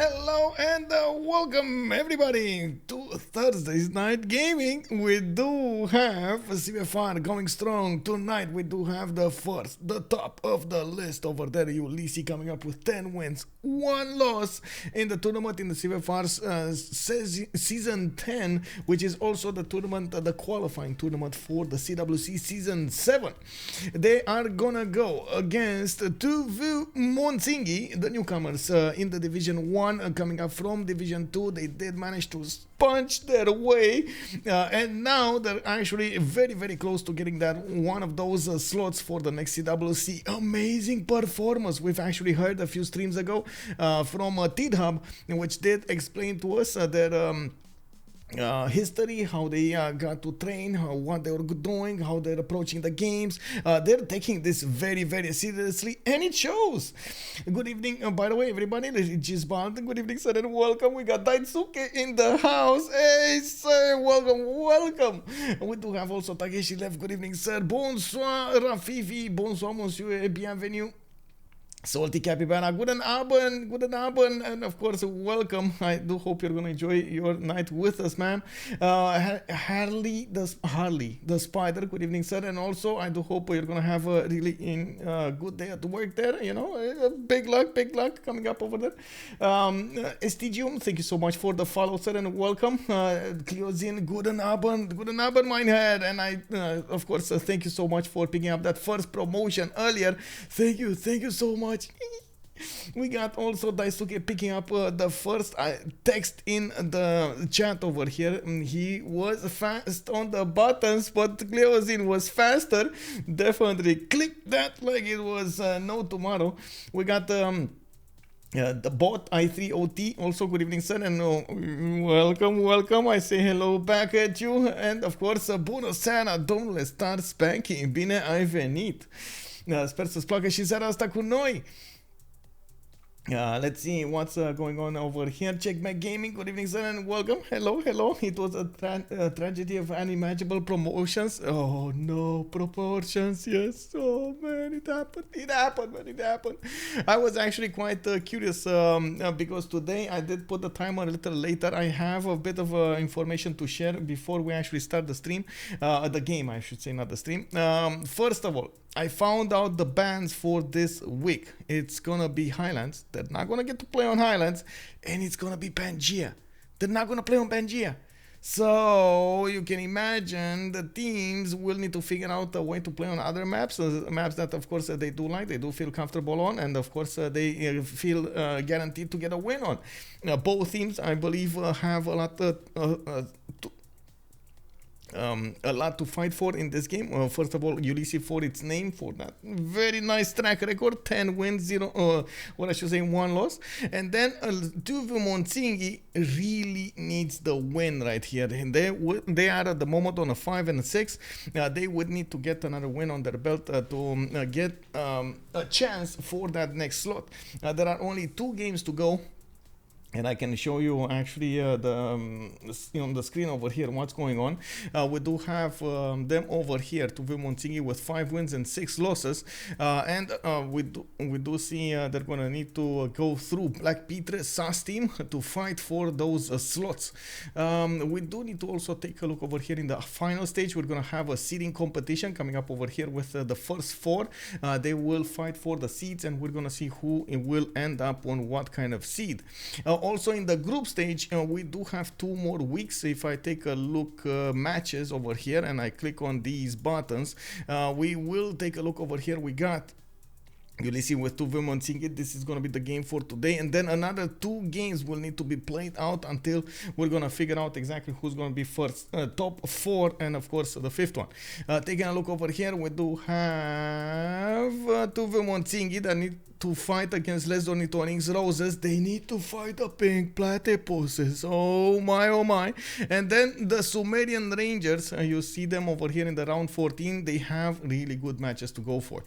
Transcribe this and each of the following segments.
Hello and welcome everybody to Thursday's Night Gaming. We do have CivFR going strong tonight. We do have the top of the list over there, Ulysse, coming up with 10 wins, 1 loss in the tournament in the CivFR's Season 10, which is also the tournament, the qualifying tournament for the CWC Season 7. They are gonna go against veux mon Tsingy, the newcomers in the Division 1, coming up from Division 2. They did manage to punch their way, and now they're actually very close to getting that one of those slots for the next CWC. Amazing performance. We've actually heard a few streams ago from Tithub, which did explain to us their history, how they got to train, what they were doing, how they're approaching the games. They're taking this very seriously, and it shows. Good evening, by the way, everybody. Good evening, sir, and welcome. We got Daisuke in the house. Hey, sir, welcome. We do have also Takeshi left. Good evening, sir. Bonsoir, Rafifi. Bonsoir, monsieur. Bienvenue. Salty Capybara, guten Abend, and of course, welcome. I do hope you're gonna enjoy your night with us, man. Harley the Spider, good evening, sir, and also I do hope you're gonna have a really good day at work there. You know, big luck coming up over there. Estigium, thank you so much for the follow, sir, and welcome. Cleozin, guten Abend, mein Herr, and I, of course, thank you so much for picking up that first promotion earlier. Thank you so much. We got also Daisuke picking up the first text in the chat over here. He was fast on the buttons, but Cleozin was faster. Definitely click that like it was no tomorrow. We got the bot i3ot also, good evening, sir, and welcome. I say hello back at you, and of course bună seara, domnule Star Spanky, bine ai venit. Sper să-ți placă și seara asta cu noi. Let's see what's going on over here. Checkback Gaming, good evening, sir, and welcome. Hello. It was a tragedy of unimaginable promotions. Oh no, proportions, yes. Oh man, it happened. I was actually quite curious because today I did put the timer a little later. I have a bit of information to share before we actually start the stream. The game, I should say, not the stream. First of all, I found out the bans for this week. It's gonna be Highlands. They're not gonna get to play on Highlands, and it's gonna be Pangea. They're not gonna play on Pangea. So you can imagine the teams will need to figure out a way to play on other maps, maps that of course they do like, they do feel comfortable on, and of course they feel guaranteed to get a win on. Both teams, I believe, have a lot to fight for in this game. First of all, Ulysse for its name, for that very nice track record, 10 wins, 1 loss. And then veux mon Tsingy really needs the win right here. And they are at the moment on a 5 and a 6. They would need to get another win on their belt to get a chance for that next slot. There are only 2 games to go. And I can show you actually on the screen over here what's going on. We do have them over here to veux mon Tsingy with 5 wins and 6 losses, and we do see they're gonna need to go through Black Petre SAS team to fight for those slots. We do need to also take a look over here in the final stage. We're gonna have a seeding competition coming up over here with the first 4. They will fight for the seeds, and we're gonna see who will end up on what kind of seed. Also in the group stage, we do have 2 more weeks. If I take a look matches over here and I click on these buttons, we will take a look over here. We got Ulysse with veux mon Tsingy. This is going to be the game for today, and then another 2 games will need to be played out until we're going to figure out exactly who's going to be first, top 4, and of course the 5th one. Taking a look over here, we do have veux mon Tsingy that need to fight against Les Ornithorynx Roses. They need to fight the pink platypuses. Oh my. And then the Sumerian Rangers, you see them over here in the round 14. They have really good matches to go for.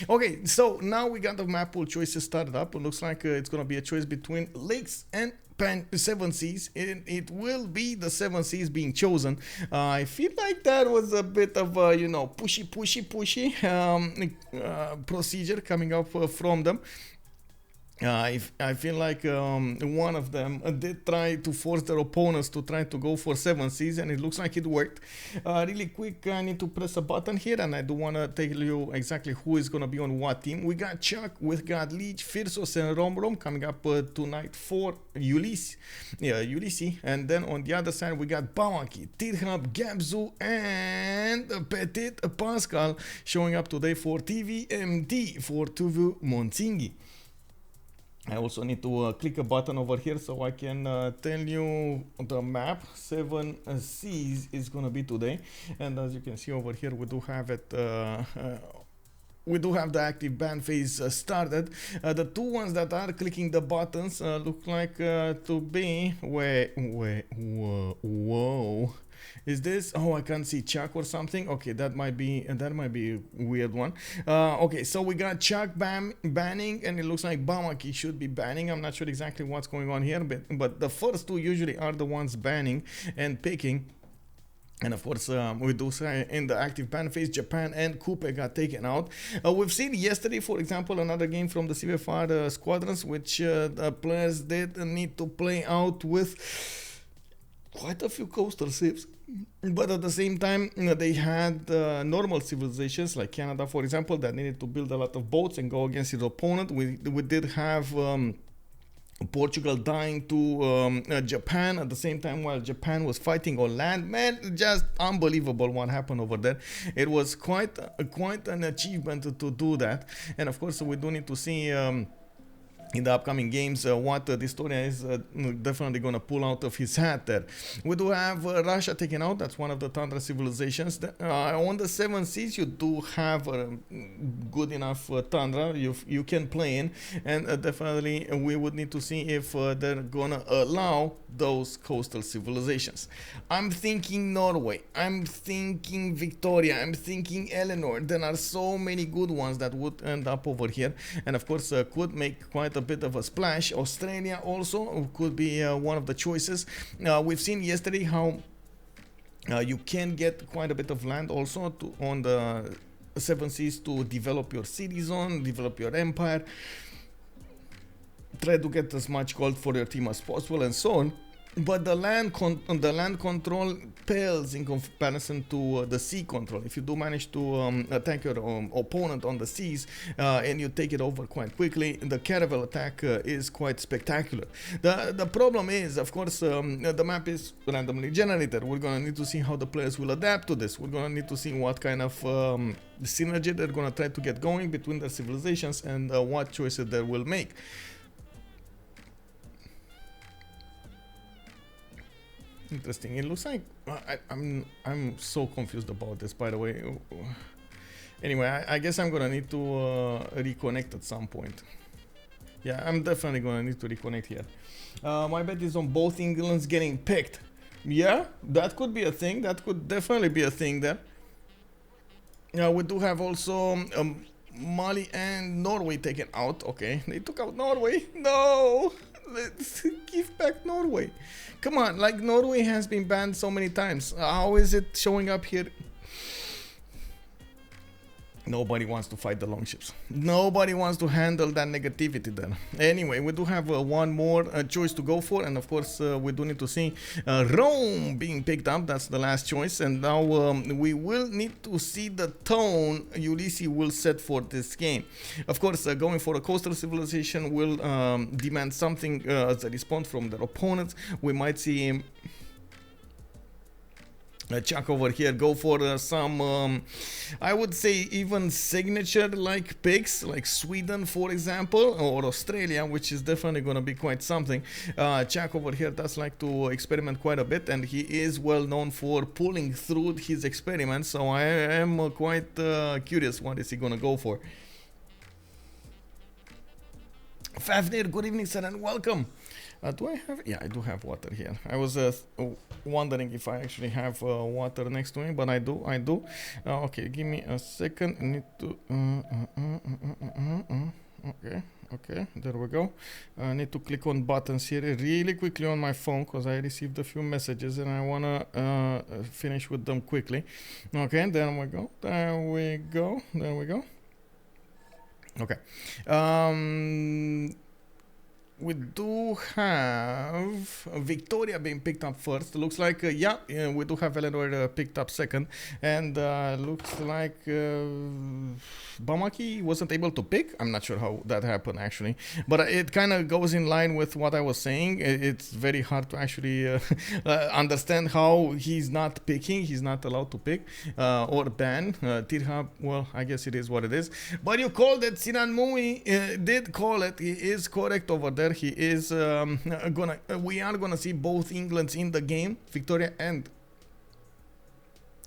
Okay, so now we got the map pool choices started up. It looks like it's going to be a choice between Lakes and 7 Seas. It will be the 7 Seas being chosen. I feel like that was a bit of a, pushy procedure coming up from them. I feel like one of them did try to force their opponents to try to go for 7Cs, and it looks like it worked. Really quick, I need to press a button here, and I do want to tell you exactly who is going to be on what team. We got Chuck, we got Lege, Phyrsos, and Romrom coming up tonight for Ulysse. And then on the other side, we got Bamaki, Tithub, Gabzou, and Ptitpascal showing up today for TVMT for veux mon Tsingy. I also need to click a button over here so I can tell you the map. 7Cs is gonna be today, and as you can see over here, we do have it. We do have the active ban phase started. The two ones that are clicking the buttons look like to be. Whoa. Is this? Oh, I can't see Chuck or something. Okay, that might be a weird one. Okay, so we got Chuck banning, and it looks like Bamaki should be banning. I'm not sure exactly what's going on here, but the first two usually are the ones banning and picking. And of course, we do say in the active ban phase, Japan and Coupe got taken out. We've seen yesterday, for example, another game from the CivFR Squadrons, which the players did need to play out with quite a few coastal ships, but at the same time they had normal civilizations like Canada, for example, that needed to build a lot of boats and go against his opponent. We did have Portugal dying to Japan at the same time while Japan was fighting on land. Man, just unbelievable what happened over there. It was quite an achievement to do that. And of course, we do need to see in the upcoming games what the historian is definitely going to pull out of his hat there. We do have Russia taken out. That's one of the Tundra civilizations. On the 7Cs, you do have good enough Tundra you can play in, and definitely we would need to see if they're going to allow those coastal civilizations. I'm thinking Norway, I'm thinking Victoria, I'm thinking Eleanor. There are so many good ones that would end up over here, and of course could make quite a bit of a splash. Australia also could be one of the choices. We've seen yesterday how you can get quite a bit of land also on the 7Cs to develop your city zone, develop your empire, try to get as much gold for your team as possible, and so on. But the land control pales in comparison to the sea control. If you do manage to attack your opponent on the seas and you take it over quite quickly, the caravel attack is quite spectacular. The problem is, of course, the map is randomly generated. We're gonna need to see how the players will adapt to this. We're gonna need to see what kind of synergy they're gonna try to get going between their civilizations and what choices they will make. Interesting. It looks like I'm so confused about this, by the way. Anyway, I guess I'm gonna need to reconnect at some point. Yeah, I'm definitely gonna need to reconnect here. My bet is on both Englands getting picked. Yeah, that could be a thing. That could definitely be a thing there. We do have also Mali and Norway taken out. Okay, they took out Norway. No! Let's give back Norway. Come on, like Norway has been banned so many times. How is it showing up here? Nobody wants to fight the longships. Nobody wants to handle that negativity then. Anyway, we do have one more choice to go for, and of course we do need to see Rome being picked up. That's the last choice, and now we will need to see the tone Ulysse will set for this game. Of course, going for a coastal civilization will demand something as a response from their opponents. We might see Chuck over here go for some I would say even signature like picks, like Sweden for example, or Australia, which is definitely going to be quite something. Chuck over here does like to experiment quite a bit, and he is well known for pulling through his experiments, so I am quite curious what is he going to go for. Fafnir, good evening sir, and welcome. Do I have? Yeah, I do have water here. I was wondering if I actually have water next to me, but I do. Okay, give me a second. I need to. Okay, there we go. I need to click on buttons here really quickly on my phone because I received a few messages and I wanna finish with them quickly. Okay, there we go. There we go. Okay. we do have Victoria being picked up first. Looks like, yeah, we do have Eleanor picked up second. And looks like Bamaki wasn't able to pick. I'm not sure how that happened, actually. But it kind of goes in line with what I was saying. It's very hard to actually understand how he's not picking. He's not allowed to pick or ban. Tithub, well, I guess it is what it is. But you called it. Sinan Mui did call it. He is correct over there. He is we are gonna see both Englands in the game, Victoria and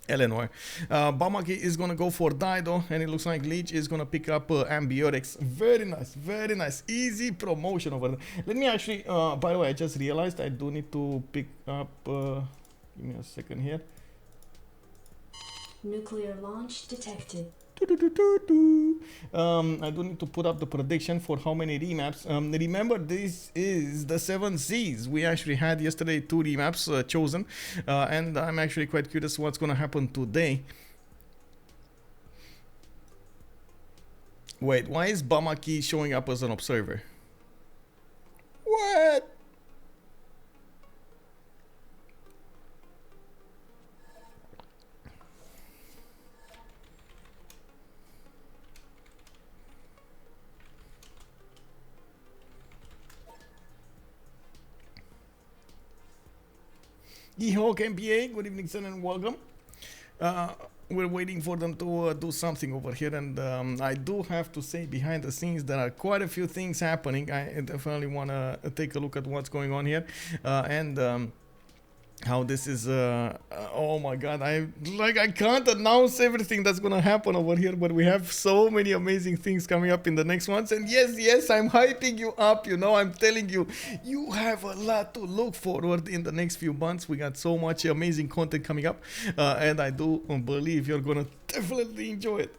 Eleanor. Bamaki is gonna go for Dido, and it looks like Lege is gonna pick up Ambiotics. Very nice, very nice, easy promotion over there. Let me actually, by the way, I just realized I do need to pick up. Give me a second here. Nuclear launch detected. I do need to put up the prediction for how many remaps. Remember, this is the 7 Seas. We actually had yesterday 2 remaps chosen, and I'm actually quite curious what's gonna happen today. Wait, why is Bamaki showing up as an observer? What? Yehawk MPA, good evening, son, and welcome. We're waiting for them to do something over here, and I do have to say, behind the scenes, there are quite a few things happening. I definitely want to take a look at what's going on here, and how this is. Oh my God! I can't announce everything that's gonna happen over here, but we have so many amazing things coming up in the next ones. And yes, I'm hyping you up. You know, I'm telling you, you have a lot to look forward in the next few months. We got so much amazing content coming up, and I do believe you're gonna definitely enjoy it.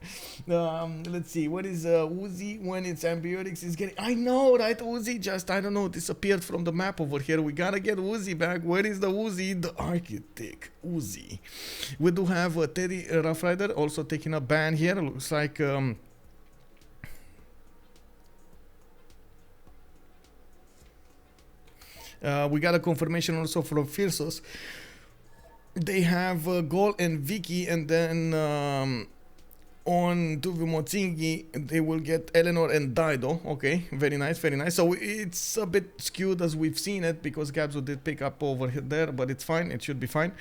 Let's see, what is Uzi when it's Ambiotics is getting? I know, right? Uzi just, I don't know, disappeared from the map over here. We gotta get Uzi back. Where is the Uzi? The architect Uzi. We do have Teddy Rough Rider also taking a ban here. Looks like we got a confirmation also from Phyrsos. They have Gaul and Vicky, and then on veux mon Tsingy they will get Eleanor and Dido. Okay, very nice, very nice. So it's a bit skewed as we've seen it, because Gabzou did pick up over there, but it's fine, it should be fine.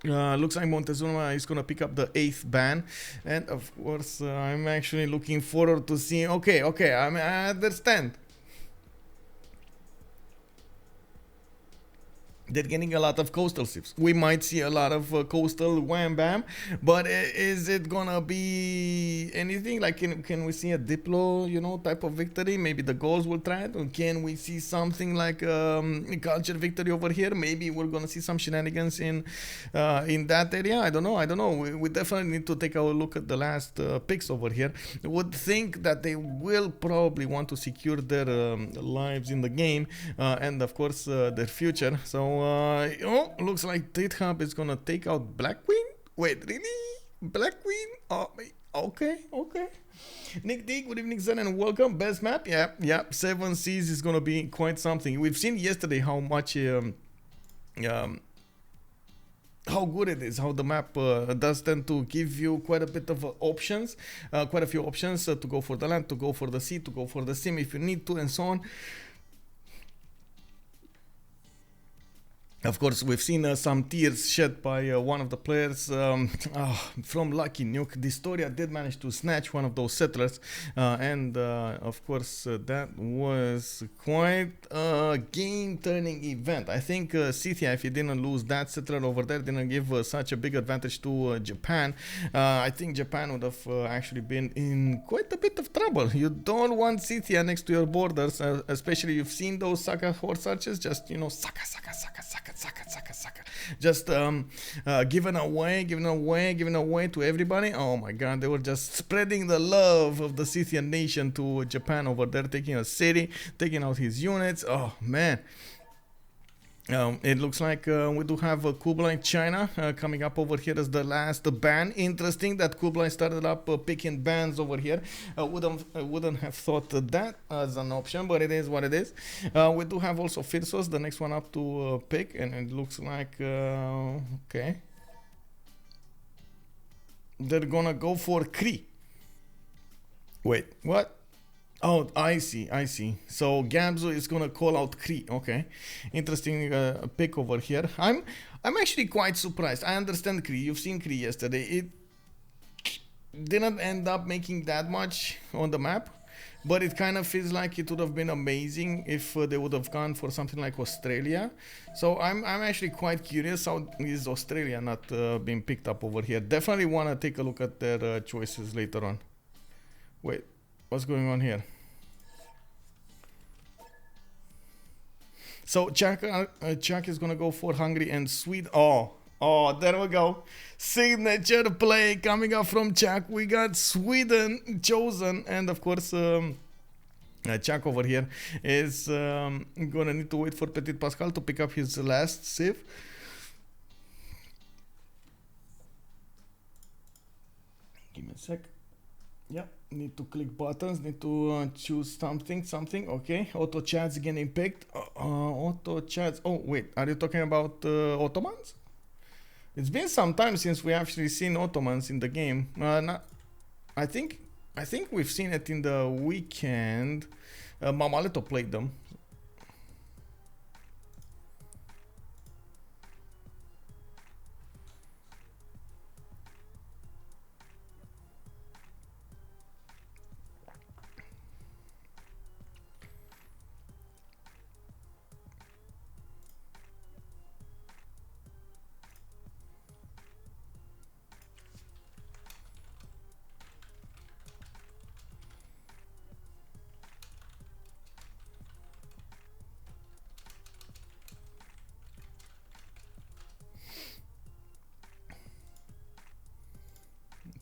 Looks like Montezuma is gonna pick up the 8th ban, and of course I'm actually looking forward to seeing. Okay, I understand. They're getting a lot of coastal ships. We might see a lot of coastal wham bam, but is it gonna be anything like, can we see a Diplo, you know, type of victory? Maybe the Gauls will try it. Or can we see something like culture victory over here? Maybe we're gonna see some shenanigans in that area. I don't know. We definitely need to take a look at the last picks over here. I would think that they will probably want to secure their lives in the game, and of course their future. So looks like Tithub is gonna take out Black Queen. Wait, really? Black Queen? Oh, okay. Nick D, good evening, son, and welcome. Best map? Yeah. 7 Seas is gonna be quite something. We've seen yesterday how much how good it is, how the map does tend to give you quite a bit of options, quite a few options to go for the land, to go for the sea, to go for the sim if you need to, and so on. Of course, we've seen some tears shed by one of the players from Lucky Nuke. Distoria did manage to snatch one of those settlers, and of course that was quite a game-turning event. I think Scythia, if he didn't lose that settler over there, didn't give such a big advantage to Japan. I think Japan would have actually been in quite a bit of trouble. You don't want Scythia next to your borders, especially you've seen those Saka horse archers, just, you know, Saka. Just given away to everybody. Oh my God, they were just spreading the love of the Scythian nation to Japan over there, taking a city, taking out his units. Oh man. It looks like we do have Kublai China coming up over here as the last ban. Interesting that Kublai started up picking bans over here. Wouldn't have thought that as an option, but it is what it is. We do have also Phyrsos, the next one up to pick, and it looks like okay. They're gonna go for Cree. Wait, what? Oh, I see. So Gabzou is gonna call out Cree. Okay, interesting pick over here. I'm actually quite surprised. I understand Cree. You've seen Cree yesterday. It didn't end up making that much on the map, but it kind of feels like it would have been amazing if they would have gone for something like Australia. So I'm actually quite curious how is Australia not being picked up over here. Definitely want to take a look at their choices later on. Wait, what's going on here? So Chuck is gonna go for Hungary and Sweden. Oh, there we go. Signature play coming up from Chuck. We got Sweden chosen, and of course Chuck over here is gonna need to wait for Ptitpascal to pick up his last civ. Give me a sec. Yep, need to click buttons, need to choose something, okay. Auto chats getting picked. Auto chats, oh wait, are you talking about Ottomans? It's been some time since we actually seen Ottomans in the game. I think we've seen it in the weekend. Mamaleto played them.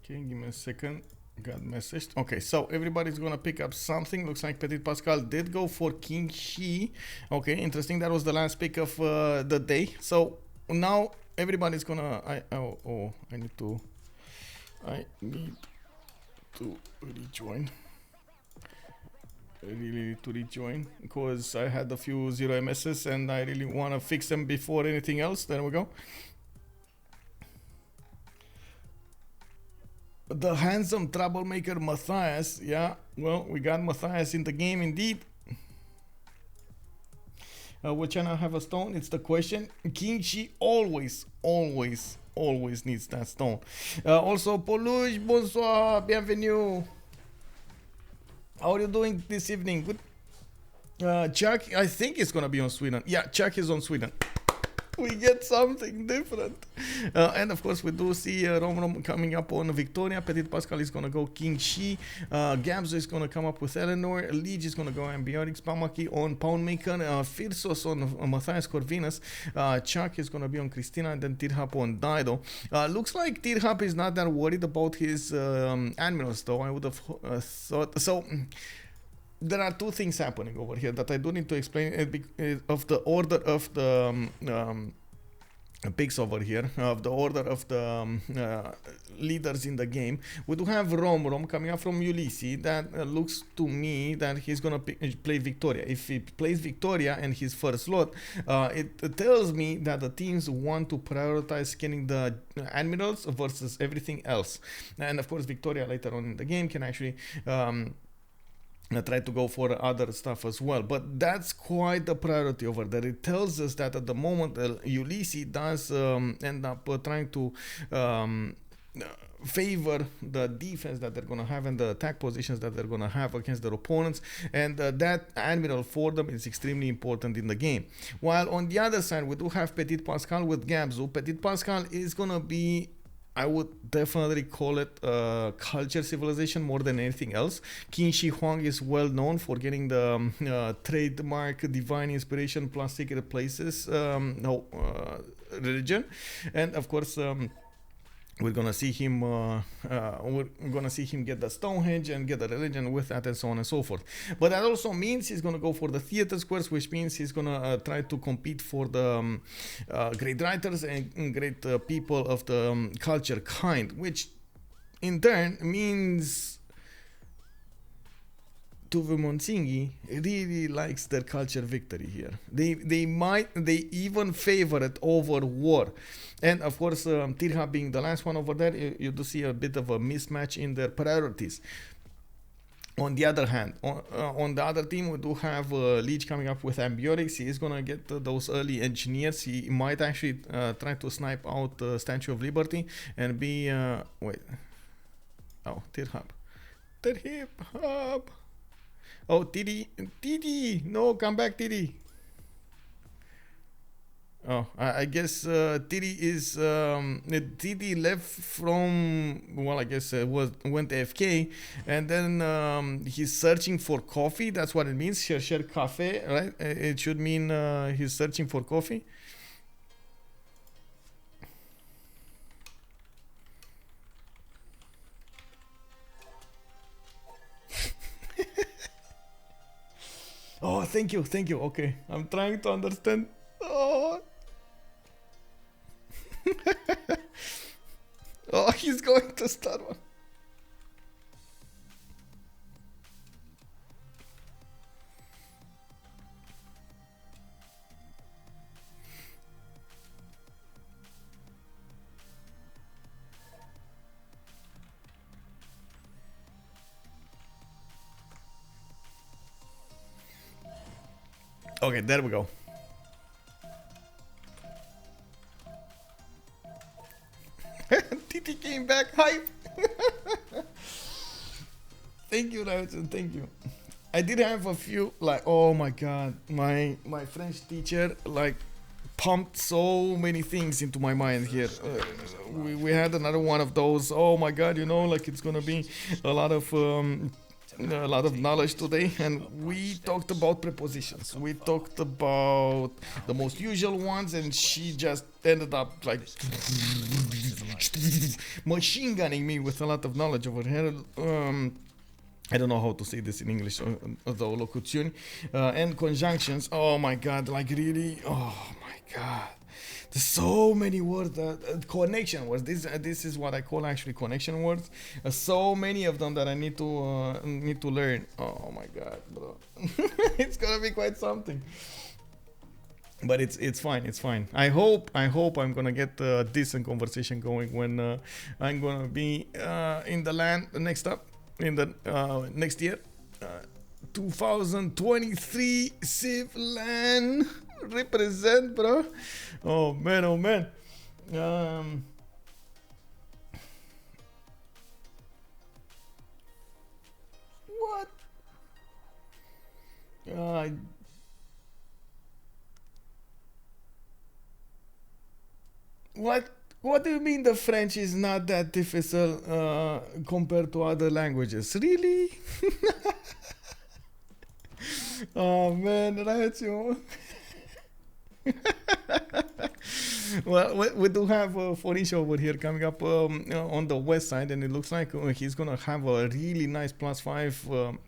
Okay, give me a second. Got messaged. Okay, so everybody's gonna pick up something. Looks like Ptitpascal did go for Qin-Shi. Okay, interesting. That was the last pick of the day. So now everybody's gonna. I need to rejoin. I really need to rejoin because I had a few 0 MSs and I really want to fix them before anything else. There we go. The handsome troublemaker Matthias. Yeah, well, we got Matthias in the game indeed. Will China have a stone? It's the question. Qin-Shi always needs that stone. Also, Polush, bonsoir, bienvenue. How are you doing this evening? Good. Chuck, I think it's gonna be on Sweden. Yeah, Chuck is on Sweden. We get something different. And of course we do see Romrom coming up on Victoria. Ptitpascal is gonna go Qin-Shi. Gabzou is gonna come up with Eleanor. Lege is gonna go Ambiotics. Bamaki on Poundmaker. Phyrsos on Matthias Corvinus. Chuck is gonna be on Christina, and then Tithub on Dido. Looks like Tithub is not that worried about his admirals though. I would have thought so. There are two things happening over here that I do need to explain of the order of the picks over here, of the order of the leaders in the game. We do have Romrom coming up from Ulysse. That looks to me that he's gonna play Victoria. If he plays Victoria and his first slot, it tells me that the teams want to prioritize getting the admirals versus everything else. And of course Victoria later on in the game can actually try to go for other stuff as well, but that's quite the priority over there. It tells us that at the moment Ulysse does end up trying to favor the defense that they're gonna have and the attack positions that they're gonna have against their opponents, and that admiral for them is extremely important in the game. While on the other side we do have Ptitpascal with Gabzou. Ptitpascal is gonna be, I would definitely call it a culture civilization more than anything else. Qin-Shi Huang is well known for getting the trademark divine inspiration plus secret places religion, and of course we're gonna see him get the Stonehenge and get the religion with that and so on and so forth. But that also means he's gonna go for the theater squares, which means he's gonna try to compete for the great writers and great people of the culture kind, which in turn means veux mon Tsingy really likes their culture victory here. They even favor it over war. And of course, Tithub being the last one over there, you do see a bit of a mismatch in their priorities. On the other hand, on the other team, we do have Lege coming up with ambiotics. He is going to get those early engineers. He might actually try to snipe out the Statue of Liberty and be... wait. Oh, Tithub. Tithub. Oh, Titi, no, come back, Titi. Oh, I guess Titi is Titi left from, well, I guess went AFK, and then he's searching for coffee. That's what it means. Chercher café, right? It should mean he's searching for coffee. Oh, thank you. Okay, I'm trying to understand. Oh, oh, he's going to start one. Okay, there we go. Titi came back, hype. Thank you, Rajan, thank you. I did have a few, like, oh my god, my French teacher, like, pumped so many things into my mind here. We had another one of those, oh my god, you know, like it's gonna be a lot of knowledge today, and we talked about prepositions. We talked about the most usual ones, and she just ended up like machine gunning me with a lot of knowledge over here. I don't know how to say this in English, though, locuzioni and conjunctions. Oh my god, like really, oh my god. There's so many words, connection words. This is what I call actually connection words. So many of them that I need to learn. Oh my god, bro, it's gonna be quite something. But it's fine. It's fine. I hope I'm gonna get a decent conversation going when I'm gonna be in the land next up in the next year, 2023 Civ land. Represent, bro. Oh man, oh man. What? What do you mean the French is not that difficult compared to other languages? Really? Oh man, that's you. Well, we do have Phoenicia over here coming up on the west side, and it looks like he's gonna have a really nice +5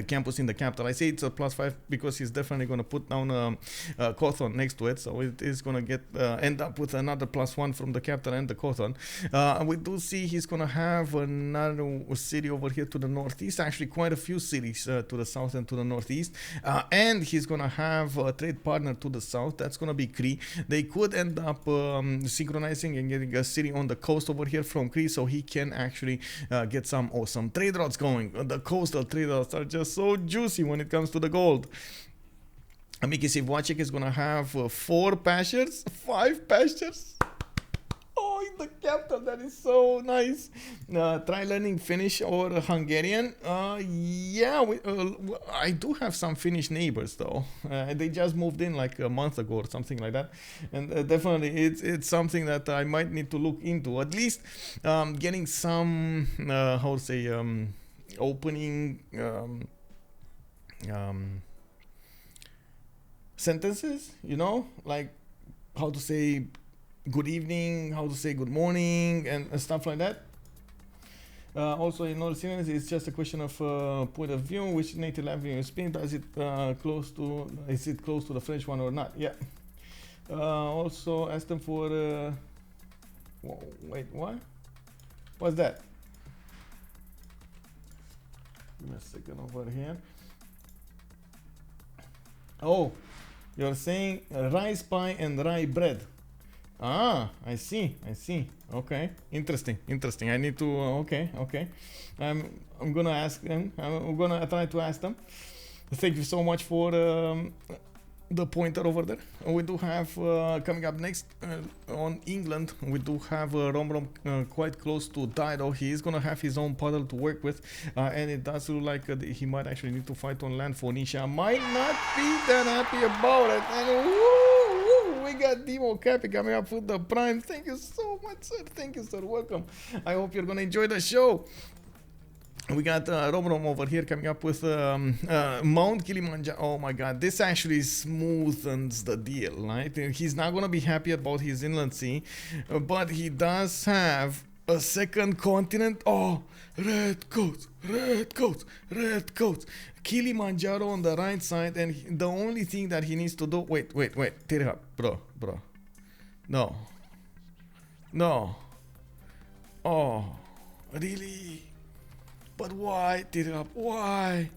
campus in the capital. I say it's a +5 because he's definitely going to put down a Cawthon next to it, so it is going to get end up with another +1 from the capital and the Cawthon. We do see he's going to have another city over here to the northeast, actually quite a few cities to the south and to the northeast, and he's going to have a trade partner to the south. That's going to be Cree. They could end up synchronizing and getting a city on the coast over here from Cree, so he can actually get some awesome trade routes going. The coastal trade routes are just so juicy when it comes to the gold. Miki Sivwachik is gonna have 4 pastures, 5 pastures. Oh, in the capital, that is so nice. Try learning Finnish or Hungarian. Yeah, I do have some Finnish neighbors though. They just moved in like a month ago or something like that, and definitely it's something that I might need to look into. At least getting some how to say opening sentences, you know, like how to say good evening, how to say good morning, and stuff like that. Also, in all seriousness, it's just a question of point of view. Which native language you speak? Is it close to the French one or not? Yeah. Also, ask them for. Wait, what? What's that? Give me a second over here. Oh, you're saying rice pie and rye bread. Ah, I see. Okay, interesting. I need to. Okay. I'm gonna ask them. I'm gonna try to ask them. Thank you so much for the pointer over there. We do have coming up next on England. We do have Romrom quite close to die, though. He is gonna have his own paddle to work with, and it does look like he might actually need to fight on land. Phoenicia might not be that happy about it, and we got Demo Cappy coming up with the prime. Thank you so much, sir. Thank you, sir. Welcome. I hope you're gonna enjoy the show. We got Romrom over here coming up with Mount Kilimanjaro. Oh my god, this actually smoothens the deal, right? He's not gonna be happy about his inland sea, but he does have a second continent. Oh, red coats. Kilimanjaro on the right side, and the only thing that he needs to do. Wait, Tithub, bro. No. Oh, really? But why, Tithub? Why?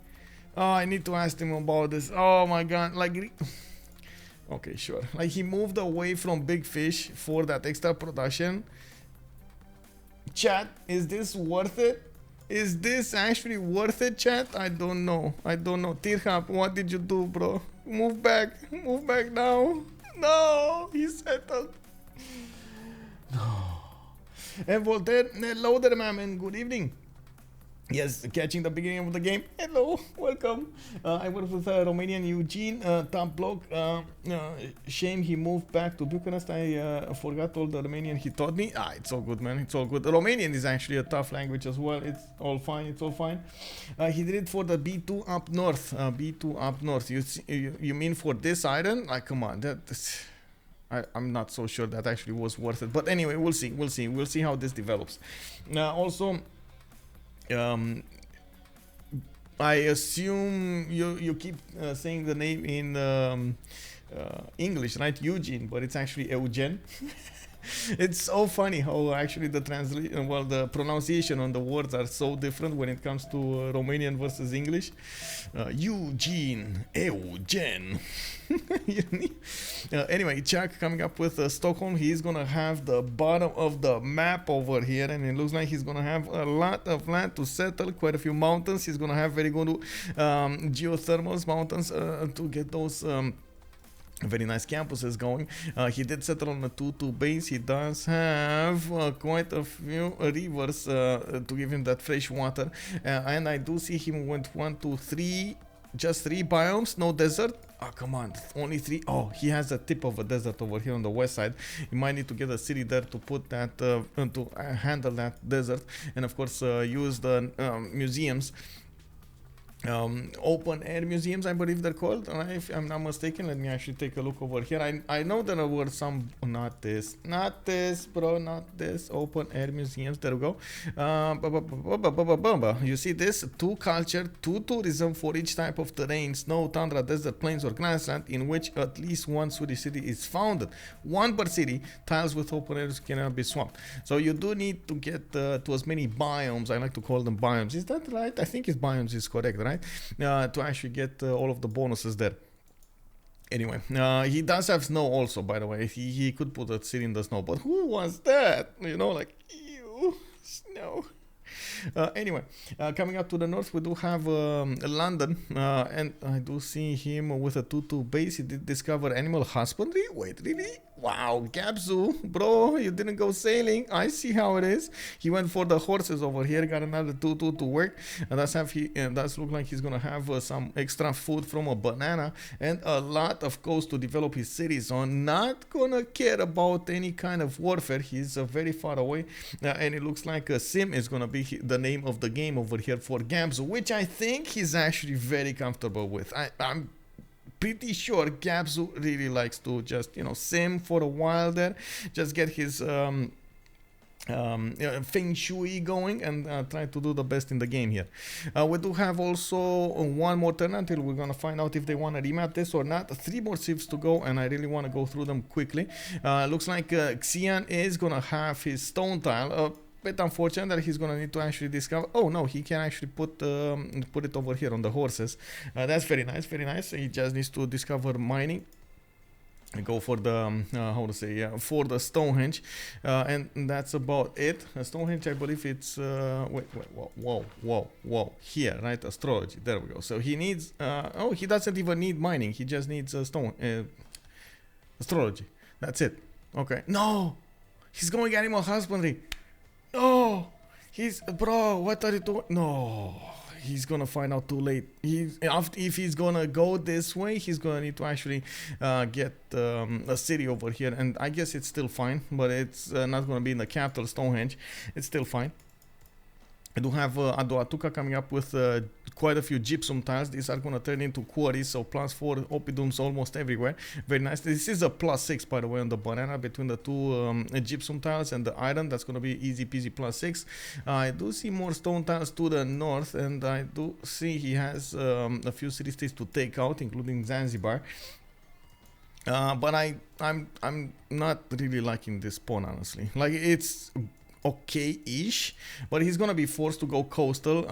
Oh, I need to ask him about this. Oh my god, like. Okay, sure. Like, he moved away from big fish for that extra production. Chat, is this worth it? Is this actually worth it, chat? I don't know. Tithub, what did you do, bro? Move back now. No, he settled. No. And Voltaire, hello there, ma'am, good evening. Yes, catching the beginning of the game. Hello, welcome. I work with Romanian Eugene, top bloke. Shame he moved back to Bucharest. I forgot all the Romanian he taught me. It's all good, man. It's all good. Romanian is actually a tough language as well. It's all fine. He did it for the B2 up north. B2 up north. You mean for this island? Like, come on. I'm not so sure that actually was worth it. But anyway, we'll see. We'll see how this develops. Also, I assume you keep saying the name in English, right? Eugene, but it's actually Eugen. It's so funny how actually the the pronunciation on the words are so different when it comes to Romanian versus English. Eugene, Eugen. Anyway, Chuck coming up with Stockholm. He's gonna have the bottom of the map over here, and it looks like he's gonna have a lot of land to settle, quite a few mountains. He's gonna have very good geothermal mountains to get those very nice campuses going. He did settle on a 2-2 base. He does have quite a few rivers to give him that fresh water, and I do see him with 1, 2, 3, just 3 biomes, no desert. Oh, come on, only 3. Oh, he has a tip of a desert over here on the west side. He might need to get a city there to put that to handle that desert, and of course use the museums. Open air museums, I believe they're called, if I'm not mistaken. Let me actually take a look over here. I know there were some, not this, bro, not this. Open air museums, there we go. You see this? 2 culture, 2 tourism for each type of terrain: snow, tundra, desert, plains, or grassland, in which at least one Swedish city is founded. 1 per city. Tiles with open areas cannot be swapped. So you do need to get to as many biomes. I like to call them biomes. Is that right? I think biomes is correct, right? To actually get all of the bonuses there. Anyway, he does have snow also, by the way. He could put a city in the snow, but who wants that? You know, like, ew, snow. Anyway, coming up to the north, we do have London, and I do see him with a 2-2 base. He did discover animal husbandry. Wait, really? Wow, Gabzou, bro, you didn't go sailing. I see how it is. He went for the horses over here, got another 2-2 to work, and does look like he's gonna have some extra food from a banana and a lot of coast to develop his city. So not gonna care about any kind of warfare. He's very far away, and it looks like Sim is gonna be the name of the game over here for Gabzou, which I think he's actually very comfortable with. I'm pretty sure Gabzou really likes to just, you know, sim for a while there, just get his Feng Shui going and try to do the best in the game here. We do have also one more turn until we're gonna find out if they want to remap this or not. 3 more civs to go, and I really want to go through them quickly. Looks like Xian is gonna have his stone tile. Bit unfortunate that he's gonna need to actually discover. Oh no, he can actually put it over here on the horses. That's very nice, very nice. He just needs to discover mining. Go for the how to say for the Stonehenge, and that's about it. Stonehenge, I believe it's whoa here, right? Astrology, there we go. So he needs oh, he doesn't even need mining, he just needs astrology. That's it. Okay, no, he's going animal husbandry. No, he's, bro, what are you doing? No, he's gonna find out too late. If he's gonna go this way, he's gonna need to actually get a city over here, and I guess it's still fine, but it's not gonna be in the capital, Stonehenge. It's still fine. I do have Adoatuca coming up with quite a few gypsum tiles. These are going to turn into quarries, so +4 oppidums almost everywhere. Very nice. This is a +6, by the way, on the banana between the two gypsum tiles and the iron. That's going to be easy peasy +6. I do see more stone tiles to the north, and I do see he has a few city states to take out, including Zanzibar. But I'm not really liking this pawn, honestly. Like, it's okay-ish, but he's gonna be forced to go coastal.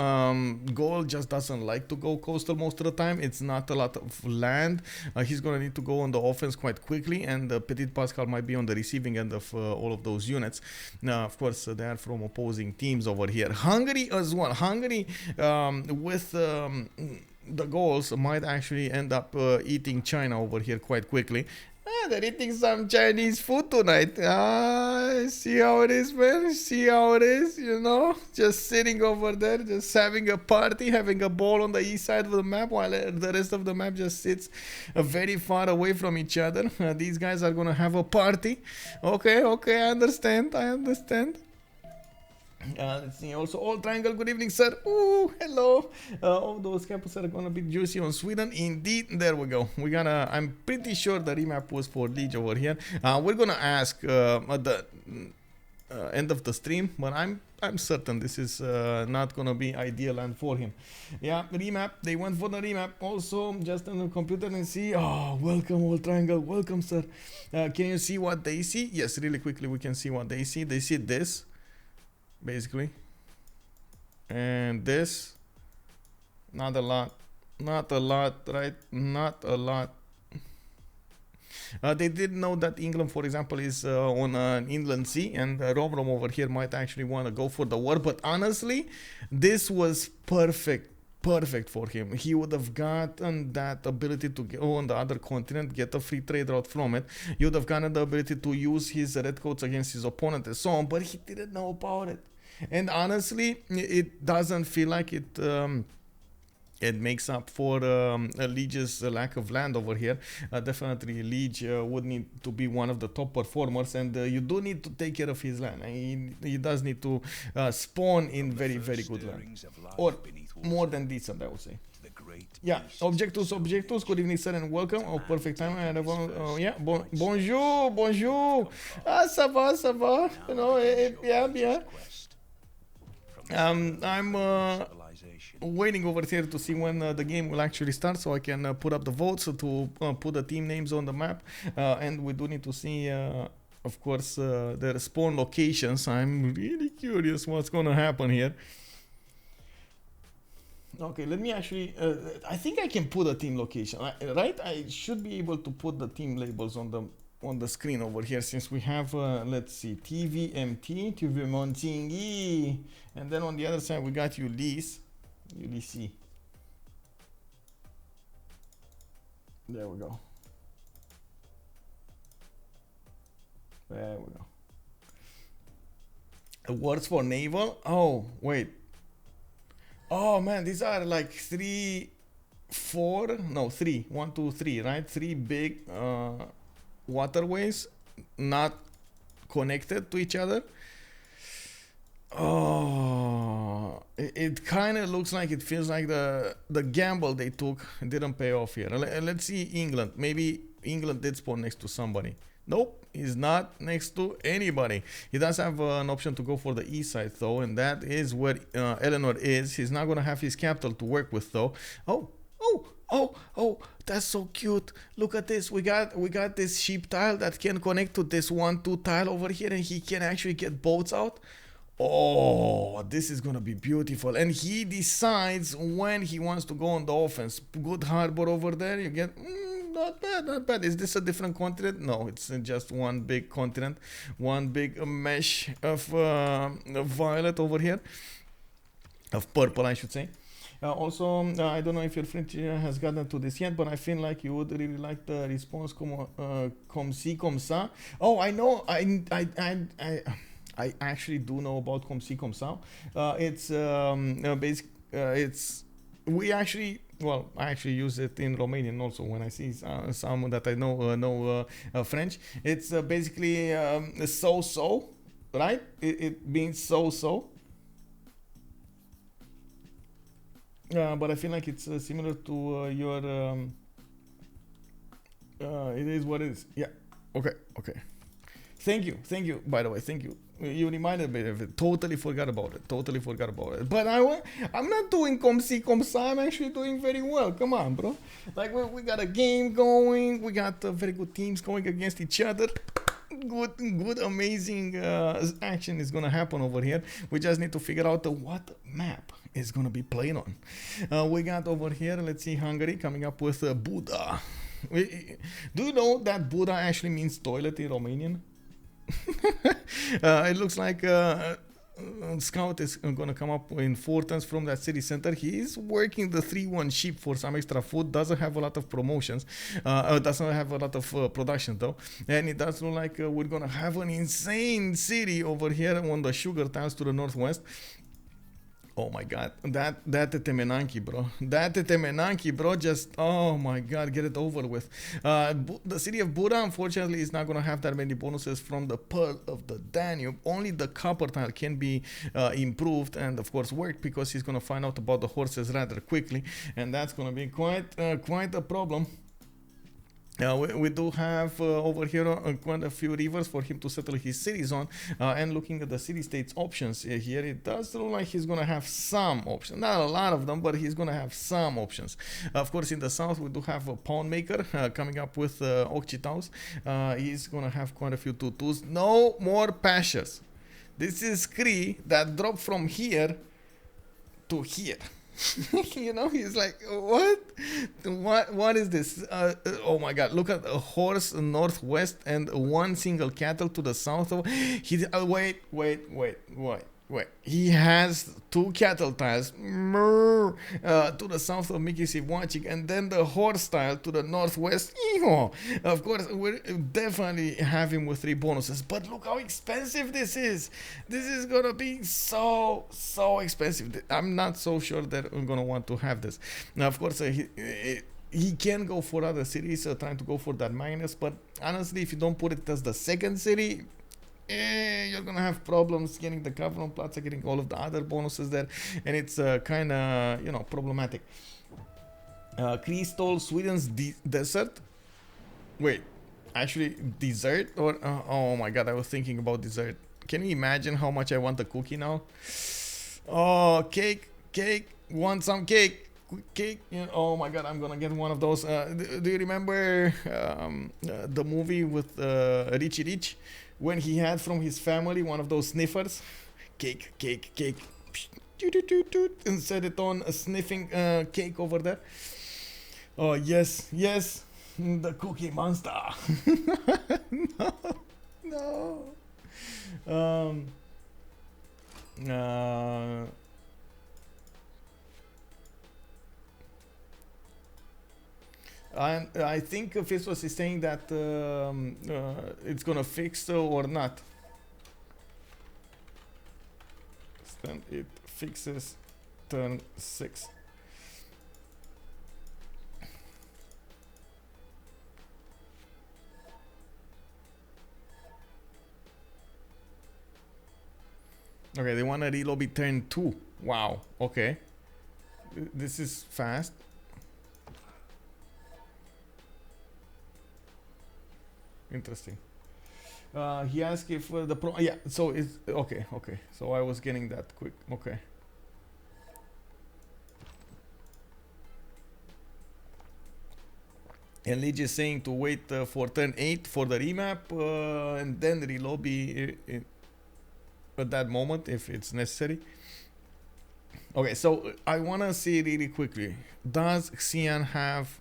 Gaul just doesn't like to go coastal most of the time. It's not a lot of land. He's gonna need to go on the offense quite quickly, and Ptitpascal might be on the receiving end of all of those units. Now, of course, they are from opposing teams over here. Hungary as well. Hungary with the Gauls might actually end up eating China over here quite quickly. They're eating some Chinese food tonight. See how it is, man? See how it is, you know? Just sitting over there, just having a party, having a ball on the east side of the map, while the rest of the map just sits very far away from each other. These guys are gonna have a party. Okay, I understand. Let's see. Also, all triangle. Good evening, sir. Ooh, hello. All those campuses are gonna be juicy on Sweden. Indeed, there we go. We gotta. I'm pretty sure the remap was for Lege over here. We're gonna ask at the end of the stream, but I'm certain this is not gonna be ideal and for him. Yeah, remap. They went for the remap. Also, just on the computer and see. Oh, welcome, all triangle. Welcome, sir. Can you see what they see? Yes, really quickly we can see what they see. They see this, basically, and this. Not a lot, right? Not a lot. They did know that England, for example, is on an inland sea, and Romrom over here might actually want to go for the war. But honestly, this was perfect for him. He would have gotten that ability to go on the other continent, get a free trade route from it. He would have gotten the ability to use his redcoats against his opponent and so on, but he didn't know about it. And honestly, it doesn't feel like it it makes up for Lege's lack of land over here. Definitely Lege would need to be one of the top performers, and you do need to take care of his land. He does need to spawn in very good land, or more than decent, I would say. Yeah, objectus, good evening, sir, and welcome. Oh, perfect time. Yeah, bonjour. Ça va, you know, yeah. I'm waiting over here to see when the game will actually start, so I can put up the votes to put the team names on the map, and we do need to see of course their spawn locations. I'm really curious what's gonna happen here. Okay, let me actually I think I can put a team location, right? I should be able to put the team labels on the screen over here, since we have let's see, TVMT, veux mon Tsingy, and then on the other side we got Ulysse. There we go. Awards for naval. Oh wait, oh man, these are like 3, 1, 2, 3, right? 3 big waterways not connected to each other. Oh, it kind of looks like, it feels like the gamble they took didn't pay off here. Let's see England. Maybe England did spawn next to somebody. Nope, he's not next to anybody. He does have an option to go for the east side though, and that is where Eleanor is. He's not gonna have his capital to work with though. Oh, that's so cute. Look at this. We got this sheep tile that can connect to this 1-2 tile over here, and he can actually get boats out. Oh, this is gonna be beautiful. And he decides when he wants to go on the offense. Good harbor over there. You get not bad. Is this a different continent? No, it's just one big continent, one big mesh of violet over here, of purple, I should say. Also, I don't know if your French has gotten to this yet, but I feel like you would really like the response comme ci, comme ça. Oh, I know. I actually do know about comme ci, comme ça. It's basic. I actually use it in Romanian also when I see someone that I know French. It's basically so, right? It means so. But I feel like it's similar to your. It is what it is. Yeah. Okay. Thank you. By the way, thank you. You reminded me of it. Totally forgot about it. But I'm not doing comme ci, comme ça. I'm actually doing very well. Come on, bro. Like we got a game going. We got very good teams going against each other. Good, amazing action is gonna happen over here. We just need to figure out what map is gonna be played on. We got over here, let's see, Hungary coming up with Buddha. Do you know that Buddha actually means toilet in Romanian? It looks like Scout is gonna come up in 4 tons from that city center. He is working the 3-1 sheep for some extra food. Doesn't have a lot of promotions. Doesn't have a lot of production though. And it does look like we're gonna have an insane city over here on the sugar towns to the northwest. Oh my god, that Temenanki, bro, just, oh my god, get it over with. The city of Buddha, unfortunately, is not going to have that many bonuses from the Pearl of the Danube. Only the copper tile can be improved and, of course, worked, because he's going to find out about the horses rather quickly, and that's going to be quite a problem. We do have over here quite a few rivers for him to settle his cities on, and looking at the city-states options here, it does look like he's gonna have some options, not a lot of them, but he's gonna have some options. Of course, in the south we do have a pawn maker coming up with Occhitaus. He's gonna have quite a few tutus. No more pashas. This is Cree that dropped from here to here. You know, he's like, what is this? Oh my god, look at a horse northwest and one single cattle to the south of. Wait, he has 2 cattle tiles to the south of Mickey's watching, and then the horse tile to the northwest. Of course, we definitely have him with 3 bonuses, but look how expensive this is. This is gonna be so expensive. I'm not so sure that I'm gonna want to have this. Now, of course, he can go for other cities, trying to go for that minus, but honestly, if you don't put it as the second city, you're gonna have problems getting the government plots, getting all of the other bonuses there, and it's kind of problematic. Cree stole Sweden's desert. Wait, actually dessert, or oh my god, I was thinking about dessert. Can you imagine how much I want the cookie now? Oh, cake, want some cake. Oh my god, I'm gonna get one of those. Do you remember the movie with Richie Rich, when he had from his family one of those sniffers? Cake, and set it on a sniffing cake over there. Oh yes, the cookie monster. No. And I think Phyrsos is saying that it's gonna fix or not. Then it fixes turn 6. Okay, they want to relobby turn 2. Wow. Okay. This is fast. Interesting. He asked if the pro. Yeah. So it's okay. Okay. So I was getting that quick. Okay. And Lege is saying to wait for turn 8 for the remap and then relobby at that moment if it's necessary. Okay, so I want to see really quickly. Does Xian have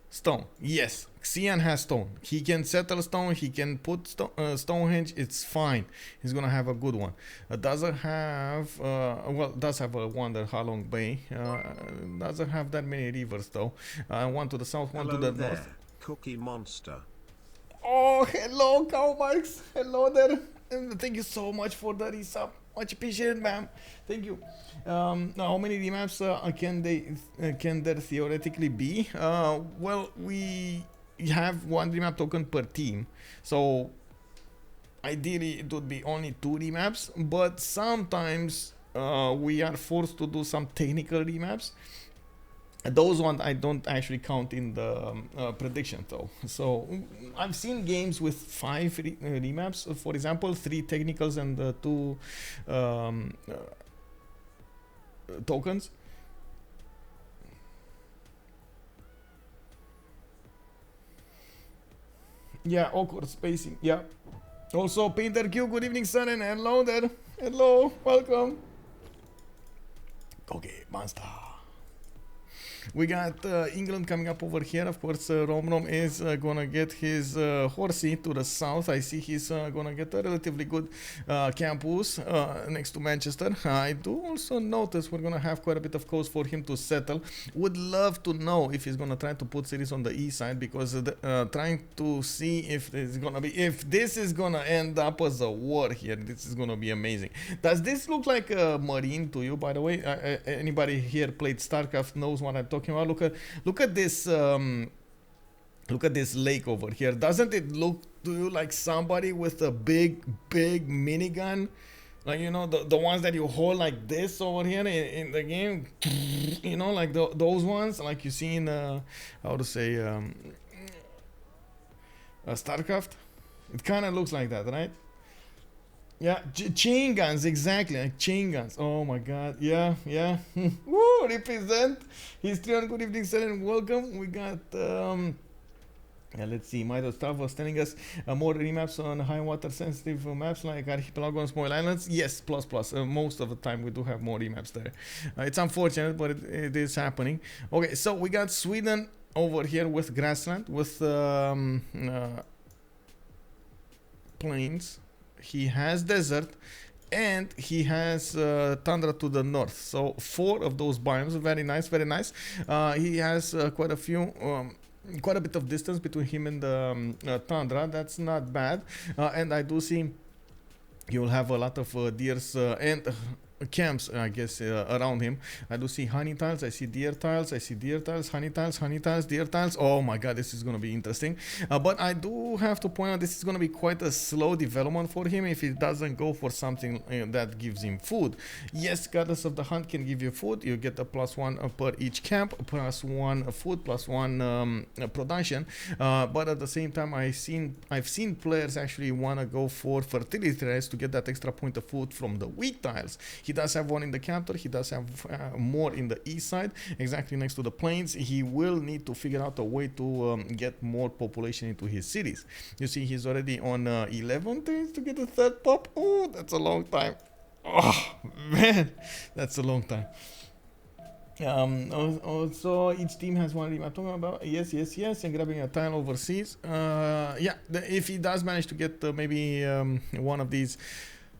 stone? Yes, Xian has stone. He can settle stone. He can put Stonehenge. It's fine. He's gonna have a good one. Doesn't have well, does have a Wonder Halong Bay. Doesn't have that many rivers though. One to the south, one to the north. Cookie Monster. Oh, hello, Cowmarks. Hello there. And thank you so much for the resub. Much appreciated, ma'am. Thank you. How many remaps can there theoretically be? Well, we have one remap token per team, so ideally it would be only 2 remaps. But sometimes we are forced to do some technical remaps. Those ones I don't actually count in the prediction though. So I've seen games with 5 remaps, for example, 3 technicals and 2 tokens. Yeah, awkward spacing. Yeah. Also, Painter Q, good evening, sir, and hello there. Hello, welcome. Okay, monster. We got England coming up over here. Of course, Romrom is gonna get his horsey to the south. I see he's gonna get a relatively good campus next to Manchester. I do also notice we're gonna have quite a bit of coast for him to settle. Would love to know if he's gonna try to put cities on the east side, because trying to see if this is gonna end up as a war here. This is gonna be amazing. Does this look like a marine to you, by the way? Anybody here played StarCraft knows what I'm talking about. Look at this lake over here. Doesn't it look to you like somebody with a big minigun, like, you know, the ones that you hold like this over here in the game, you know, like those ones like you see in how to say StarCraft? It kind of looks like that, right? Yeah, chain guns, exactly, like chain guns. Oh my god, yeah. Woo, represent Histrion, good evening, sir, and welcome. We got, let's see, Mido Staff was telling us more remaps on high water sensitive maps like Archipelago and Small Islands. Yes, plus. Most of the time we do have more remaps there. It's unfortunate, but it is happening. Okay, so we got Sweden over here with grassland, with plains. He has desert and he has tundra to the north. So 4 of those biomes. Very nice. He has quite a bit of distance between him and the tundra. That's not bad. And I do see you will have a lot of deers and camps, I guess, around him. I do see honey tiles, I see deer tiles, honey tiles, deer tiles. Oh my god, this is going to be interesting. But I do have to point out this is going to be quite a slow development for him if he doesn't go for something that gives him food. Yes, Goddess of the Hunt can give you food. You get a +1 per each camp, +1 food, +1 production. But at the same time, I've seen players actually want to go for fertility tiles to get that extra point of food from the wheat tiles. He does have one in the capital. He does have more in the east side, exactly next to the plains. He will need to figure out a way to get more population into his cities. You see, he's already on 11 days to get a 3rd pop. Oh, that's a long time. Oh, man, that's a long time. Also, each team has one remap. Talking about yes, and grabbing a tile overseas. Yeah, if he does manage to get maybe one of these.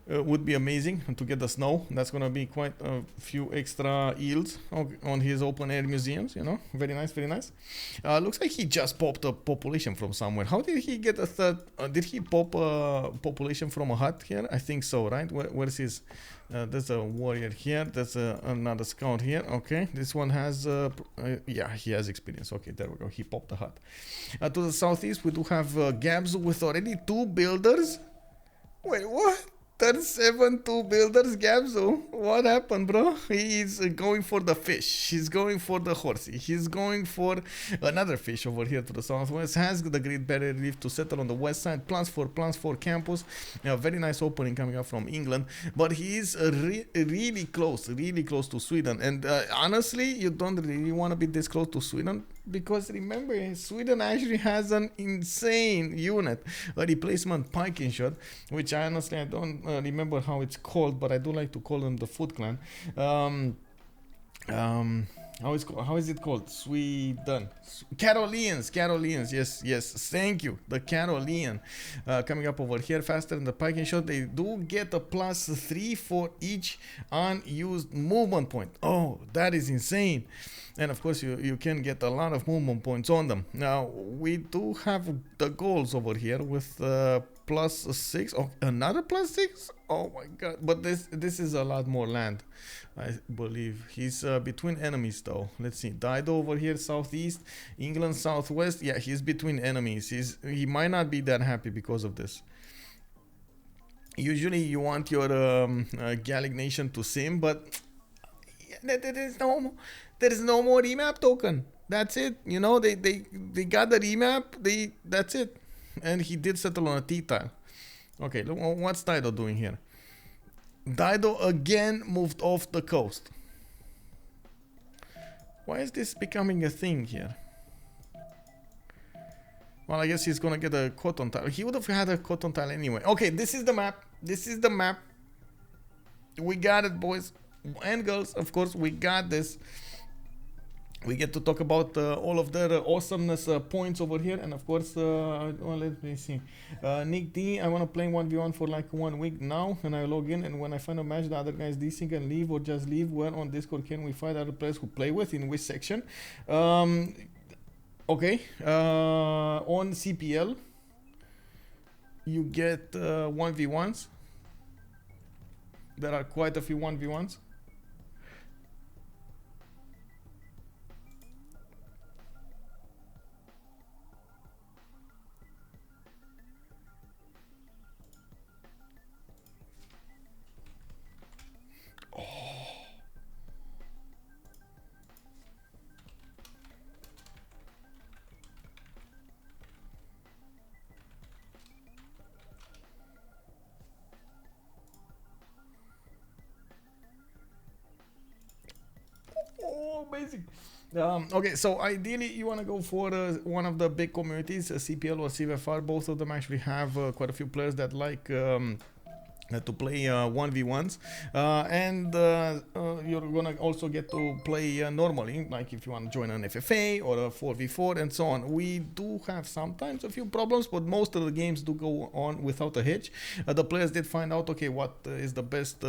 Would be amazing to get the snow. That's gonna be quite a few extra yields on his open air museums, you know. Very nice. Looks like he just popped a population from somewhere. How did he get a 3rd? Did he pop a population from a hut here? I think so, right? Where's his? There's a warrior here. There's another scout here. Okay, this one has yeah, he has experience. Okay, there we go. He popped a hut. To the southeast, we do have Gabzou with already 2 builders. Wait, what? There's 7-2 builders, Gabzou. What happened, bro? He's going for the fish. He's going for the horsey. He's going for another fish over here to the southwest. Has the Great Barrier Reef to settle on the west side. +4 campus. A very nice opening coming up from England. But he's really close to Sweden. And honestly, you don't really want to be this close to Sweden. Because remember, Sweden actually has an insane unit, a replacement Piking shot, which I honestly I don't remember how it's called, but I do like to call them the Foot Clan. How is it called? Sweden. Caroleans. Yes. Thank you. The Carolean coming up over here faster than the Piking shot. They do get a +3 for each unused movement point. Oh, that is insane. And of course, you can get a lot of movement points on them. Now, we do have the goals over here with +6. Oh, another +6? Oh my god. But this is a lot more land, I believe. He's between enemies, though. Let's see. Dido over here, southeast. England, southwest. Yeah, he's between enemies. He might not be that happy because of this. Usually, you want your Gallic nation to sim, but there is no more remap token. That's it. You know, they got the remap. That's it. And he did settle on a T tile. Okay, look, what's Dido doing here? Dido again moved off the coast. Why is this becoming a thing here? Well, I guess he's gonna get a cotton tile. He would have had a cotton tile anyway. Okay, this is the map. We got it, boys and girls. Of course, we got this. We get to talk about all of their awesomeness points over here. And of course, well, let me see. Nick D, I want to play 1v1 for like 1 week now. And I log in. And when I find a match, the other guys desync and leave or just leave. Where on Discord can we find other players who play with? In which section? Okay. On CPL, you get 1v1s. There are quite a few 1v1s. Amazing. Okay, so ideally you want to go for one of the big communities, CPL or CivFR. Both of them actually have quite a few players that like to play 1v1s, and you're gonna also get to play normally, like if you want to join an FFA or a 4v4 and so on. We do have sometimes a few problems, but most of the games do go on without a hitch. The players did find out, okay, what is the best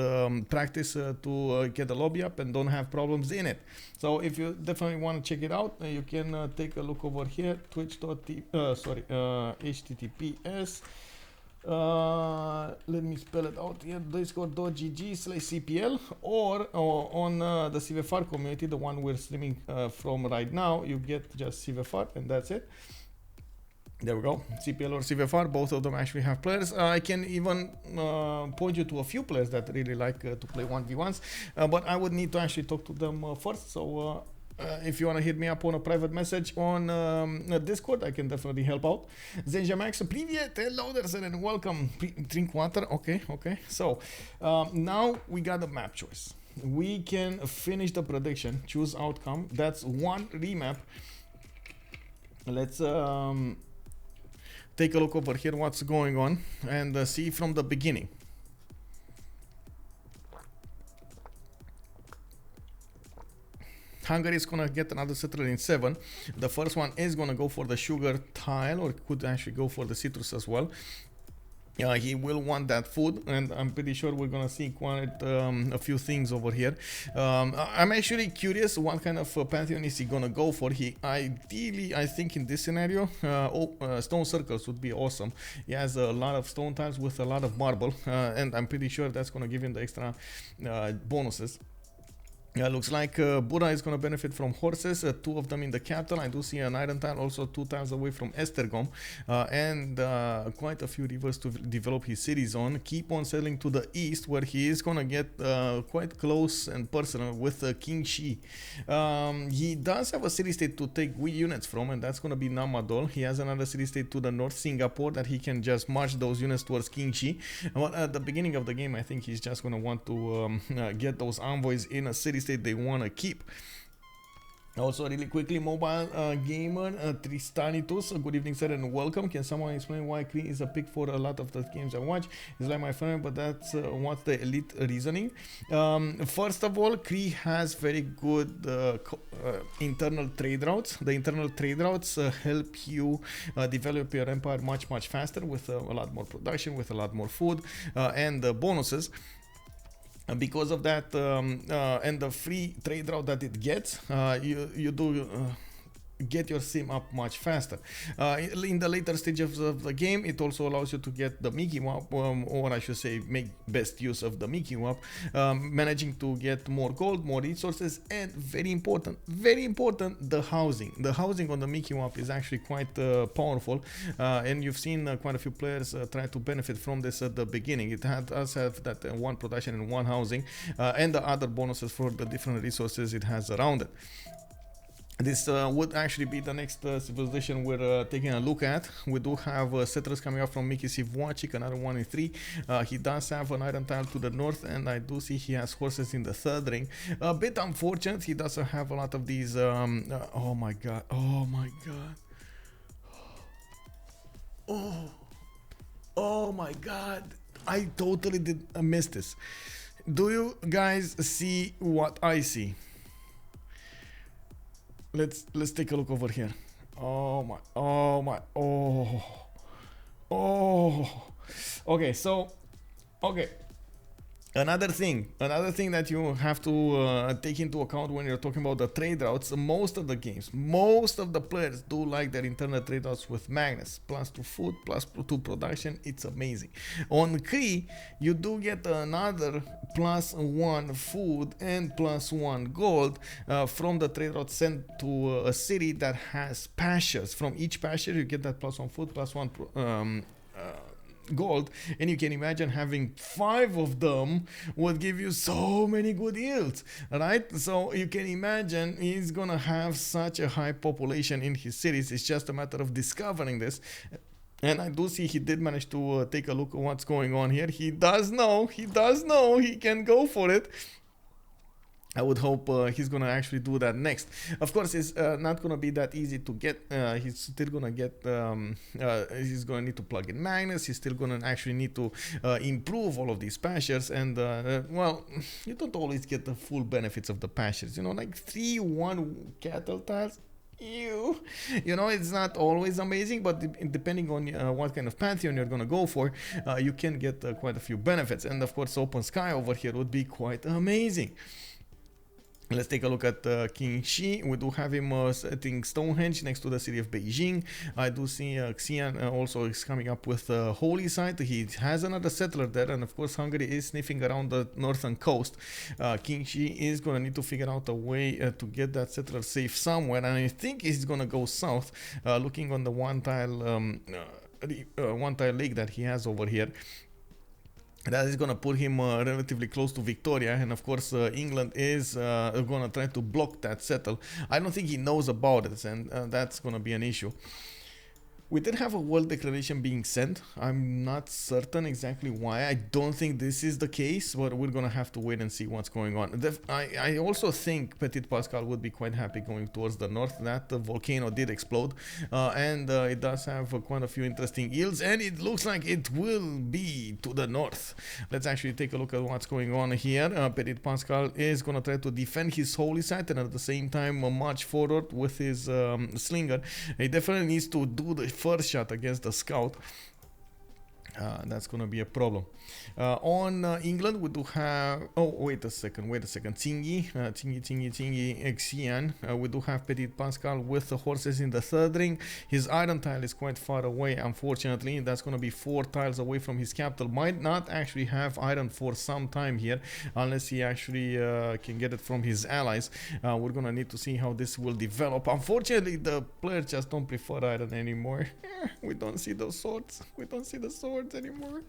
practice to get the lobby up and don't have problems in it. So if you definitely want to check it out, you can take a look over here, https. Let me spell it out here, discord.gg/cpl, or on the CivFR community, the one we're streaming from right now. You get just CivFR and that's it. There we go. CPL or CivFR, both of them actually have players. I can even point you to a few players that really like to play 1v1s, but I would need to actually talk to them first. So if you want to hit me up on a private message on Discord, I can definitely help out. Zenjamax, привет, hello there, sir, and welcome. Drink water. Okay. So now we got the map choice. We can finish the prediction, choose outcome. That's one remap. Let's take a look over here what's going on and see from the beginning. Hungary is gonna get another settler in 7. The first one is gonna go for the sugar tile, or could actually go for the citrus as well. He will want that food, and I'm pretty sure we're gonna see quite a few things over here. I'm actually curious what kind of pantheon is he gonna go for. He ideally, I think in this scenario, stone circles would be awesome. He has a lot of stone tiles with a lot of marble, and I'm pretty sure that's gonna give him the extra bonuses. Looks like Buddha is going to benefit from horses, 2 of them in the capital. I do see an iron tile also 2 tiles away from Estergom, and quite a few rivers to develop his cities on. Keep on settling to the east, where he is going to get quite close and personal with Qin-Shi. He does have a city-state to take units from, and that's going to be Namadol. He has another city-state to the north, Singapore, that he can just march those units towards Qin-Shi. Well, at the beginning of the game, I think he's just going to want to get those envoys in a city-state they want to keep. Also, really quickly, mobile gamer Tristanitus, good evening sir and welcome. Can someone explain why Cree is a pick for a lot of the games I watch? It's like my friend, but that's what's the elite reasoning. First of all, Cree has very good internal trade routes. The internal trade routes help you develop your empire much faster, with a lot more production, with a lot more food, and bonuses. And because of that, and the free trade route that it gets, you do get your sim up much faster. In the later stages of the game, it also allows you to get the Mickey Wap, or I should say make best use of the Mickey Wap, managing to get more gold, more resources, and very important, the housing. The housing on the Mickey Wap is actually quite powerful, and you've seen quite a few players try to benefit from this at the beginning. It does have that 1 production and 1 housing, and the other bonuses for the different resources it has around it. This would actually be the next civilization we're taking a look at. We do have settlers coming up from Miki Sivwachik, another 1 in 3. He does have an iron tile to the north, and I do see he has horses in the 3rd ring. A bit unfortunate, he doesn't have a lot of these. Oh my god, oh my god. Oh my god, I totally did miss this. Do you guys see what I see? Let's take a look over here. Oh. Okay, so another thing that you have to take into account when you're talking about the trade routes. Most of the games, most of the players do like their internal trade routes with Magnus, +2 food, +2 production. It's amazing. On Cree, you do get another +1 food and +1 gold from the trade route sent to a city that has pastures. From each pasture, you get that +1 food, +1 gold, and you can imagine having 5 of them would give you so many good yields, right? So you can imagine he's gonna have such a high population in his cities. It's just a matter of discovering this. And I do see he did manage to take a look at what's going on here. He does know he can go for it. I would hope he's gonna actually do that next. Of course, it's not gonna be that easy to get. He's still gonna get. He's gonna need to plug in Magnus. He's still gonna actually need to improve all of these pastures. And well, you don't always get the full benefits of the pastures. You know, like 3-1 cattle tiles. You know, it's not always amazing, but depending on what kind of pantheon you're gonna go for, you can get quite a few benefits. And of course, open sky over here would be quite amazing. Let's take a look at Qin-Shi. We do have him setting Stonehenge next to the city of Beijing. I do see Xian also is coming up with a holy site. He has another settler there, and of course Hungary is sniffing around the northern coast. Qin-Shi is going to need to figure out a way to get that settler safe somewhere, and I think he's going to go south, looking on the one tile lake that he has over here. That is going to put him relatively close to Victoria, and of course England is going to try to block that settle. I don't think he knows about it, and that's going to be an issue. We did have a world declaration being sent. I'm not certain exactly why. I don't think this is the case, but we're gonna have to wait and see what's going on. I also think Ptitpascal would be quite happy going towards the north. That volcano did explode, and it does have quite a few interesting yields, and it looks like it will be to the north. Let's actually take a look at what's going on here. Ptitpascal is gonna try to defend his holy site and at the same time march forward with his slinger. He definitely needs to do the first shot against the scout. That's gonna be a problem. On England, we do have. Oh, wait a second. Tsingy, Xian. We do have Ptitpascal with the horses in the third ring. His iron tile is quite far away. Unfortunately, that's gonna be 4 tiles away from his capital. Might not actually have iron for some time here, unless he actually can get it from his allies. We're gonna need to see how this will develop. Unfortunately, the players just don't prefer iron anymore. We don't see those swords. We don't see the swords anymore.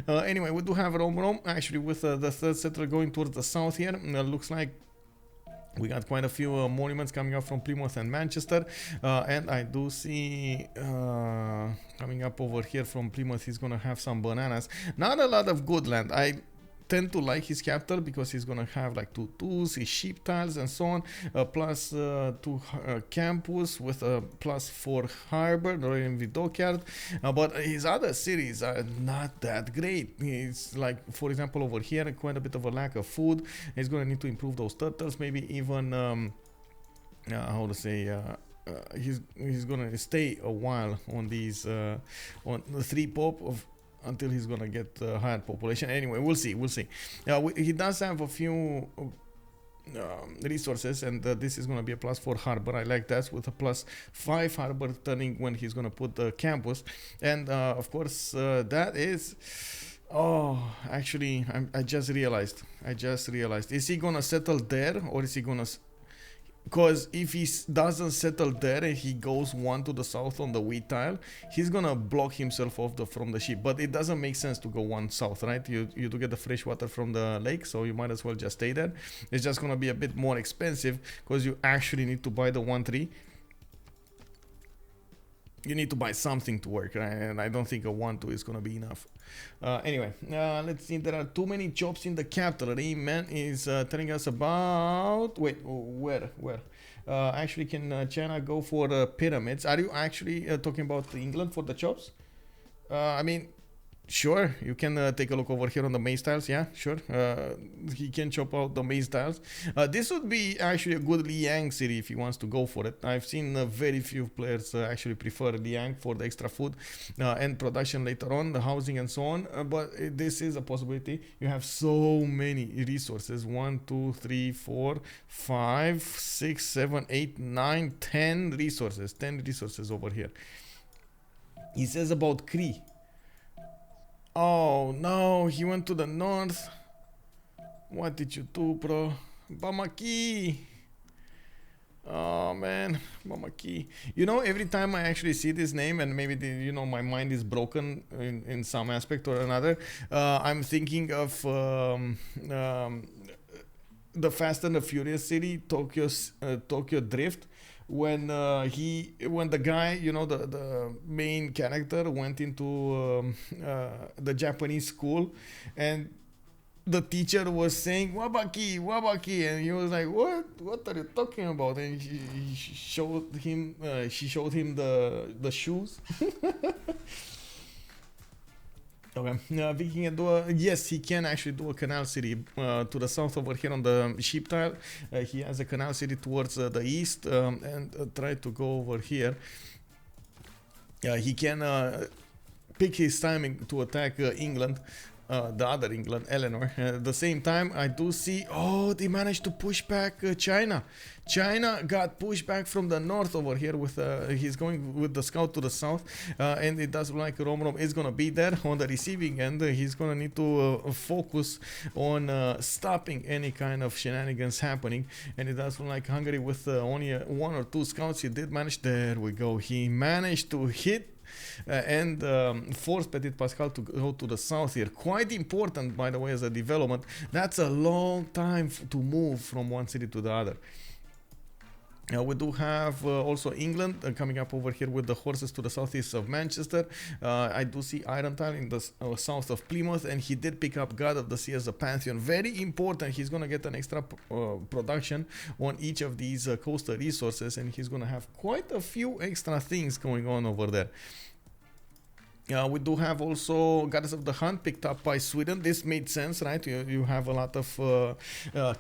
Anyway, we do have Romrom actually with the third settler going towards the south here. Looks like we got quite a few monuments coming up from Plymouth and Manchester, and I do see coming up over here from Plymouth he's gonna have some bananas. Not a lot of good land. I tend to like his capital because he's gonna have like 2 twos, his sheep tiles and so on, plus 2 campus with a plus 4 harbor, Royal Navy dockyard, but his other cities are not that great. He's like, for example, over here quite a bit of a lack of food. He's gonna need to improve those turtles, maybe even how to say, he's gonna stay a while on these on the 3 pop of until he's gonna get higher population. Anyway, we'll see. He does have a few resources, and this is gonna be a plus 4 harbor. I like that, with a plus 5 harbor turning when he's gonna put the campus, and of course that is. Oh, actually, I just realized. Is he gonna settle there, or is he gonna? Because if he doesn't settle there and he goes 1 to the south on the wheat tile, he's gonna block himself off from the ship. But it doesn't make sense to go 1 south, right? You do get the fresh water from the lake, so you might as well just stay there. It's just gonna be a bit more expensive because you actually need to buy the 1-3. You need to buy something to work, right? And I don't think a 1-2 is gonna be enough. Anyway, let's see. There are too many chops in the capital. Man is telling us about. Wait, where? Actually, can China go for pyramids? Are you actually talking about England for the chops? I mean, sure, you can take a look over here on the maize tiles. Yeah, sure. He can chop out the maize tiles. This would be actually a good Liang city if he wants to go for it. I've seen very few players actually prefer Liang for the extra food and production later on, the housing and so on. But this is a possibility. You have so many resources. 1, 2, 3, 4, 5, 6, 7, 8, 9, 10 resources. 10 resources over here. He says about Cree. Oh no, he went to the north. What did you do, bro? Bamaki. Oh man, Bamaki. You know, every time I actually see this name, and maybe my mind is broken in some aspect or another, I'm thinking of the Fast and the Furious city, Tokyo Drift. When the guy, the main character went into the Japanese school, and the teacher was saying wabaki, and he was like, what are you talking about? And she showed him the shoes. Okay, Viking can do yes, he can actually do a canal city to the south over here on the sheep tile. He has a canal city towards the east, and try to go over here. He can pick his timing to attack England, the other England, Eleanor. At the same time, I do see, they managed to push back China. China got pushed back from the north over here with he's going with the scout to the south, and it does look like Romrom is gonna be there on the receiving end. He's gonna need to focus on stopping any kind of shenanigans happening, and it does look like Hungary with only 1 or 2 scouts. He did manage, there we go, he managed to hit and force Ptitpascal to go to the south here. Quite important, by the way, as a development. That's a long time to move from one city to the other. We do have also England coming up over here with the horses to the southeast of Manchester. I do see Iron Tile in the south of Plymouth, and he did pick up God of the Sea as a pantheon. Very important. He's going to get an extra production on each of these coastal resources, and he's going to have quite a few extra things going on over there. We do have also Goddess of the Hunt picked up by Sweden. This made sense, right? You have a lot of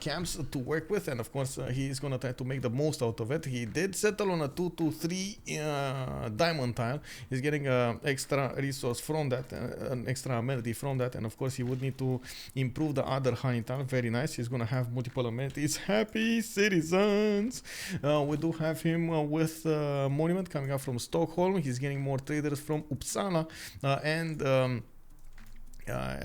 camps to work with, and of course he's gonna try to make the most out of it. He did settle on a 2-3 diamond tile. He's getting extra resource from that, an extra amenity from that, and of course he would need to improve the other honey tile. Very nice. He's gonna have multiple amenities. Happy citizens. We do have him with monument coming up from Stockholm. He's getting more traders from Uppsala. I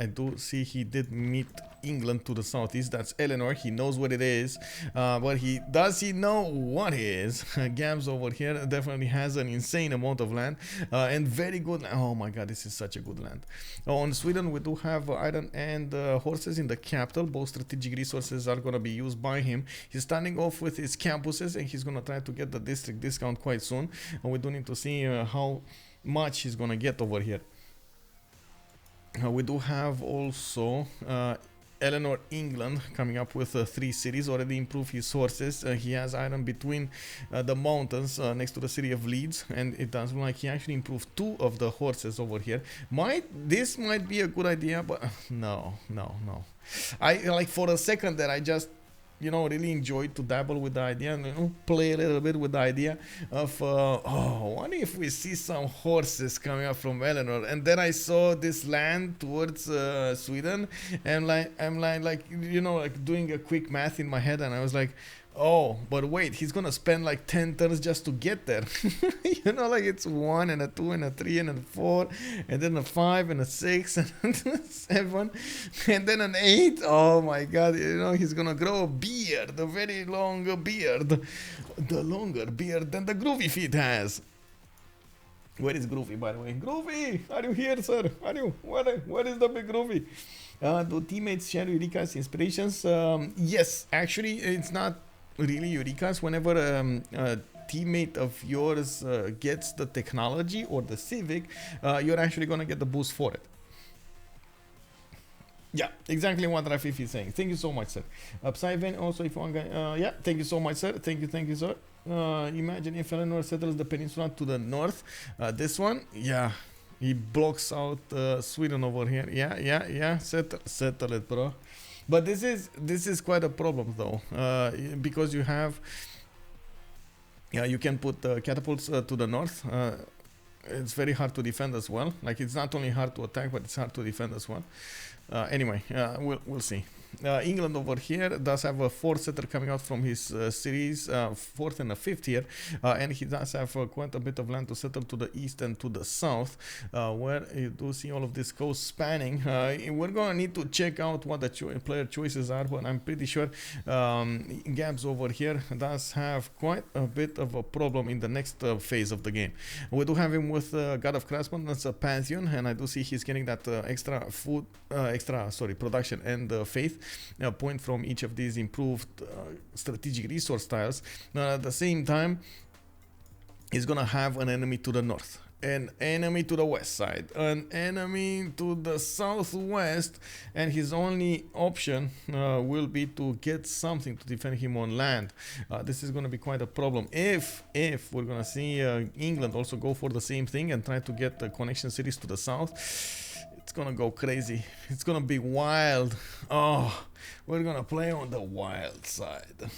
do see he did meet England to the southeast. That's Eleanor. He knows what it is, but does he know what is? Gabzou over here definitely has an insane amount of land and very good. Oh my god, this is such a good land. On Sweden, we do have iron and horses in the capital. Both strategic resources are going to be used by him. He's starting off with his campuses, and he's going to try to get the district discount quite soon. And we do need to see how much he's going to get over here. We do have also Eleanor, England, coming up with 3 cities. Already improved his sources. He has iron between the mountains next to the city of Leeds, and it does look like he actually improved 2 of the horses over here. This might be a good idea, but no. I like for a second that I just really enjoyed to dabble with the idea and play a little bit with the idea of what if we see some horses coming up from Eleanor, and then I saw this land towards Sweden, and I'm like doing a quick math in my head, and I was like, oh, but wait, he's gonna spend like 10 turns just to get there. Like it's 1 and a 2 and a 3 and a 4 and then a 5 and a 6 and a 7 and then an 8. Oh my god, he's gonna grow a beard, a very long beard, the longer beard than the Groovy Feet has. Where is Groovy, by the way? Groovy, are you here, sir? Are you? Where is the big Groovy? Do teammates share Eureka's inspirations? Yes, actually, it's not really Eureka's. Whenever a teammate of yours gets the technology or the civic, you're actually gonna get the boost for it. Yeah, exactly what Rafif is saying. Thank you so much, sir. Psyven also, if one guy, yeah, thank you so much, sir. Thank you, sir. Imagine if Eleanor settles the peninsula to the north. This one, yeah, he blocks out Sweden over here. Yeah, settle it, bro. But this is quite a problem though, because you have, you can put catapults to the north. It's very hard to defend as well. Like, it's not only hard to attack, but it's hard to defend as well. Anyway, we'll see. England over here does have a 4th setter coming out from his series, 4th and a 5th here, and he does have quite a bit of land to settle to the east and to the south, where you do see all of this coast spanning. We're gonna need to check out what the player choices are, but I'm pretty sure Gabs over here does have quite a bit of a problem in the next phase of the game. We do have him with God of Craftsman, that's a Pantheon, and I do see he's getting that extra production and faith point from each of these improved strategic resource tiles. Now at the same time, he's gonna have an enemy to the north, an enemy to the west side, an enemy to the southwest, and his only option will be to get something to defend him on land. This is going to be quite a problem if we're going to see England also go for the same thing and try to get the connection cities to the south. It's gonna go crazy. It's gonna be wild. Oh, we're gonna play on the wild side.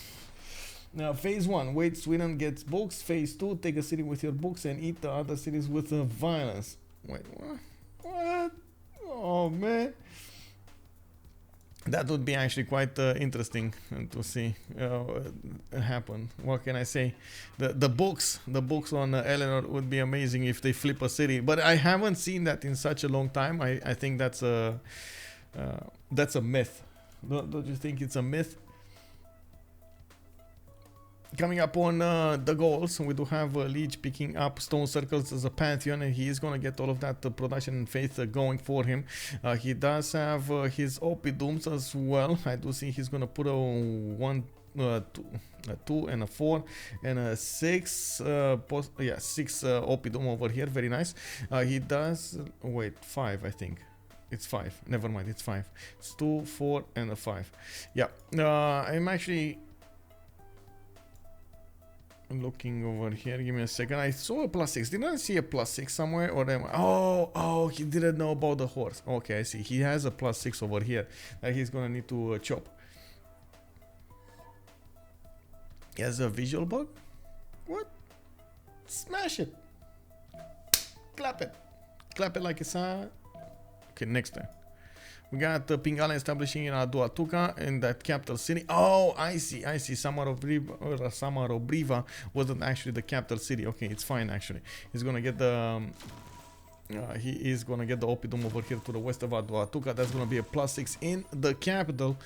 Now, phase 1, wait, Sweden gets books. Phase 2, take a city with your books and eat the other cities with violence. Wait, what? Oh, man. That would be actually quite interesting to see happen. What can I say? The books on Eleanor would be amazing if they flip a city, but I haven't seen that in such a long time. I think that's a myth. Don't you think it's a myth? Coming up on the goals, we do have Lege picking up stone circles as a Pantheon, and he is going to get all of that production and faith going for him. He does have his Oppidums as well. I do see he's going to put a 1, 2 and a 4 and a 6 6 Oppidum over here. Very nice. He does, wait, 5 I think. It's 5, never mind, it's 5. It's 2, 4 and a 5. Yeah, I'm actually looking over here. Give me a second. I saw a +6. Didn't I see a +6 somewhere? Or am I... Oh, he didn't know about the horse. Okay, I see. He has a +6 over here that he's gonna need to chop. He has a visual bug? What? Smash it. Clap it. Clap it like it's Okay, next time. We got Pingala establishing in Aduatuca in that capital city. Oh, I see. Samarobriva wasn't actually the capital city. Okay, it's fine actually. He's gonna get the he is gonna get the Oppidum over here to the west of Aduatuca. That's gonna be a +6 in the capital.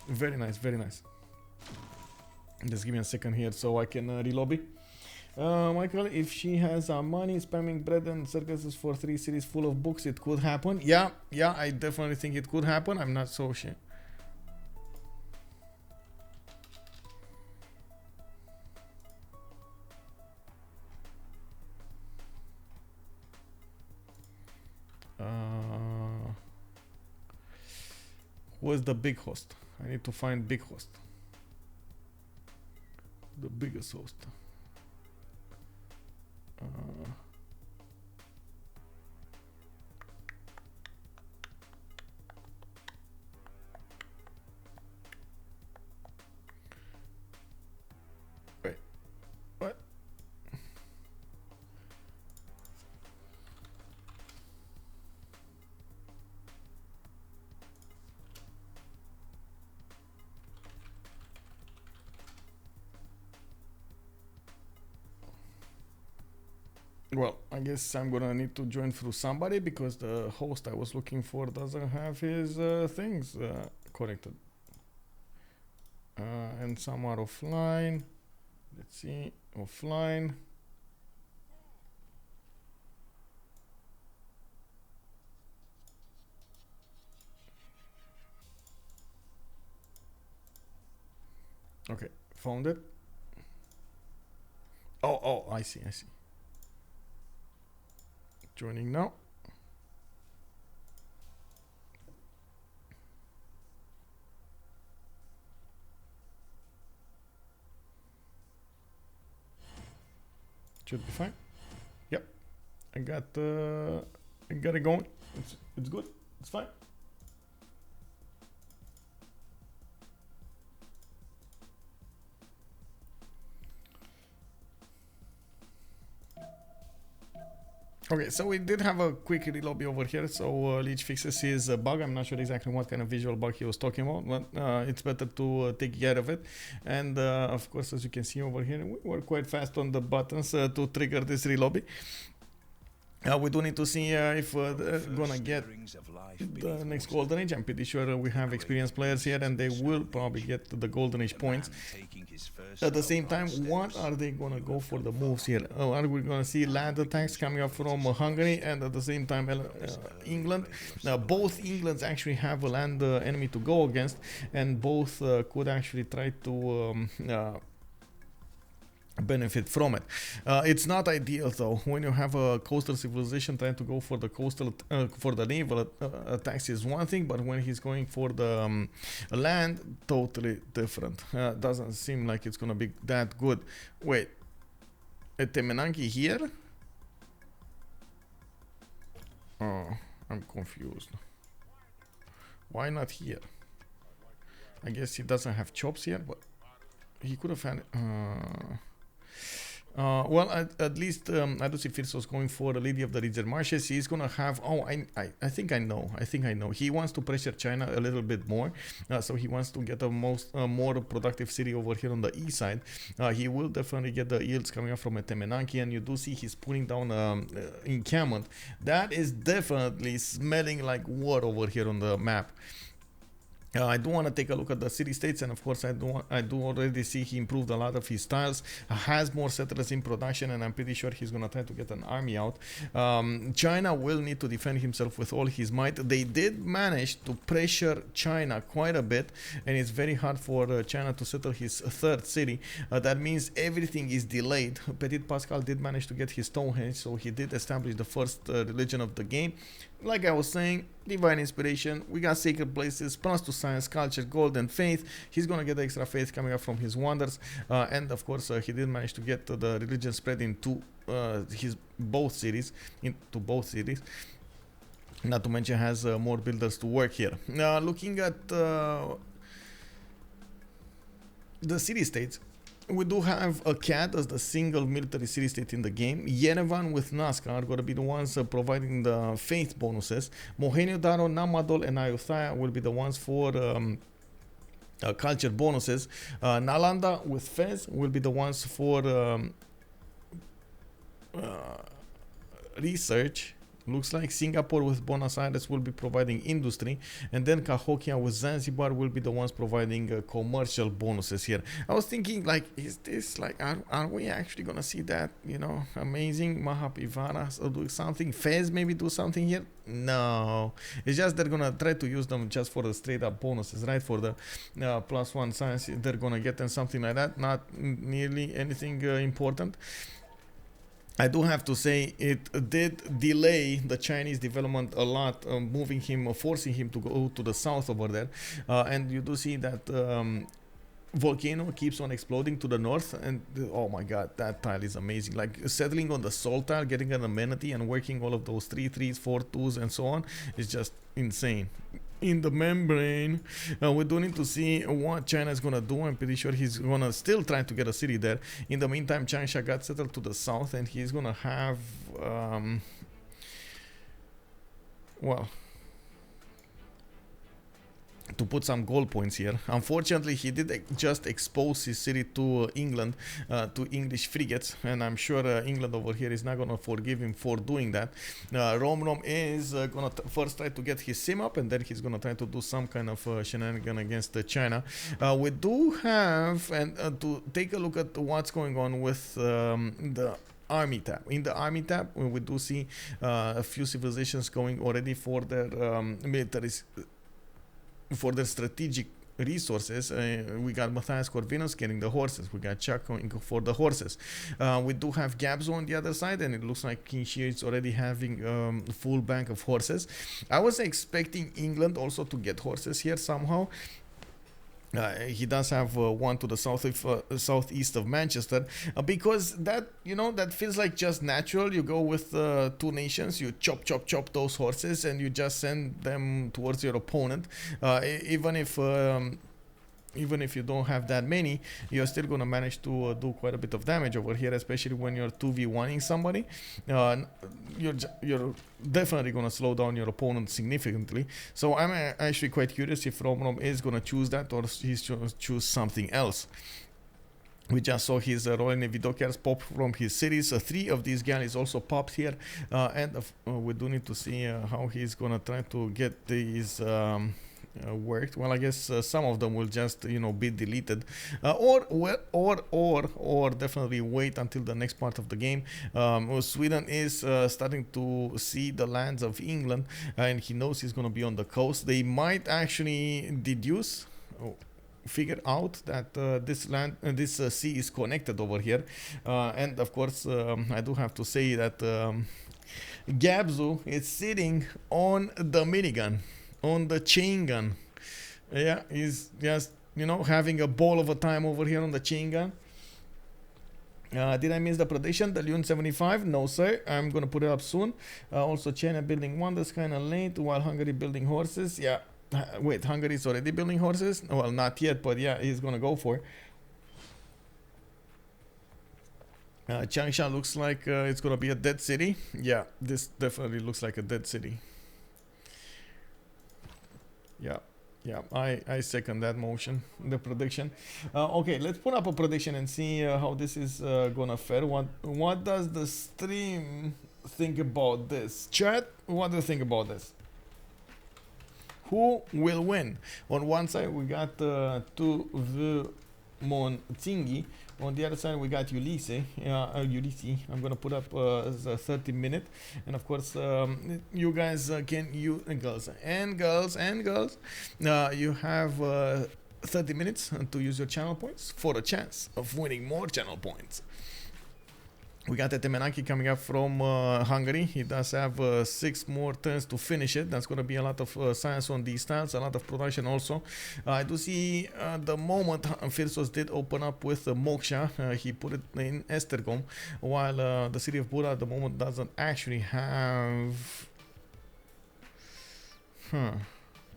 Very nice, very nice. Just give me a second here so I can relobby. Michael, if she has money spamming bread and circuses for 3 cities full of books, it could happen. Yeah, I definitely think it could happen. I'm not so sure. Who is the big host? I need to find big host. The biggest host. Wait, what? Well, I guess I'm gonna need to join through somebody because the host I was looking for doesn't have his things connected. And some are offline. Let's see, offline. Okay, found it. Oh, I see. Joining now. Should be fine. Yep, I got it going. It's good. It's fine. Okay, so we did have a quick relobby over here, so Lege fixes his bug. I'm not sure exactly what kind of visual bug he was talking about, but it's better to take care of it. And of course, as you can see over here, we were quite fast on the buttons to trigger this relobby. We do need to see if we're gonna get the next Golden Age. I'm pretty sure we have experienced players here and they will probably get the Golden Age points. At the same time, what are they gonna go for the moves here? Are we gonna see land attacks coming up from Hungary and at the same time England? Now, both Englands actually have a land enemy to go against, and both could actually try to benefit from it. It's not ideal though when you have a coastal civilization trying to go for the coastal for the naval attacks is one thing, but when he's going for the land, totally different. Doesn't seem like it's gonna be that good. Wait, a Temenanki here? Oh, I'm confused. Why not here? I guess he doesn't have chops here, but he could have had well, at least I do see Phyrsos going for the Lady of the Ridger Marshes. He's gonna have, I think I know. He wants to pressure China a little bit more, so he wants to get a more productive city over here on the east side. He will definitely get the yields coming up from a Temenanki, and you do see he's putting down encampment. That is definitely smelling like war over here on the map. I do want to take a look at the city-states, and of course I do already see he improved a lot of his tiles, has more settlers in production, and I'm pretty sure he's going to try to get an army out. China will need to defend himself with all his might. They did manage to pressure China quite a bit, and it's very hard for China to settle his third city. That means everything is delayed. Ptitpascal did manage to get his Stonehenge, so he did establish the first religion of the game. Like I was saying, divine inspiration, we got sacred places, plus to science, culture, gold, and faith. He's gonna get the extra faith coming up from his wonders, and of course he did manage to get the religion spread into his both cities, Not to mention has more builders to work here. Looking at the city-states, we do have a CAD as the single military city-state in the game. Yerevan with Nazca are going to be the ones providing the faith bonuses. Mohenio Daro, Namadol, and Ayutthaya will be the ones for culture bonuses. Nalanda with Fez will be the ones for research. Looks like Singapore with Buenos Aires will be providing industry, and then Cahokia with Zanzibar will be the ones providing commercial bonuses here. I was thinking, like, is this like, are we actually gonna see that, you know, amazing Mahap Ivaras or do something? Fez maybe do something here? No, it's just they're gonna try to use them just for the straight up bonuses, right? For the +1 science they're gonna get them something like that, not nearly anything important. I do have to say it did delay the Chinese development a lot, forcing him to go to the south over there, and you do see that volcano keeps on exploding to the north, and oh my god, that tile is amazing. Like settling on the salt tile, getting an amenity and working all of those 3 3s, 4 2s and so on is just insane. In the membrane, we do need to see what China is gonna do. I'm pretty sure he's gonna still try to get a city there. In the meantime, Changsha got settled to the south, and he's gonna have well, to put some goal points here. Unfortunately, he did just expose his city to England, to English frigates, and I'm sure England over here is not gonna forgive him for doing that. Romrom is gonna first try to get his sim up, and then he's gonna try to do some kind of shenanigan against China. We do have, and to take a look at what's going on with the army tab. In the army tab, we do see a few civilizations going already for their militaries, for their strategic resources. We got Matthias Corvinus getting the horses. We got Chuck going for the horses. We do have Gabzou on the other side, and it looks like Qin-Shi is already having full bank of horses. I was expecting England also to get horses here somehow. He does have one to the southeast of Manchester, because that, you know, that feels like just natural. You go with 2 nations, you chop those horses, and you just send them towards your opponent. Even if you don't have that many, you're still gonna manage to do quite a bit of damage over here, especially when you're 2v1ing somebody. You're definitely gonna slow down your opponent significantly. So I'm actually quite curious if Romrom is gonna choose that, or he's gonna choose something else. We just saw his Royal Navy dockyards pop from his cities. 3 of these galleys also popped here, and we do need to see how he's gonna try to get these worked. Well, I guess some of them will just, you know, be deleted, or definitely wait until the next part of the game. Sweden is starting to see the lands of England, and he knows he's going to be on the coast. They might actually figure out that this sea is connected over here, and of course I do have to say that Gabzou is sitting on the minigun, on the chain gun. Yeah, he's just, you know, having a ball of a time over here on the chain gun. Did I miss the prediction? The Lune 75? No, sir. I'm gonna put it up soon. Also, China building wonders kind of late, while Hungary building horses. Yeah, wait, Hungary is already building horses? Well, not yet, but yeah, he's gonna go for it. Changsha looks like it's gonna be a dead city. Yeah, this definitely looks like a dead city. Yeah, I second that motion, the prediction. Okay, let's put up a prediction and see how this is gonna fare. What does the stream think about this? Chat, what do you think about this? Who will win? On one side we got veux mon Tsingy. On the other side we got Ulysse. Ulysse. I'm gonna put up as a 30-minute, and of course you guys girls, you have 30 minutes to use your channel points for a chance of winning more channel points. We got Bamaki coming up from Hungary. He does have 6 more turns to finish it. That's going to be a lot of science on these tiles, a lot of production also. I do see the moment Phyrsos did open up with Moksha, he put it in Estergom, while the city of Buda at the moment doesn't actually have...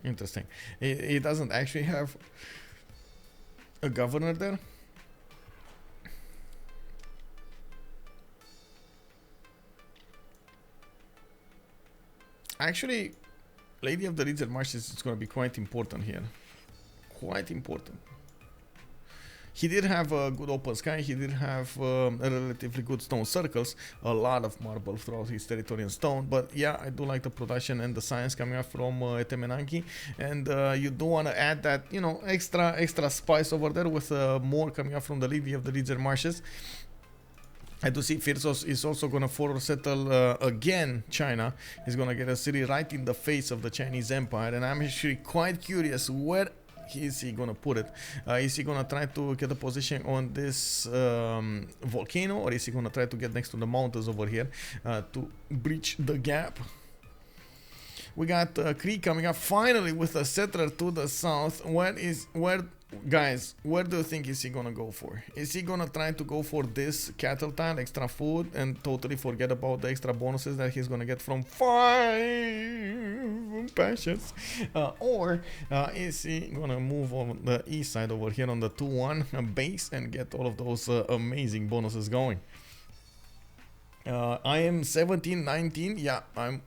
Interesting. It doesn't actually have a governor there. Actually, Lady of the Region Marshes is going to be quite important here. Quite important. He did have a good open sky. He did have relatively good stone circles. A lot of marble throughout his territory and stone. But yeah, I do like the production and the science coming up from Bamaki. And you do want to add that, you know, extra spice over there with more coming up from the Lady of the Region Marshes. I do see Phyrsos is also going to forward settle again China. He's going to get a city right in the face of the Chinese Empire, and I'm actually quite curious where is he going to put it. Is he going to try to get a position on this volcano, or is he going to try to get next to the mountains over here to breach the gap? We got Cree coming up finally with a settler to the south. Guys, where do you think is he gonna go for? Is he gonna try to go for this cattle tile, extra food, and totally forget about the extra bonuses that he's gonna get from 5 passions? Or is he gonna move on the east side over here on the 2-1 base and get all of those amazing bonuses going? I am 17-19. Yeah, I'm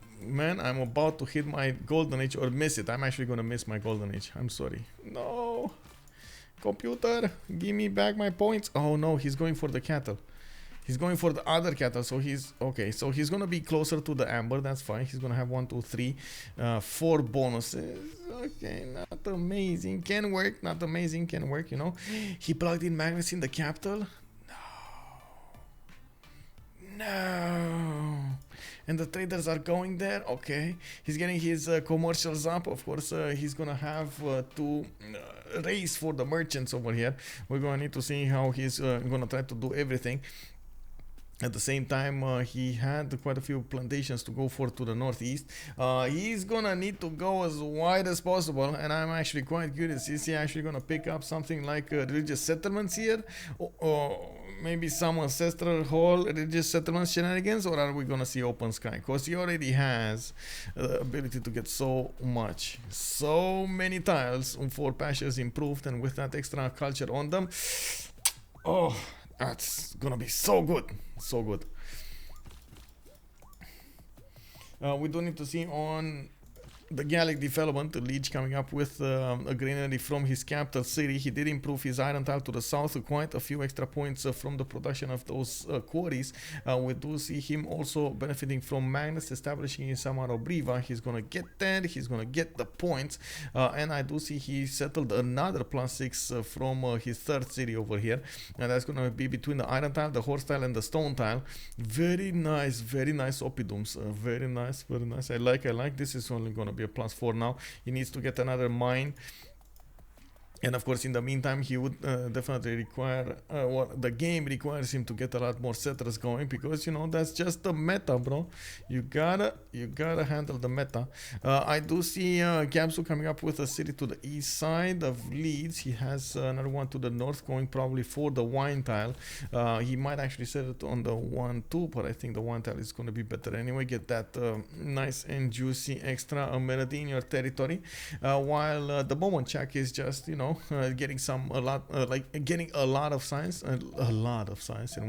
about to hit my golden age or miss it. I'm actually gonna miss my golden age. I'm sorry. No. Computer, give me back my points. Oh no, he's going for the cattle. He's going for the other cattle, so he's okay. So he's gonna be closer to the amber. That's fine. He's gonna have 1, 2, 3, 4 bonuses. Okay, not amazing. Can work. Not amazing. Can work. You know, he plugged in magnets in the capital. No. And the traders are going there. Okay, he's getting his commercials up. Of course, he's gonna have to race for the merchants over here. We're gonna need to see how he's gonna try to do everything. At the same time, he had quite a few plantations to go for to the northeast. He's gonna need to go as wide as possible, and I'm actually quite curious. Is he actually gonna pick up something like religious settlements here? Or maybe some ancestral hall religious settlement shenanigans? Or are we gonna see open sky? Because he already has the ability to get so many tiles on 4 pastures improved, and with that extra culture on them. Oh, that's gonna be so good. So good. We do need to see on the Gallic development, the Lege coming up with a granary from his capital city. He did improve his iron tile to the south, quite a few extra points from the production of those quarries. We do see him also benefiting from magnets, establishing in Samaro-Briva. He's gonna get that, he's gonna get the points, and I do see he settled another +6 from his 3rd city over here, and that's gonna be between the iron tile, the horse tile, and the stone tile. Very nice oppidums. Very nice. I like. This is only gonna be a +4 now. He needs to get another mine, and of course in the meantime he would definitely require the game requires him to get a lot more settlers going, because you know that's just the meta, bro. You gotta handle the meta. I do see Gabzou coming up with a city to the east side of Leeds. He has another one to the north, going probably for the wine tile. He might actually set it on the 1-2, but I think the wine tile is going to be better anyway. Get that nice and juicy extra amenity in your territory, while the moment check is just, you know, getting getting a lot of science, and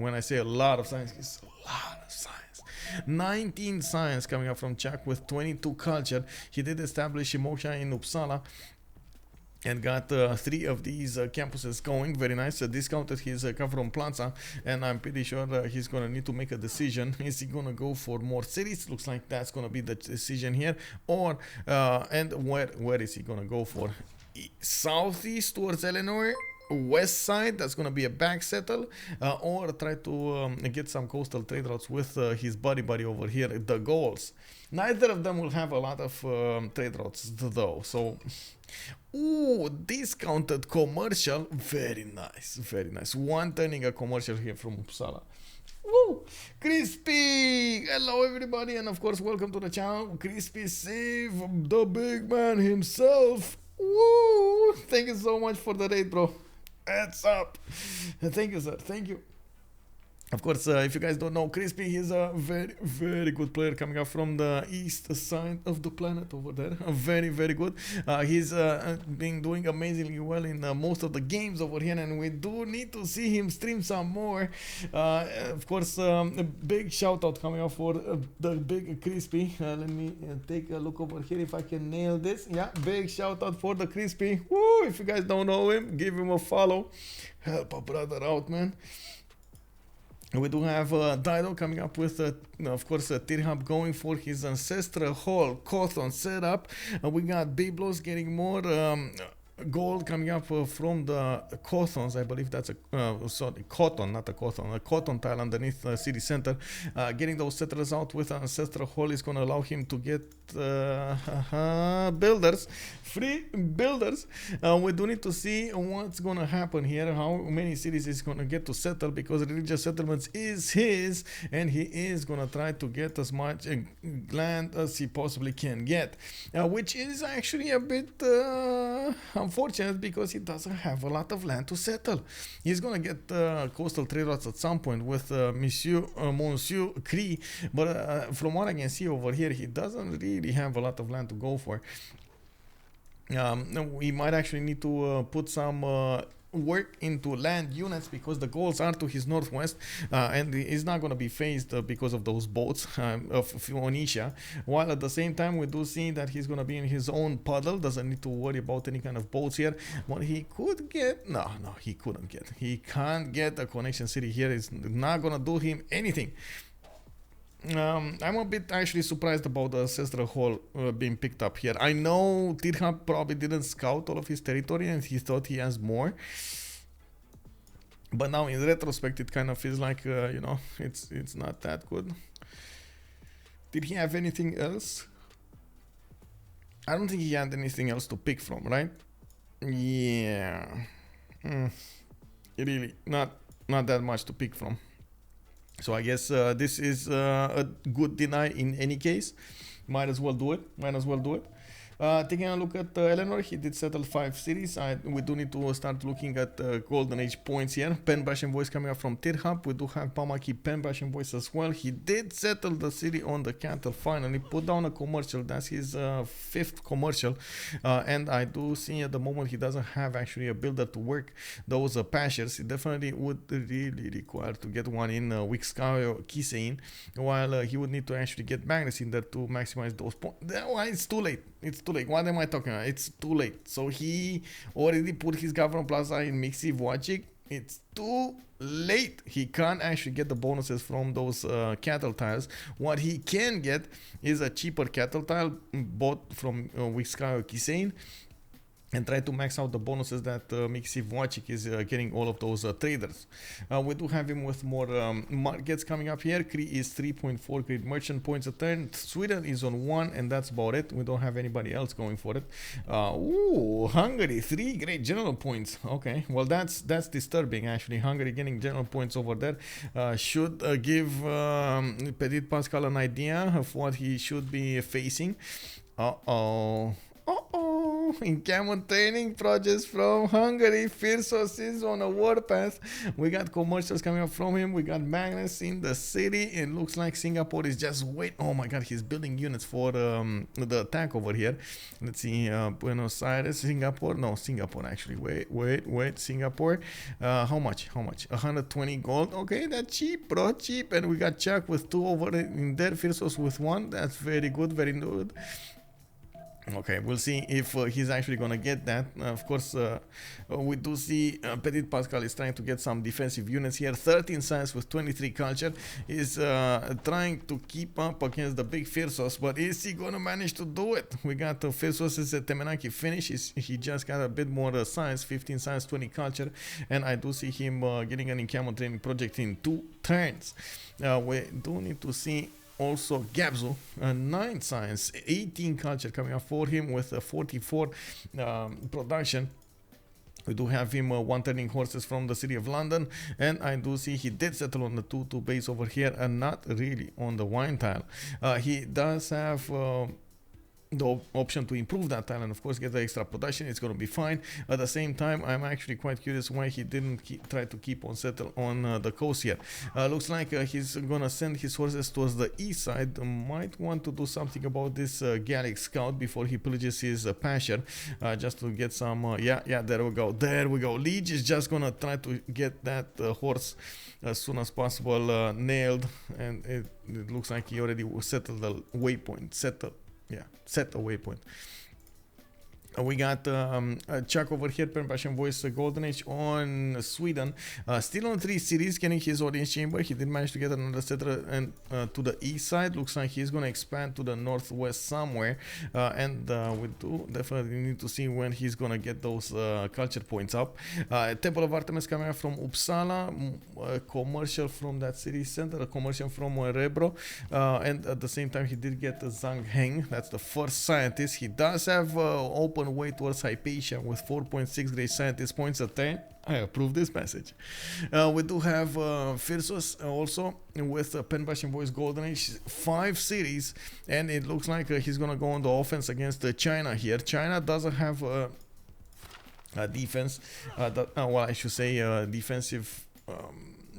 when I say a lot of science, it's a lot of science. 19 science coming up from Czech with 22 culture. He did establish Moksha in Uppsala and got 3 of these campuses going. Very nice. Discounted his Kavron Plaza, and I'm pretty sure he's gonna need to make a decision. Is he gonna go for more cities? Looks like that's gonna be the decision here, or and where is he gonna go for? Southeast towards Eleanor, west side, that's gonna be a back settle, or try to get some coastal trade routes with his buddy over here, the Gauls. Neither of them will have a lot of trade routes though, so ooh, discounted commercial. Very nice. One turning a commercial here from Uppsala. Woo! Crispy! Hello everybody, and of course welcome to the channel. Crispy save the big man himself. Woo! Thank you so much for the raid, bro. Heads up. Thank you, sir. Thank you. Of course, if you guys don't know, Crispy, he's a very, very good player coming up from the east side of the planet over there. Very, very good. He's been doing amazingly well in most of the games over here, and we do need to see him stream some more. Of course, a big shout out coming up for the big Crispy. Let me take a look over here if I can nail this. Yeah, big shout out for the Crispy. Woo! If you guys don't know him, give him a follow. Help a brother out, man. We do have Dido coming up with, of course, Tithub going for his ancestral hall Cotton setup. We got Biblos getting more gold coming up from the Cottons. I believe that's a sorry, Cotton, not a Cotton, a Cotton tile underneath the city center. Getting those settlers out with ancestral hall is going to allow him to get builders, free builders. We do need to see what's going to happen here, how many cities he's going to get to settle, because religious settlements is his, and he is going to try to get as much land as he possibly can get, which is actually a bit unfortunate, because he doesn't have a lot of land to settle. He's going to get coastal trade routes at some point with Monsieur Cree, but from what I can see over here, he doesn't really have a lot of land to go for. We might actually need to put some work into land units, because the goals are to his northwest, and he's not going to be phased because of those boats of Phoenicia, while at the same time we do see that he's going to be in his own puddle, doesn't need to worry about any kind of boats here. What he could get, no, he couldn't get, he can't get a connection city here. It's not going to do him anything. I'm a bit actually surprised about the ancestral hall being picked up here. I know Tithub probably didn't scout all of his territory and he thought he has more, but now in retrospect it kind of feels like you know, it's not that good. Did he have anything else? I don't think he had anything else to pick from, right? Yeah, really not that much to pick from. So I guess this is a good deny in any case. Might as well do it. Taking a look at Eleanor, he did settle 5 cities. We do need to start looking at Golden Age points here. Penbrash Envoys coming up from Tithub. We do have Bamaki Penbrash Envoys as well. He did settle the city on the cattle finally, put down a commercial. That's his 5th commercial. And I do see at the moment he doesn't have actually a builder to work those pastures. He definitely would really require to get one in Wixkayo Kisein, while he would need to actually get Magnus in there to maximize those points. It's too late. It's too late. What am I talking about? It's too late. So he already put his government plaza in Mixiv Wachik. It's too late. He can't actually get the bonuses from those cattle tiles. What he can get is a cheaper cattle tile bought from Wixkayo Kisein, and try to max out the bonuses that Mixiv Wachik is getting all of those traders. We do have him with more markets coming up here. Cree is 3.4 great merchant points a turn. Sweden is on 1, and that's about it. We don't have anybody else going for it. Ooh, Hungary, 3 great general points. Okay, well that's disturbing actually. Hungary getting general points over there should give Ptitpascal an idea of what he should be facing. Encampment training projects from Hungary. Phyrsos is on a warpath. We got commercials coming up from him. We got Magnus in the city. It looks like Singapore is just wait. Oh my god, he's building units for the attack over here. Let's see, Buenos Aires, Singapore. No, Singapore actually. Wait, Singapore. How much? 120 gold. Okay, that's cheap, bro. Cheap. And we got Chuck with 2 over in there. Phyrsos with 1. That's very good. Very good. Okay, we'll see if he's actually gonna get that. Of course, we do see Ptitpascal is trying to get some defensive units here. 13 science with 23 culture is trying to keep up against the big Phyrsos, but is he gonna manage to do it? We got Phyrsos' Temenaki finish. He just got a bit more science, 15 science, 20 culture, and I do see him getting an encampment training project in 2 turns. We do need to see also Gabzou, 9 science, 18 culture coming up for him with a 44 production. We do have him one turning horses from the city of London, and I do see he did settle on the 2-2 base over here and not really on the wine tile. He does have the option to improve that tile and of course get the extra production. It's going to be fine. At the same time, I'm actually quite curious why he didn't try to keep on settle on the coast here. Looks like he's gonna send his horses towards the east side. Might want to do something about this Gallic scout before he pillages his pasture, just to get some yeah, there we go. Lege is just gonna try to get that horse as soon as possible nailed, and it looks like he already settled the waypoint. Set a waypoint. We got Chuck over here, Pen Voice Golden Age on Sweden. Still on 3 cities, getting his audience chamber. He did manage to get another settler and to the east side. Looks like he's going to expand to the northwest somewhere. And we do definitely need to see when he's going to get those culture points up. Temple of Artemis coming out from Uppsala. Commercial from that city center. A commercial from Rebro. And at the same time, he did get Zhang Heng. That's the first scientist. He does have open way towards Hypatia with 4.6 great scientist points a turn. I approve this message. We do have Phyrsos also with Penbash and Voice Golden Age, 5 cities, and it looks like he's gonna go on the offense against China here. China doesn't have a defense, well, I should say defensive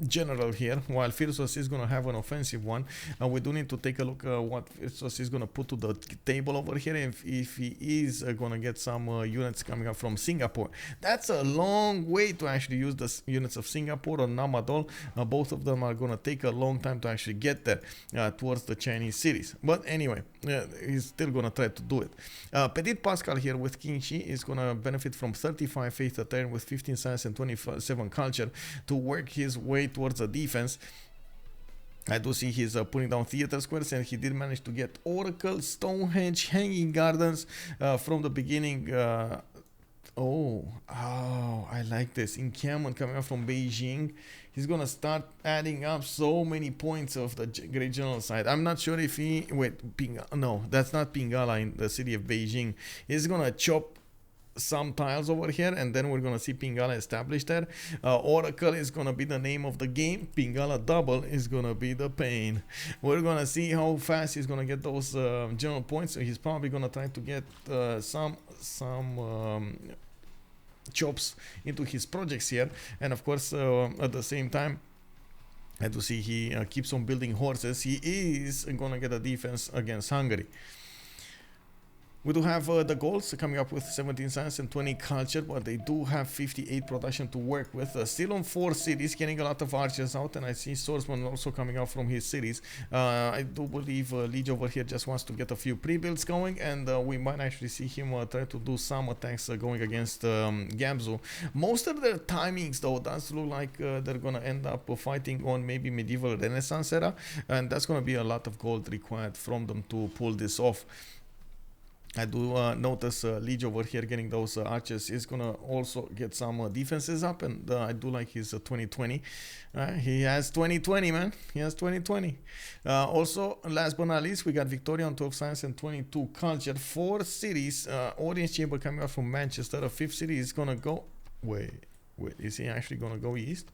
general here, while Phyrsos is going to have an offensive one. We do need to take a look at what Phyrsos is going to put to the table over here, if he is going to get some units coming up from Singapore. That's a long way to actually use the units of Singapore or Namadol. Both of them are going to take a long time to actually get there towards the Chinese cities. But anyway, he's still going to try to do it. Ptitpascal here with Qin-Shi is going to benefit from 35 faith a turn with 15 science and 27 culture to work his way towards the defense. I do see he's putting down theater squares, and he did manage to get Oracle, Stonehenge, Hanging Gardens from the beginning. Oh, I like this. Encampment coming up from Beijing. He's gonna start adding up so many points of the Great General side. I'm not sure if he no, that's not Pingala in the city of Beijing. He's gonna chop some tiles over here, and then we're gonna see Pingala established there. Oracle is gonna be the name of the game. Pingala double is gonna be the pain. We're gonna see how fast he's gonna get those general points. So he's probably gonna try to get some chops into his projects here, and of course at the same time I do see he keeps on building horses. He is gonna get a defense against Hungary. We do have the Gauls coming up with 17 science and 20 culture, but they do have 58 production to work with. Still on 4 cities, getting a lot of archers out, and I see swordsman also coming out from his cities. I do believe Lege over here just wants to get a few pre-builds going, and we might actually see him try to do some attacks going against Gabzou. Most of their timings though does look like they're gonna end up fighting on maybe medieval Renaissance era, and that's gonna be a lot of gold required from them to pull this off. I do notice Lege over here getting those archers is gonna also get some defenses up, and I do like his 2020. He has 2020, man. He has 2020. Also, last but not least, we got Victoria on 12 science and 22 culture. 4 cities. Audience chamber coming out from Manchester. A 5th city is gonna go. Wait. Is he actually gonna go east?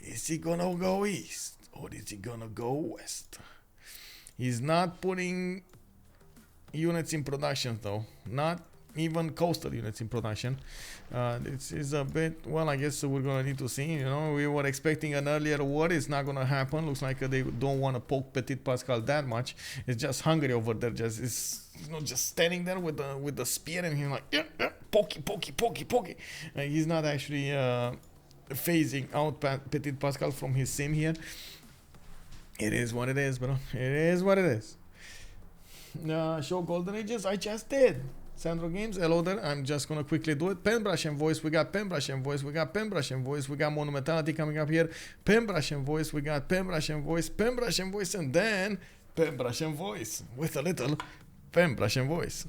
Is he gonna go east, or is he gonna go west? He's not putting units in production though, not even coastal units in production. This is a bit, well, I guess we're gonna need to see. You know, we were expecting an earlier war. It's not gonna happen. Looks like they don't want to poke Ptitpascal that much. It's just Hungary over there, just just standing there with the spear, and he's like pokey. He's not actually phasing out Ptitpascal from his sim here. It is what it is, bro. It is what it is. Show Golden Ages, I just did. Sandro Games, hello there. I'm just gonna quickly do it. Penbrush and Voice, we got Penbrush and Voice, we got Penbrush and Voice, we got Monumentality coming up here. Penbrush and Voice, we got Penbrush and Voice, Penbrush and Voice, and then Penbrush and Voice with a little Penbrush and Voice.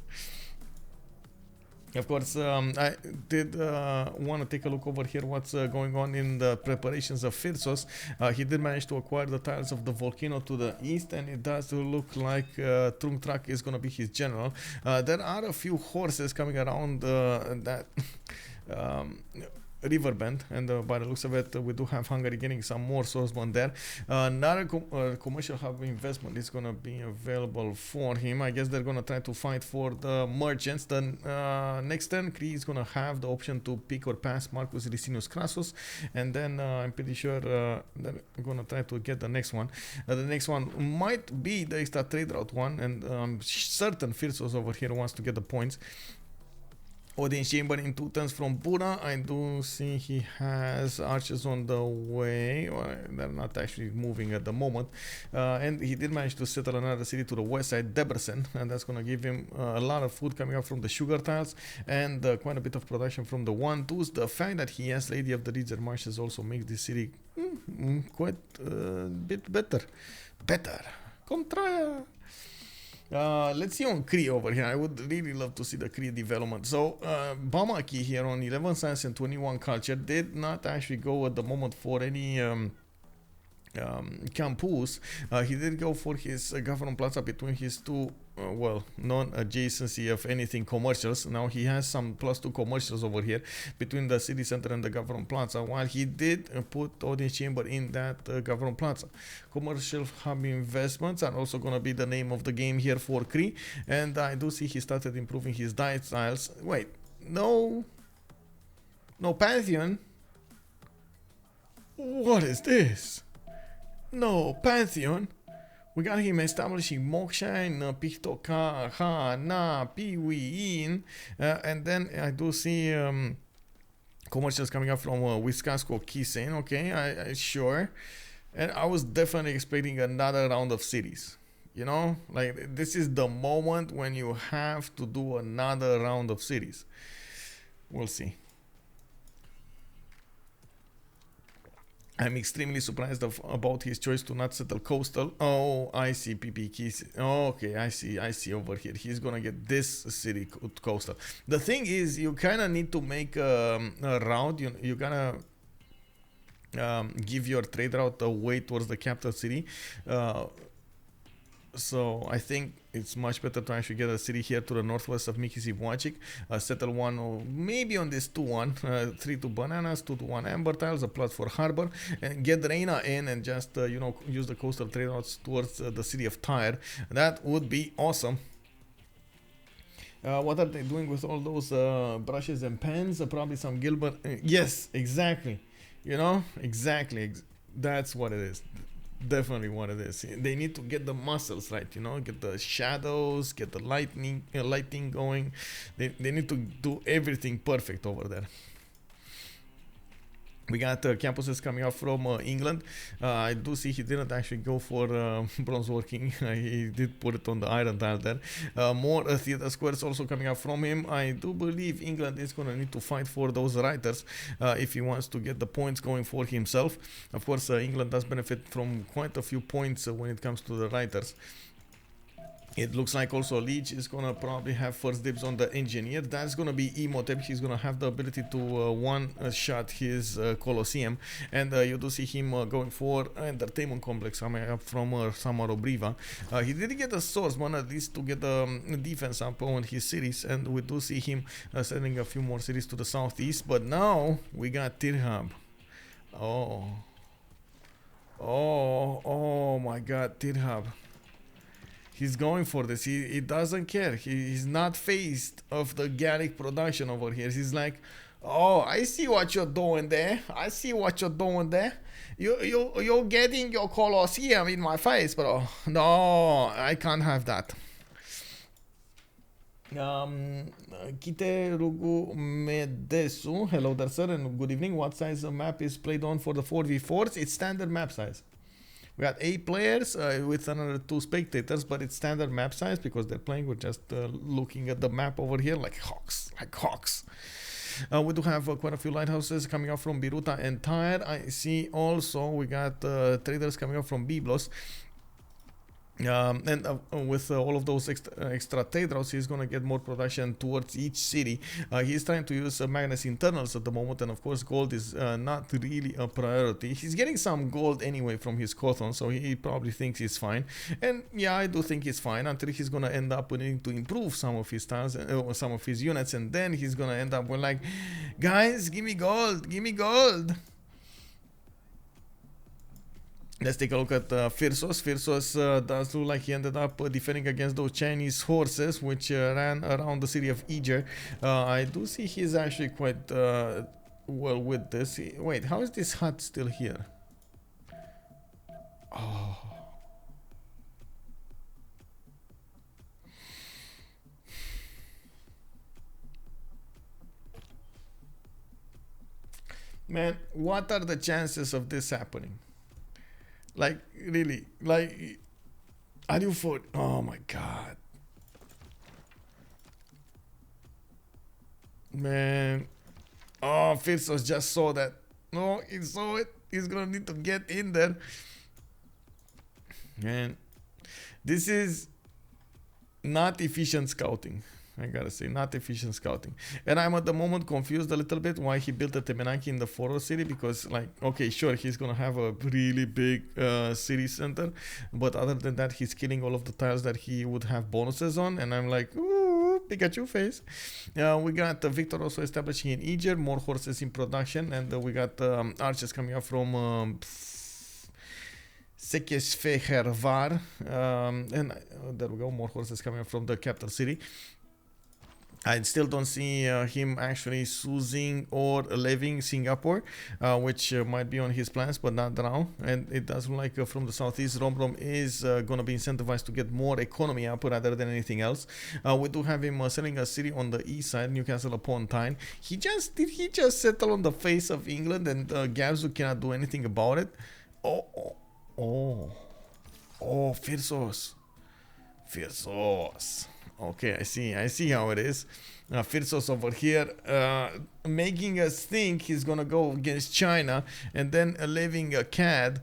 Of course, I did want to take a look over here what's going on in the preparations of Phyrsos. He did manage to acquire the tiles of the volcano to the east, and it does look like Trungtrak is going to be his general. There are a few horses coming around that um, river bend, and by the looks of it, we do have Hungary getting some more sourcebond there. Another commercial hub investment is gonna be available for him. I guess they're gonna try to fight for the merchants. Then next turn, Cree is gonna have the option to pick or pass Marcus Licinius Crassus, and then I'm pretty sure they're gonna try to get the next one. The next one might be the extra trade route one, and I'm certain Phyrsos over here wants to get the points. Audience chamber in 2 turns from Buddha. I do see he has archers on the way. Well, they're not actually moving at the moment. And he did manage to settle another city to the west side, Debrecen. And that's going to give him a lot of food coming up from the sugar tiles. And quite a bit of production from the 1-2s. The fact that he has Lady of the Reeds Marshes also makes this city quite a bit better. Come try. Let's see on Cree over here. I would really love to see the Cree development. So Bamaki here on 11 science and 21 culture did not actually go at the moment for any campus. He did go for his government plaza between his two non-adjacency of anything commercials. Now he has some +2 commercials over here between the city center and the government plaza, while he did put audience chamber in that government plaza. Commercial hub investments are also going to be the name of the game here for Cree, and I do see he started improving his diet styles. Wait, no Pantheon? What is this? No Pantheon? We got him establishing Mokshine, Pihtoka, Ha, Na, Piwiin, and then I do see commercials coming up from Wisconsin, Kisen, okay, sure. And I was definitely expecting another round of cities. You know, like this is the moment when you have to do another round of cities. We'll see. I'm extremely surprised about his choice to not settle coastal. Oh, I see, PP keys. Oh, okay, I see over here. He's gonna get this city coastal. The thing is, you kind of need to make a route. You gotta give your trade route away towards the capital city. So I think it's much better to actually get a city here to the northwest of Mikisi-Wachik, settle one or maybe on this 2-1, 3 bananas, 2-1 amber tiles, a plot for harbor, and get Reina in and just use the coastal trade routes towards the city of Tyre. That would be awesome. What are they doing with all those brushes and pens? Probably some Gilbert. Yes, exactly. Exactly. That's what it is. Definitely what it is. They need to get the muscles right, get the shadows, get the lighting going. They need to do everything perfect over there. We got campuses coming up from England. I do see he didn't actually go for bronze working. He did put it on the iron tile there. More theater squares also coming up from him. I do believe England is going to need to fight for those writers if he wants to get the points going for himself. Of course, England does benefit from quite a few points when it comes to the writers. It looks like also Lege is going to probably have first dibs on the engineer. That's going to be Imhotep. He's going to have the ability to one-shot his Colosseum. And you do see him going for entertainment complex coming up from Samarobriva. He did get a source, one at least to get the defense up on his cities. And we do see him sending a few more cities to the southeast. But now we got Tithub. Oh my God, Tithub. He's going for this. He doesn't care. He's not phased of the Gallic production over here. He's like, oh, I see what you're doing there. You're getting your Colosseum in my face, bro. No, I can't have that. Kite Rugu Medesu. Hello there, sir, and good evening. What size of map is played on for the 4v4s? It's standard map size. We got 8 players with another 2 spectators, but it's standard map size because they're playing. We're just looking at the map over here like hawks. We do have quite a few lighthouses coming up from Biruta and Tyre. I see also we got traders coming up from Byblos. With all of those extra trade routes, he's gonna get more production towards each city. He's trying to use Magnus internals at the moment, and of course gold is not really a priority. He's getting some gold anyway from his cotton, so he probably thinks he's fine. And yeah, I do think he's fine until he's gonna end up needing to improve some of his styles, some of his units, and then he's gonna end up with like, guys, give me gold, give me gold. Let's take a look at Phyrsos. Phyrsos does look like he ended up defending against those Chinese horses which ran around the city of Eger. I do see he's actually quite well with this. Wait, how is this hut still here? Oh. Man, what are the chances of this happening? Like, really, like, are you for? Oh my god, man! Oh, Phyrsos just saw that. No, he saw it. He's gonna need to get in there, man. This is not efficient scouting. I gotta say, not efficient scouting. And I'm at the moment confused a little bit why he built a Bamaki in the forest city, because like, okay, sure, he's gonna have a really big city center, but other than that, he's killing all of the tiles that he would have bonuses on, and I'm like, ooh, Pikachu face. We got Victor also establishing in Eger, more horses in production, and we got archers coming up from CivFR, and there we go, more horses coming up from the capital city. I still don't see him actually choosing or leaving Singapore, which might be on his plans, but not now. And it does look like from the southeast, Romrom is going to be incentivized to get more economy up rather than anything else. We do have him selling a city on the east side, Newcastle upon Tyne. Did he just settle on the face of England, and Gabzou cannot do anything about it? Oh, Phyrsos. Okay, I see how it is. Phyrsos over here making us think he's gonna go against China, and then leaving a CAD.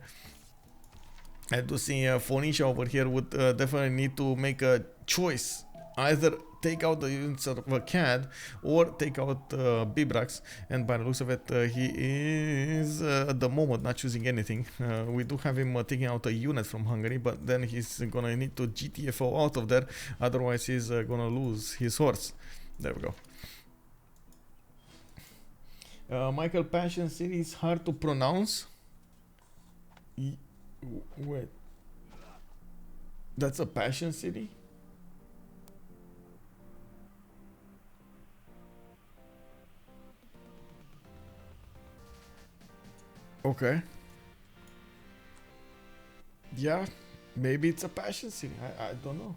I do see Phoenicia over here would definitely need to make a choice. Either take out the units of a CAD or take out Bibrax, and by the looks of it, he is at the moment not choosing anything. We do have him taking out a unit from Hungary, but then he's gonna need to GTFO out of there, otherwise he's gonna lose his horse. There we go. Michael Passion City is hard to pronounce. Wait, that's a Passion City? Okay. Yeah, maybe it's a Passion City. I don't know.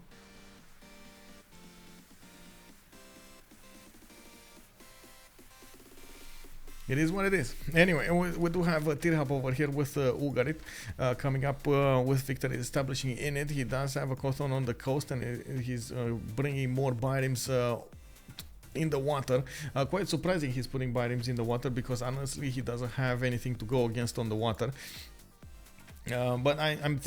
It is what it is. Anyway, we do have a Tithub over here with Ugarit coming up with victory establishing in it. He does have a cotton on the coast, and he's bringing more biomes in the water. Quite surprising he's putting biomes in the water, because honestly he doesn't have anything to go against on the water. But I'm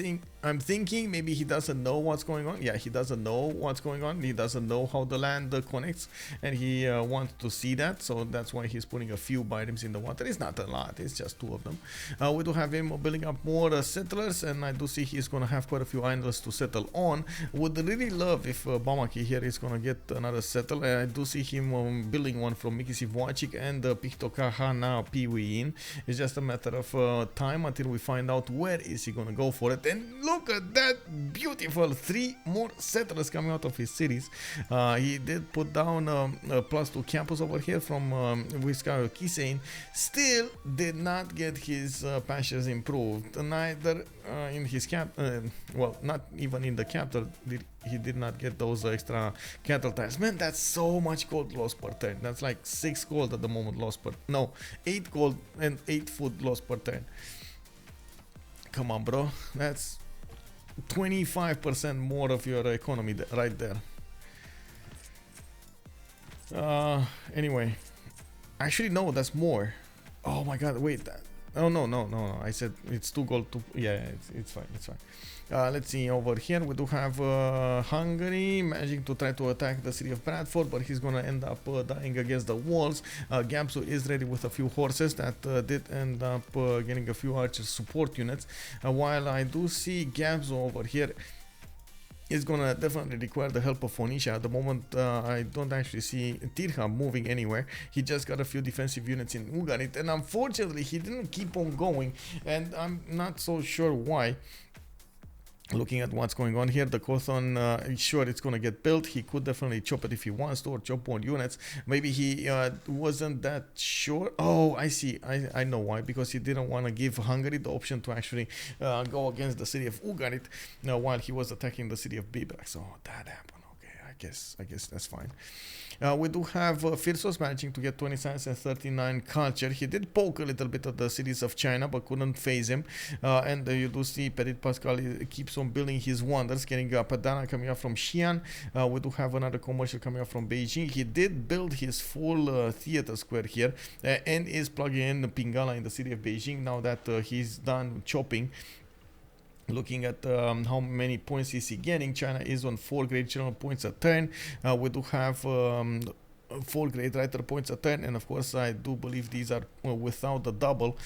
thinking maybe he doesn't know what's going on. Yeah, he doesn't know what's going on. He doesn't know how the land connects, and he wants to see that. So that's why he's putting a few biomes in the water. It's not a lot. It's just 2 of them. We do have him building up more settlers, and I do see he's going to have quite a few islands to settle on. Would really love if Bamaki here is going to get another settle. I do see him building one from Mikisivwachik and Pihtokahana Piwiin. It's just a matter of time until we find out where is he gonna go for it. And look at that beautiful 3 more settlers coming out of his cities. He did put down a +2 campus over here from Wiskayo Kisein. Still did not get his pastures improved, neither in his well, not even in the capital he did not get those extra cattle tiles. Man, that's so much gold lost per turn. That's like 6 gold at the moment lost per, no, 8 gold and 8 food lost per turn. Come on, bro. That's 25% more of your economy right there. Anyway. Actually, no, that's more. Oh my god, wait. Oh no. I said it's 2 gold. Yeah, it's fine. It's fine. Let's see over here. We do have Hungary managing to try to attack the city of Bradford, but he's gonna end up dying against the walls. Gabzou is ready with a few horses that did end up getting a few archer support units. While I do see Gabzou over here is gonna definitely require the help of Phoenicia. At the moment, I don't actually see Tithub moving anywhere. He just got a few defensive units in Hungary, and unfortunately, he didn't keep on going, and I'm not so sure why. Looking at what's going on here, the Cawthon, sure, it's gonna get built. He could definitely chop it if he wants to, or chop more units. Maybe he wasn't that sure. Oh, I see. I know why. Because he didn't want to give Hungary the option to actually go against the city of Ugarit while he was attacking the city of Bibrak. So that happened. Okay, I guess that's fine. We do have Phyrsos managing to get 20 science and 39 culture. He did poke a little bit at the cities of China, but couldn't phase him. And you do see Ptitpascal keeps on building his wonders, getting a Padana coming up from Xi'an. We do have another commercial coming up from Beijing. He did build his full theater square here and is plugging in the Pingala in the city of Beijing now that he's done chopping. Looking at how many points is he getting, China is on 4 great general points a turn. We do have 4 great writer points a turn, and of course I do believe these are without the double.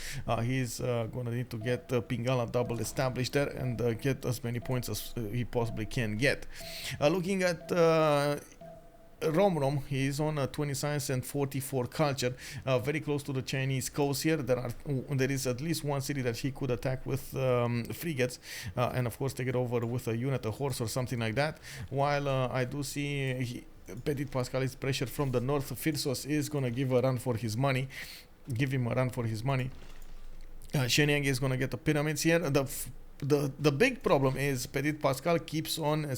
He's gonna need to get Pingala double established there and get as many points as he possibly can get. Looking at Romrom, he is on 20 science and 44 culture, very close to the Chinese coast here. There is at least one city that he could attack with frigates, and of course take it over with a unit, a horse or something like that. While I do see Ptitpascal is pressured from the north. Phyrsos is gonna give him a run for his money. Shenyang is gonna get the pyramids here. The big problem is Ptitpascal keeps on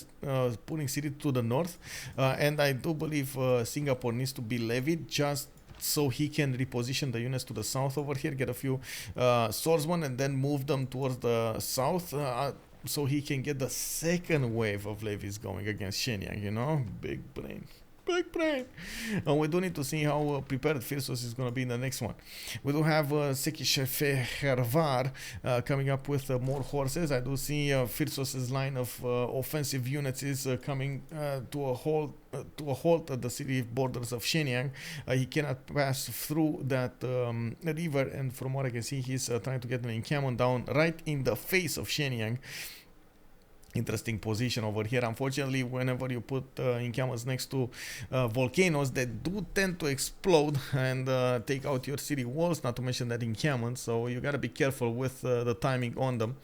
putting city to the north, and I do believe Singapore needs to be levied just so he can reposition the units to the south over here, get a few swordsmen, and then move them towards the south, so he can get the second wave of levies going against Shenyang, you know? Big brain. And we do need to see how prepared Phyrsos is going to be in the next one. We do have CivFR coming up with more horses. I do see Phyrsos' line of offensive units is coming to a halt at the city borders of Shenyang. He cannot pass through that river, and from what I can see, he's trying to get an encampment down right in the face of Shenyang. Interesting position over here. Unfortunately, whenever you put encampments next to volcanoes, they do tend to explode and take out your city walls, not to mention that encampment, so you gotta be careful with the timing on them.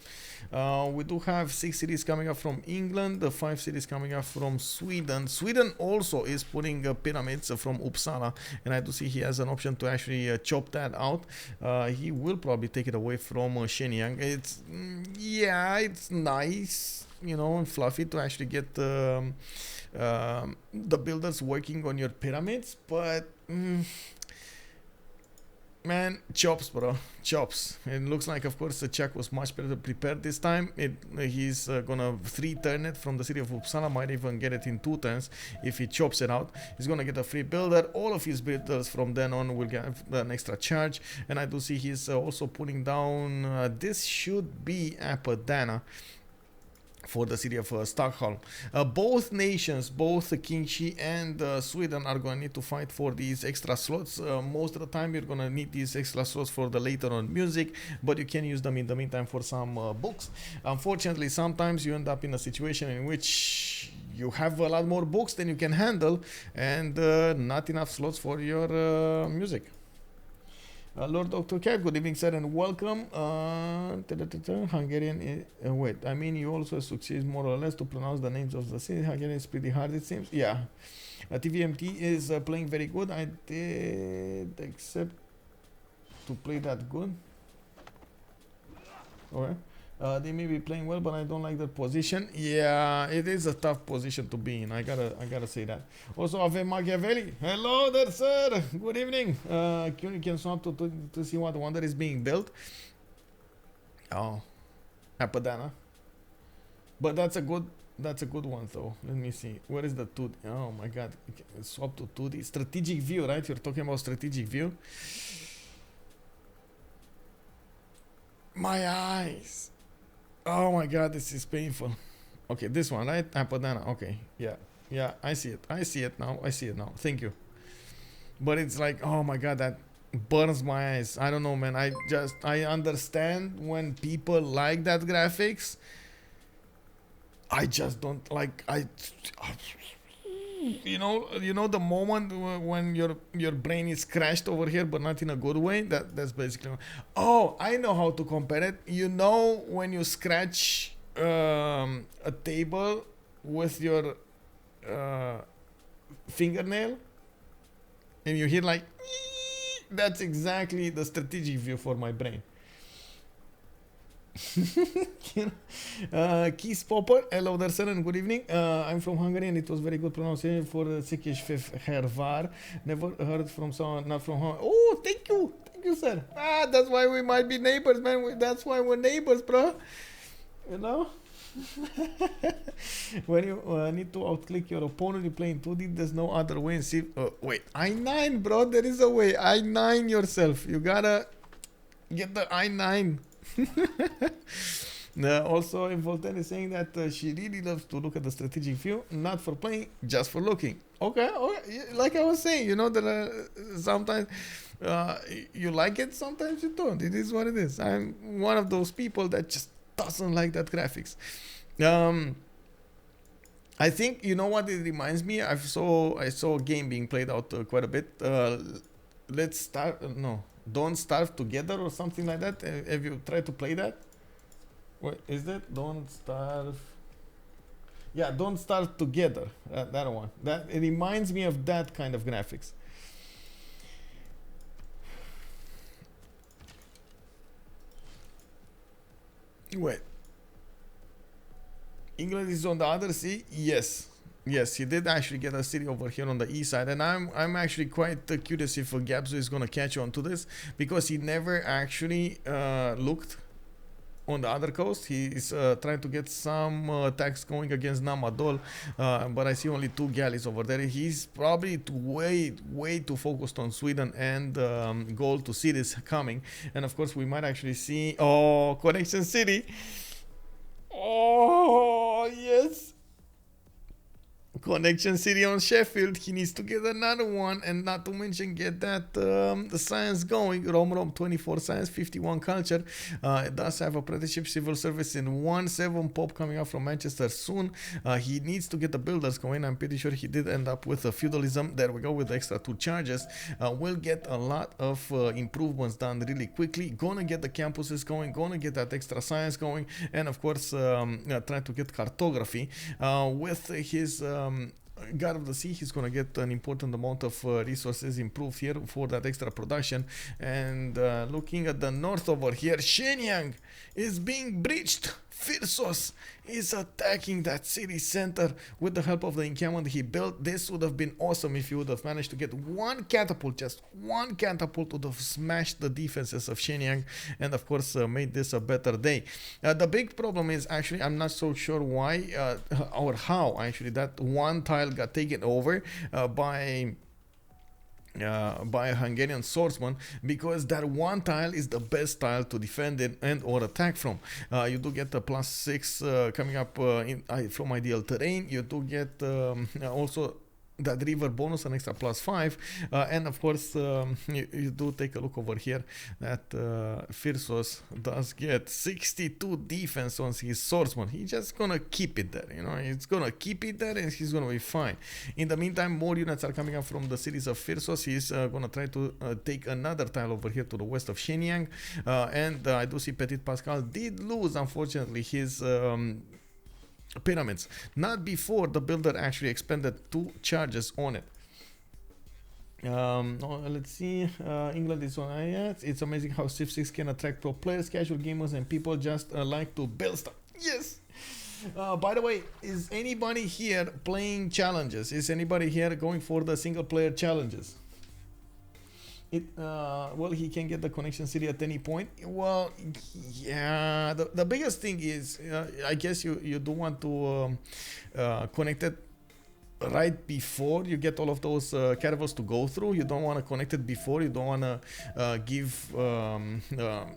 We do have 6 cities coming up from England, 5 cities coming up from Sweden. Sweden also is putting pyramids from Uppsala, and I do see he has an option to actually chop that out. He will probably take it away from Shenyang. It's nice, you know, and fluffy to actually get the builders working on your pyramids, but man, chops, bro, chops. It looks like, of course, the Czech was much better prepared this time. He's gonna 3-turn it from the city of Uppsala, might even get it in 2 turns if he chops it out. He's gonna get a free builder. All of his builders from then on will get an extra charge, and I do see he's also putting down this should be Apadana for the city of Stockholm. Both nations, both Qin-Shi and Sweden, are going to need to fight for these extra slots. Most of the time you're going to need these extra slots for the later on music, but you can use them in the meantime for some books. Unfortunately, sometimes you end up in a situation in which you have a lot more books than you can handle, and not enough slots for your music. Lord Dr. Cat, good evening, sir, and welcome. Hungarian, wait, I mean, you also succeed more or less to pronounce the names of the cities. Hungarian is pretty hard, it seems. Yeah. TVMT is playing very good. I did accept to play that good. Alright. They may be playing well, but I don't like their position. Yeah, it is a tough position to be in. I gotta say that. Also, Ave Machiavelli. Hello there, sir. Good evening. You can swap to see what wonder is being built. Oh, Apadana. But that's a good one though. Let me see. Where is the 2D? Oh my God. Swap to 2D. Strategic view, right? You're talking about strategic view. My eyes. Oh my god, this is painful. Okay, this one, right? Apadana. Okay, yeah. Yeah, I see it. I see it now. I see it now. Thank you. But it's like, oh my god, that burns my eyes. I don't know, man. I understand when people like that graphics. I just don't like. You know the moment when your brain is crashed over here, but not in a good way. That's basically. Oh, I know how to compare it. You know when you scratch a table with your fingernail, and you hear like. That's exactly the strategic view for my brain. Keith Popper, hello there, sir, and good evening. I'm from Hungary, and it was very good pronunciation for the CivFR. Never heard from someone not from Hungary. Oh, thank you, sir. That's why we might be neighbors, man. That's why we're neighbors, bro. You know. When you need to outclick your opponent, you play in 2D. There's no other way. And see, wait, I9, bro. There is a way. I9 yourself. You gotta get the I9. Also, Voltaire is saying that she really loves to look at the strategic view, not for playing, just for looking. Okay, like I was saying, you know that sometimes you like it, sometimes you don't. It is what it is. I'm one of those people that just doesn't like that graphics. I think you know what it reminds me. I saw a game being played out quite a bit. Let's start. No, don't starve together or something like that. Have you tried to play that? What is that? Don't starve. Yeah, don't starve together. That one. That it reminds me of that kind of graphics. Wait. England is on the other sea? Yes. Yes, he did actually get a city over here on the east side, and I'm actually quite curious if Gabzou is gonna catch on to this, because he never actually looked on the other coast. He is trying to get some attacks going against Namadol, but I see only 2 galleys over there. He's probably way too focused on Sweden and Gaul to see this coming. And of course we might actually see Connection City. Oh yes, Connection City on Sheffield. He needs to get another one, and not to mention get that the science going. Romrom 24 science, 51 culture. It does have apprenticeship, civil service in 1/7 pop coming out from Manchester soon. He needs to get the builders going. I'm pretty sure he did end up with a feudalism. There we go, with the extra 2 charges. We'll get a lot of improvements done really quickly. Gonna get the campuses going, gonna get that extra science going, and of course try to get cartography with his God of the Sea. He's gonna get an important amount of resources improved here for that extra production. And looking at the north over here, Shenyang is being breached. Phyrsos is attacking that city center with the help of the encampment he built. This would have been awesome if you would have managed to get one catapult, just one catapult would have smashed the defenses of Shenyang, and of course made this a better day. The big problem is actually, I'm not so sure why or how actually that one tile got taken over by a Hungarian swordsman, because that one tile is the best tile to defend it and or attack from. You do get the +6 coming up from ideal terrain. You do get also that river bonus, an extra +5, and of course you do take a look over here that Phyrsos does get 62 defense on his swordsman. He's just gonna keep it there, you know, he's gonna keep it there and he's gonna be fine. In the meantime, more units are coming up from the cities of Phyrsos. He's gonna try to take another tile over here to the west of Shenyang, and I do see Ptitpascal did lose, unfortunately, his pyramids, not before the builder actually expended 2 charges on it. Let's see. England is on IATS. It's amazing how Civ 6 can attract pro players, casual gamers, and people just like to build stuff. Yes. By the way, is anybody here playing challenges? Is anybody here going for the single player challenges? Well, he can get the connection city at any point. Well, yeah, the biggest thing is I guess you do want to connect it right before you get all of those caravels to go through. You don't want to connect it before. You don't want to give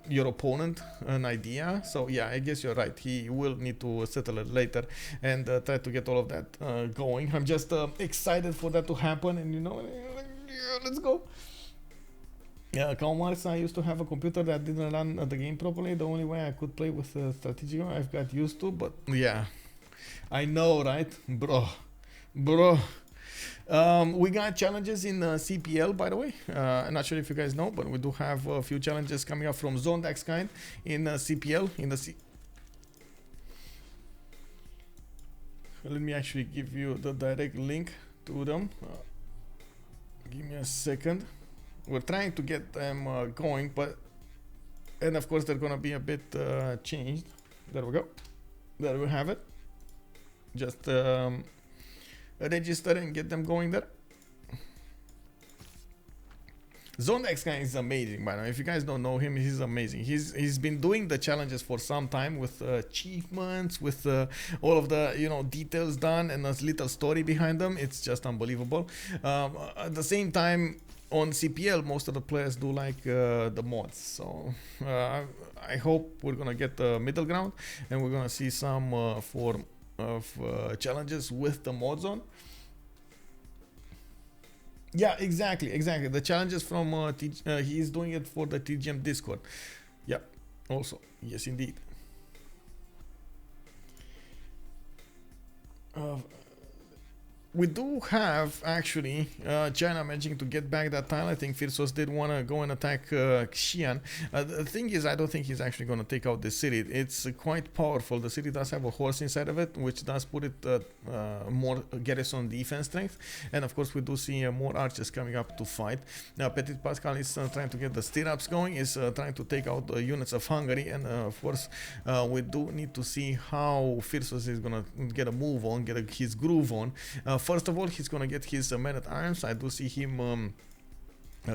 your opponent an idea. So yeah, I guess you're right. He will need to settle it later and try to get all of that going. I'm just excited for that to happen, and yeah, let's go. Yeah, Karl Marx, I used to have a computer that didn't run the game properly. The only way I could play with strategic, I've got used to, but yeah, I know, right? Bro. We got challenges in CPL, by the way. I'm not sure if you guys know, but we do have a few challenges coming up from Zondax kind in CPL. Let me actually give you the direct link to them. Give me a second. We're trying to get them going, and of course they're gonna be a bit changed. There we go. There we have it. Just register and get them going there. Zondex guy is amazing, by the way. If you guys don't know him, he's amazing. He's been doing the challenges for some time with achievements, with all of the details done and a little story behind them. It's just unbelievable. At the same time, on CPL, most of the players do like the mods. So I hope we're gonna get the middle ground, and we're gonna see some form of challenges with the mods on. Yeah, exactly. The challenges from he's doing it for the TGM Discord. Yeah, also, yes, indeed. We do have actually China managing to get back that tile. I think Phyrsos did want to go and attack Xi'an. The thing is, I don't think he's actually going to take out the city. It's quite powerful. The city does have a horse inside of it, which does put it more garrison defense strength. And of course, we do see more archers coming up to fight. Now, Ptitpascal is trying to get the stirrups going, is trying to take out the units of Hungary. And of course, we do need to see how Phyrsos is going to get a move on, get his groove on. First of all, he's gonna get his men-at-arms. I do see him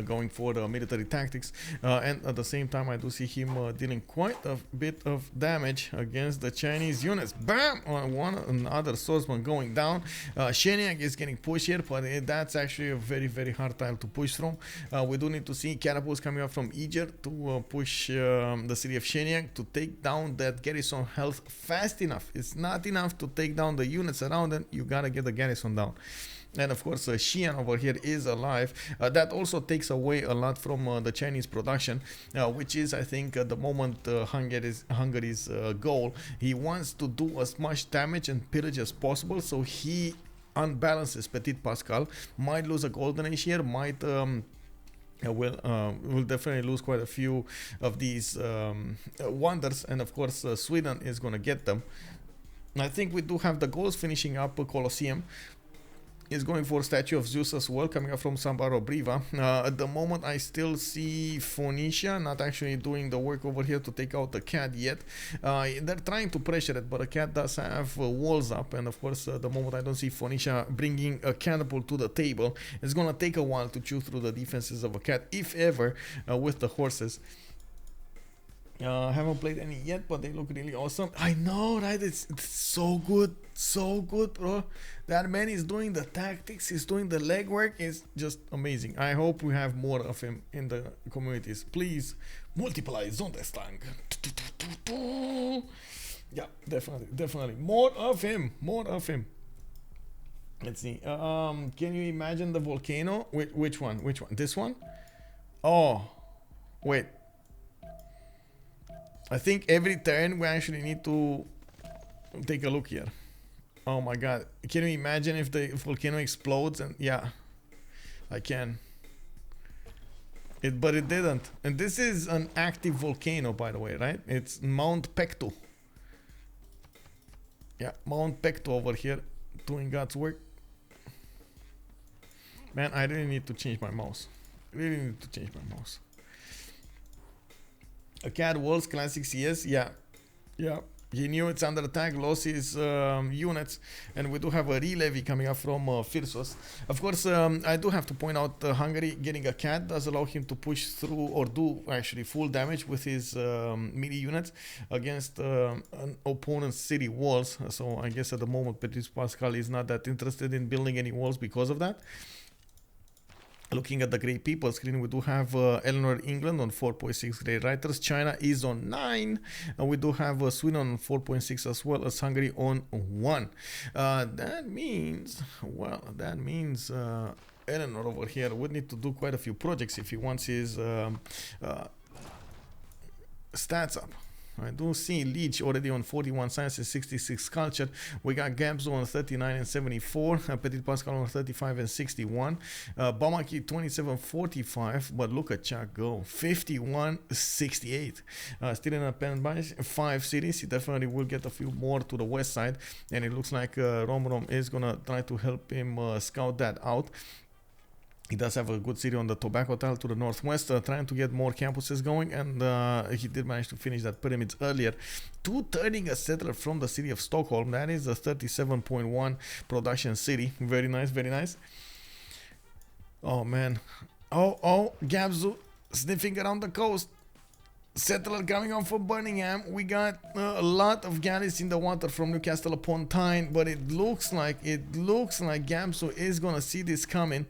going for the military tactics, and at the same time I do see him dealing quite a bit of damage against the Chinese units. Bam! Another swordsman going down. Shenyang is getting pushed here, but that's actually a very hard tile to push from. We do need to see catapults coming up from Egypt to push the city of Shenyang to take down that garrison health fast enough. It's not enough to take down the units around it. You gotta get the garrison down. And of course, Xi'an over here is alive. That also takes away a lot from the Chinese production, which is, I think, at the moment Hungary's goal. He wants to do as much damage and pillage as possible, so he unbalances Ptitpascal. Might lose a golden age here, might will definitely lose quite a few of these wonders, and of course Sweden is going to get them. I think we do have the goals finishing up a Colosseum. Is going for Statue of Zeus as well, coming up from Sambaro Briva. At the moment, I still see Phoenicia not actually doing the work over here to take out the cat yet. They're trying to pressure it, but the cat does have walls up, and of course, the moment I don't see Phoenicia bringing a catapult to the table, it's gonna take a while to chew through the defenses of a cat, if ever, with the horses. Haven't played any yet, but they look really awesome. I know, right? It's so good, bro. That man is doing the tactics, he's doing the legwork. It's just amazing. I hope we have more of him in the communities. Please multiply Zondestang. Yeah, definitely. More of him. Let's see. Can you imagine the volcano? Which one? This one? Oh, wait. I think every turn we actually need to take a look here. Oh my god. Can you imagine if the volcano explodes? And yeah, I can. But it didn't. And this is an active volcano, by the way, right? It's Mount Pektu. Yeah, Mount Pektu over here doing God's work. Man, I really need to change my mouse. A cat walls classic CS, yeah. He knew it's under attack, lost his units, and we do have a re-levy coming up from Phyrsos. Of course, I do have to point out Hungary getting a cat does allow him to push through, or do actually full damage with his melee units against an opponent's city walls. So I guess at the moment Ptitpascal is not that interested in building any walls because of that. Looking at the Great People screen, we do have Eleanor, England on 4.6 Great Writers. China is on 9. And we do have Sweden on 4.6 as well as Hungary on 1. That means Eleanor over here would need to do quite a few projects if he wants his stats up. I do see Lege already on 41 science and 66 culture. We got Gabzou on 39 and 74, Ptitpascal on 35 and 61, Bamaki 27.45, but look at Chuck go 51.68. Still in a pen by 5 cities. He definitely will get a few more to the west side, and it looks like Romrom is gonna try to help him scout that out. He does have a good city on the tobacco tile to the northwest, trying to get more campuses going, and he did manage to finish that pyramids earlier. Turning a settler from the city of Stockholm. That is a 37.1 production city. Very nice, very nice. Oh man. Oh, Gabzou sniffing around the coast. Settler coming on for Birmingham. We got a lot of galleys in the water from Newcastle upon Tyne, but it looks like Gabzou is gonna see this coming.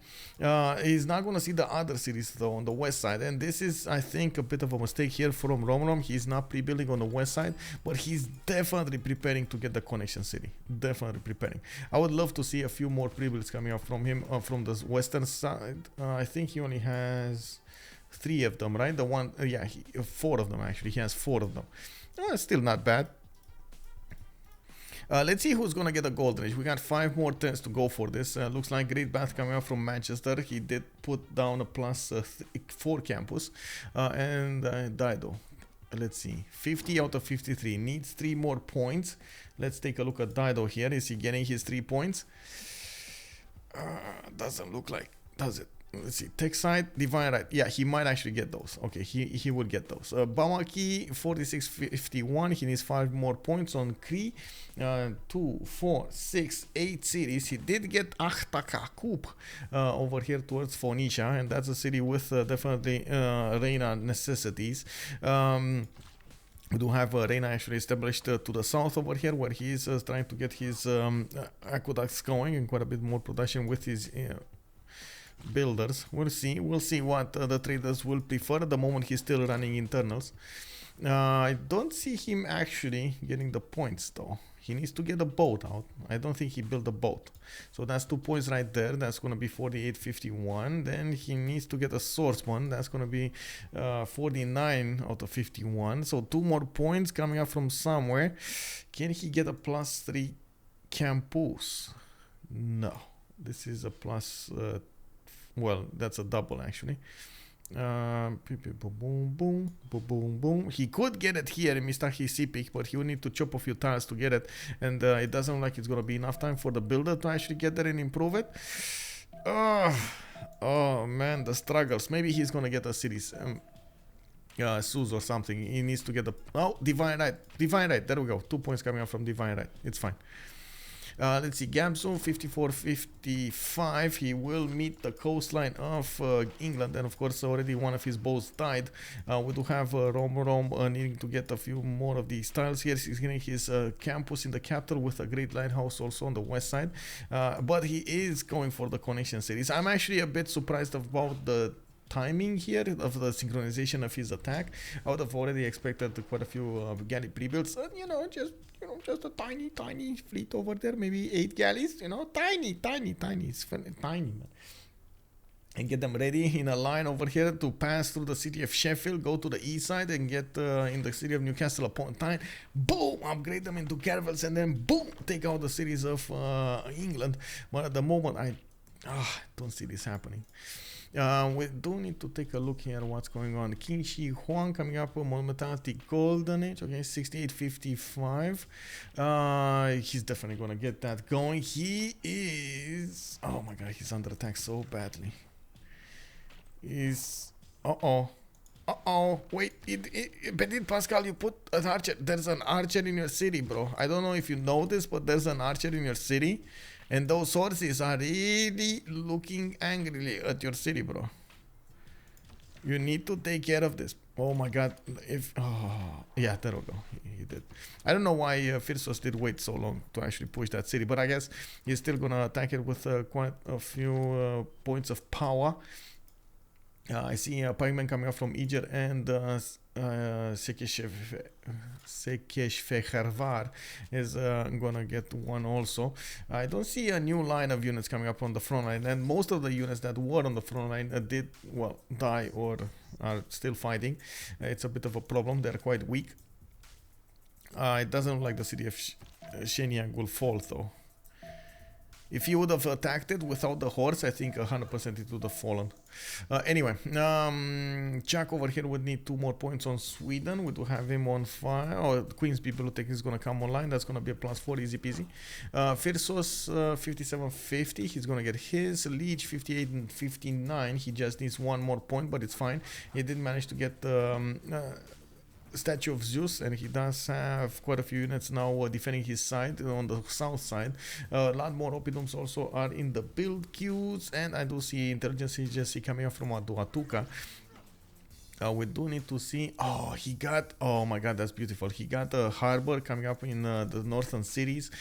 He's not gonna see the other cities though on the west side, and this is, I think, a bit of a mistake here from Romrom. He's not pre-building on the west side, but he's definitely preparing to get the connection city. Definitely preparing. I would love to see a few more pre-builds coming up from him from the western side. I think he only has 3 of them, right? The one, 4 of them actually. He has 4 of them. Still not bad. Let's see who's gonna get a golden age. We got 5 more turns to go for this. Looks like Great Bath coming up from Manchester. He did put down a plus 4 campus, and Dido. Let's see, 50 out of 53 needs 3 more points. Let's take a look at Dido here. Is he getting his 3 points? Doesn't look like, does it? Let's see, tech side, divine right. Yeah, he might actually get those. Okay, he would get those. Bamaki 46.51. He needs 5 more points on Cree. 2, 4, 6, 8 cities. He did get Achtakakub over here towards Phoenicia, and that's a city with definitely Reina necessities. We do have Reina actually established to the south over here, where he is trying to get his aqueducts going and quite a bit more production with his builders. We'll see what the traders will prefer. At the moment he's still running internals. I don't see him actually getting the points though. He needs to get a boat out. I don't think he built a boat, so that's 2 points right there. That's going to be 48.51. Then he needs to get a swordsman. That's going to be 49 out of 51. So 2 more points coming up from somewhere. Can he get a plus 3 campus? No, this is a plus well, that's a double actually. Boom, boom, boom, boom, boom, boom. He could get it here in Mr. Sea Peak, but he will need to chop a few tiles to get it, and it doesn't look like it's gonna be enough time for the builder to actually get there and improve it. Oh man, the struggles. Maybe he's gonna get a series Sus or something. He needs to get the divine right. There we go. 2 points coming up from divine right. It's fine. Let's see, Gabzou 54.55. He will meet the coastline of England, and of course already one of his boats died. We do have Romrom needing to get a few more of these tiles here. He's getting his campus in the capital with a great lighthouse also on the west side, but he is going for the connection cities. I'm actually a bit surprised about the timing here of the synchronization of his attack. I would have already expected quite a few galley pre-builds, just a tiny fleet over there, maybe 8 galleys, tiny, it's tiny, man. And get them ready in a line over here to pass through the city of Sheffield, go to the east side and get in the city of Newcastle upon Tyne. Boom, upgrade them into caravels, and then boom, take out the cities of England. But at the moment I don't see this happening. We do need to take a look here at what's going on. Qin-Shi Huang coming up with Monumentality Golden Age. Okay, 68.55. He's definitely gonna get that going. He is, oh my god, he's under attack so badly. He's Uh-oh, wait, Ptitpascal, you put an archer. There's an archer in your city, bro. I don't know if you know this, but there's an archer in your city. And those horses are really looking angrily at your city, bro. You need to take care of this. Oh my god, yeah, there we go. He did. I don't know why Phyrsos did wait so long to actually push that city, but I guess he's still gonna attack it with quite a few points of power. I see pikemen coming up from Eger and CivFR is gonna get one also. I don't see a new line of units coming up on the front line, and most of the units that were on the front line did, well, die or are still fighting. It's a bit of a problem. They're quite weak. It doesn't look like the city of Shenyang will fall though. If he would have attacked it without the horse, I think 100% it would have fallen. Anyway, Chuck over here would need 2 more points on Sweden. We do have him on 5. Oh, Queen's Bibliothèque is going to come online. That's going to be a +4, easy peasy. Phyrsos 5750. He's going to get his. Lege 58 and 59. He just needs 1 more point, but it's fine. He did manage to get Statue of Zeus, and he does have quite a few units now defending his side on the south side. A lot more Oppidums also are in the build queues, and I do see intelligence agency coming up from Aduatuca. We do need to see. Oh, he got. Oh my god, that's beautiful. He got a harbor coming up in the northern cities.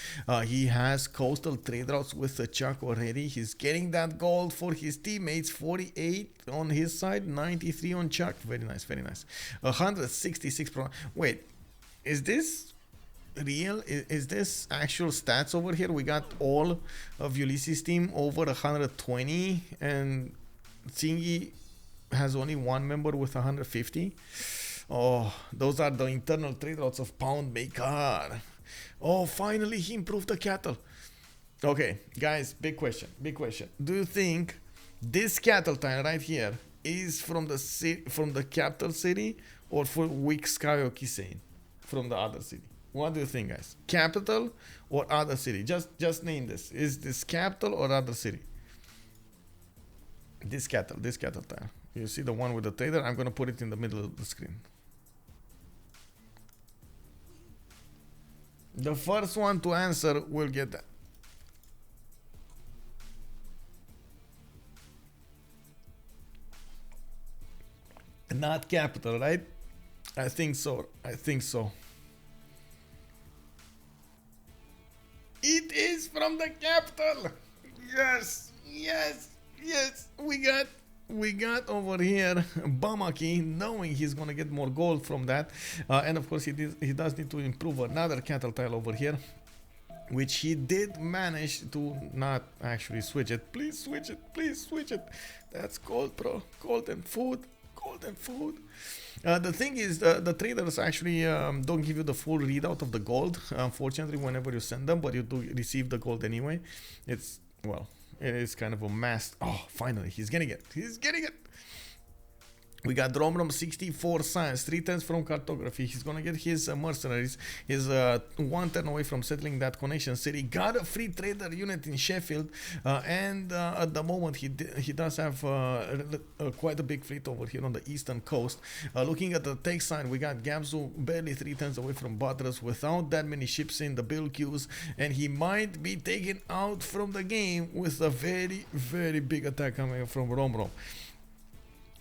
He has coastal trade routes with the Chuck already. He's getting that gold for his teammates. 48 on his side, 93 on Chuck. Very nice, very nice. 166 pro. Wait, is this real? Is this actual stats over here? We got all of Ulysses' team over 120, and Tsingy has only 1 member with 150. Oh, those are the internal trade routes of Pound Maker. Oh, finally he improved the cattle. Okay, guys, big question. Do you think this cattle tile right here is from the capital city, or for Wixkayo Kisane from the other city? What do you think, guys? Capital or other city? Just name this. Is this capital or other city? This cattle tile. You see the one with the trader? I'm gonna put it in the middle of the screen. The first one to answer will get that. Not capital, right? I think so. It is from the capital. Yes. We got over here Bamaki, knowing he's gonna get more gold from that, and of course he does need to improve another cattle tile over here, which he did manage to not actually switch it. Please switch it. That's gold, bro. Gold and food. The thing is, the traders actually don't give you the full readout of the gold, unfortunately, whenever you send them, but you do receive the gold anyway. It's, well, it is kind of a mess. Oh, finally, he's getting it. We got Romrom 64 science, 3 turns from cartography. He's gonna get his mercenaries. He's 1 turn away from settling that connection city. Got a free trader unit in Sheffield, and at the moment he does have quite a big fleet over here on the eastern coast. Looking at the tech side, we got Gabzou barely 3 turns away from Butters, without that many ships in the build queues, and he might be taken out from the game with a very, very big attack coming from Romrom.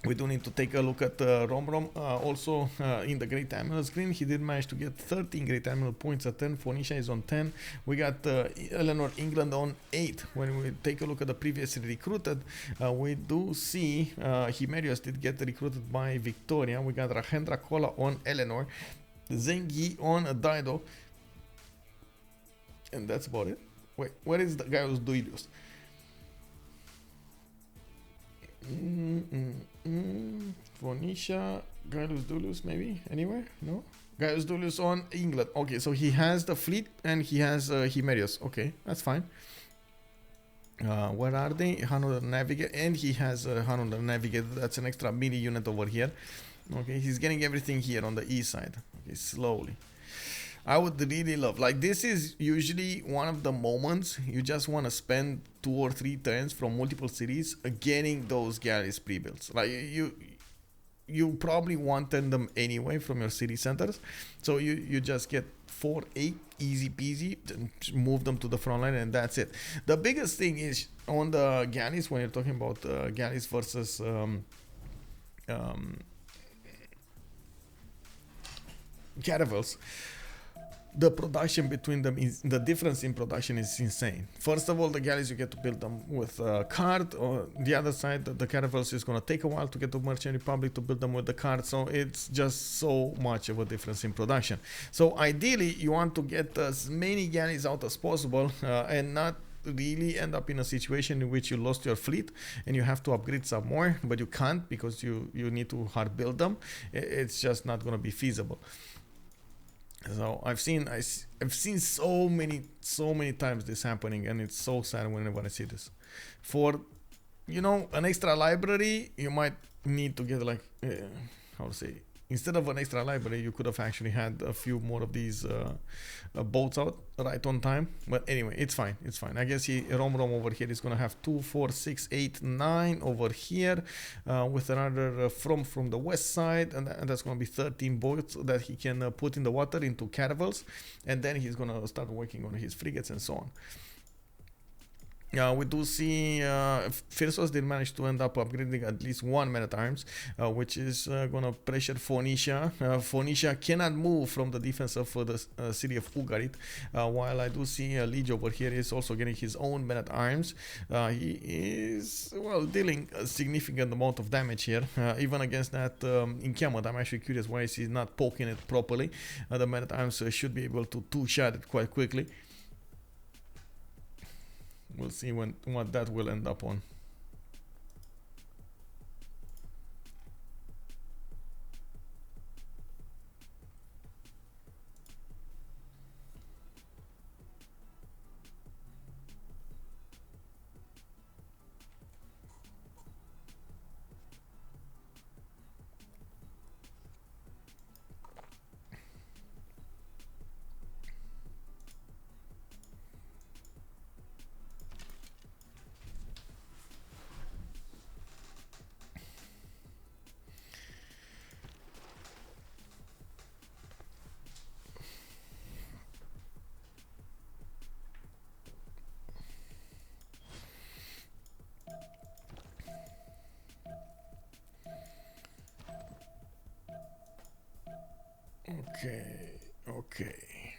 We do need to take a look at Romrom. Also in the Great Admiral screen, he did manage to get 13 Great Admiral points at 10. Phoenicia is on 10. We got Eleanor, England on 8. When we take a look at the previously recruited, we do see Himerius did get recruited by Victoria. We got Rahendra Kola on Eleanor, Zengi on Dido, and that's about it. Wait, where is the guy who's Duilius? Phoenicia, Gaius Duilius, maybe anywhere? No, Gaius Duilius on England. Okay, so he has the fleet and he has Himerius. Okay, that's fine. Where are they? Hanu the Navigator, and he has Hanu the Navigator. That's an extra mini unit over here. Okay, he's getting everything here on the east side. Okay, slowly. I would really love, like, this is usually one of the moments you just want to spend 2 or 3 turns from multiple cities getting those galleys pre-built. Like, you probably wanted them anyway from your city centers. So you just get 4-8, easy peasy, move them to the front line, and that's it. The biggest thing is on the galleys, when you're talking about galleys versus caravels, the production between them is, the difference in production is insane. First of all, the galleys, you get to build them with cart, or the other side, the caravels is going to take a while to get to Merchant Republic to build them with the cart, so it's just so much of a difference in production. So ideally, you want to get as many galleys out as possible and not really end up in a situation in which you lost your fleet and you have to upgrade some more, but you can't because you need to hard build them. It's just not going to be feasible. So I've seen so many times this happening, and it's so sad whenever I see this. For, you know, an extra library, you might need to get like how to say, instead of an extra library, you could have actually had a few more of these boats out right on time. But anyway, it's fine. It's fine. I guess Romrom over here is going to have 2, 4, 6, 8, 9 over here with another from the west side. And that's going to be 13 boats that he can put in the water into caravels. And then he's going to start working on his frigates and so on. We do see Phyrsos did manage to end up upgrading at least one man-at-arms, which is going to pressure Phoenicia. Phoenicia cannot move from the defense of the city of Hungary, while I do see Lege over here is also getting his own man-at-arms. He is, well, dealing a significant amount of damage here, even against that encampment. I'm actually curious why he's not poking it properly. The man-at-arms should be able to two-shot it quite quickly. We'll see what that will end up on. Okay.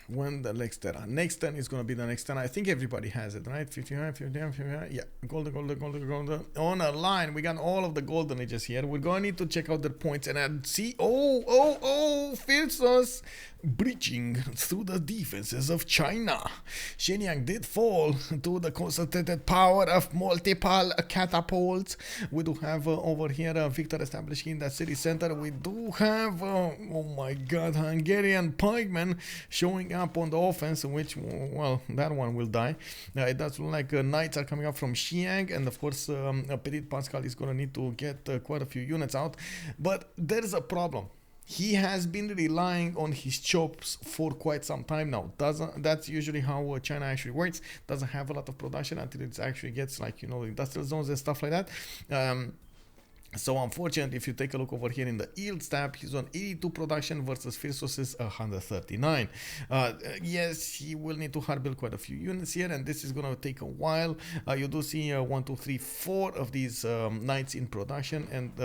When the next turn is going to be the next turn. I think everybody has it, right? 59, 59, 59. Yeah, golden. On a line, we got all of the golden ages here. We're going to need to check out their points and see. Oh, Phyrsos breaching through the defenses of China. Shenyang did fall to the concentrated power of multiple catapults. We do have over here Victor establishing in that city center. We do have, oh my god, Hungarian pikemen showing up on the offense, which, well, that one will die. It does look like knights are coming up from Xiang, and of course Ptitpascal is going to need to get quite a few units out. But there's a problem. He has been relying on his chops for quite some time now. That's usually how China actually works. Doesn't have a lot of production until it actually gets, like, you know, industrial zones and stuff like that. So unfortunately, if you take a look over here in the yield tab, he's on 82 production versus Phyrsos is 139. Yes, he will need to hard build quite a few units here, and this is going to take a while. You do see 1, 2, 3, 4 of these knights in production, and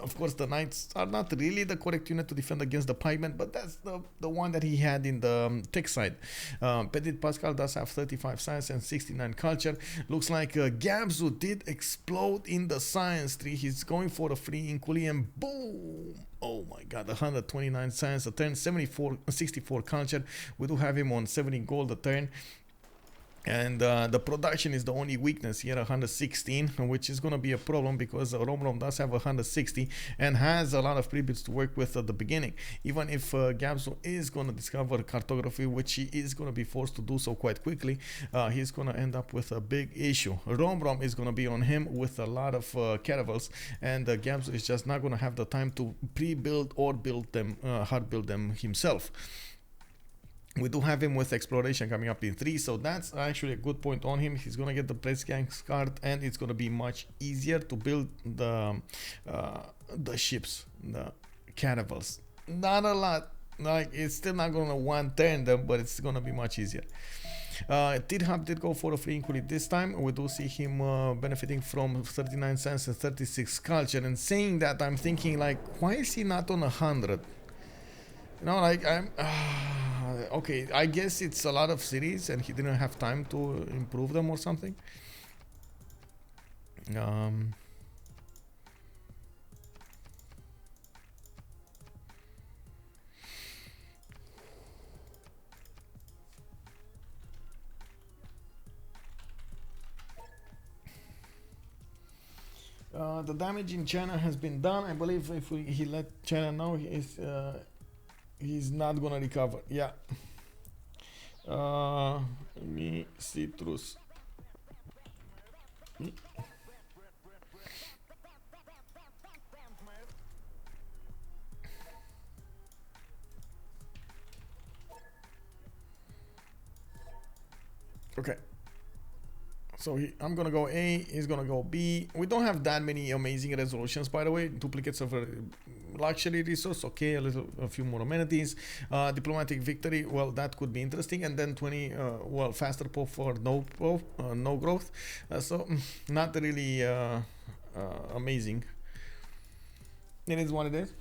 of course the knights are not really the correct unit to defend against the pikemen, but that's the one that he had in the tech side. Ptitpascal does have 35 science and 69 culture. Looks like Gabzou did explode in the science tree. He's going for a free inquiry, and boom! Oh my god, 129 science a turn, 64 culture. We do have him on 70 gold a turn. And the production is the only weakness here, 116, which is going to be a problem because Romrom does have 160 and has a lot of pre-builds to work with at the beginning. Even if Gabzou is going to discover cartography, which he is going to be forced to do so quite quickly, he's going to end up with a big issue. Romrom is going to be on him with a lot of caravels, and Gabzou is just not going to have the time to pre-build or build them, hard build them himself. We do have him with exploration coming up in 3, so that's actually a good point on him. He's gonna get the press gangs card, and it's gonna be much easier to build the ships, the caravels. Not a lot, like it's still not gonna one turn them, but it's gonna be much easier. Tithub did go for a free inquiry this time. We do see him benefiting from 39 cents and 36 culture, and saying that, I'm thinking like, why is he not on 100? You know, like I'm okay, I guess it's a lot of cities and he didn't have time to improve them or something. The damage in China has been done. I believe if he let China know, he's not gonna recover. Yeah. Me citrus. Okay. So I'm gonna go A, he's gonna go B. We don't have that many amazing resolutions, by the way. Duplicates of a luxury resource, okay, a few more amenities. Diplomatic victory, well, that could be interesting. And then 20, well, faster pop for no growth. So not really amazing. It is what it is.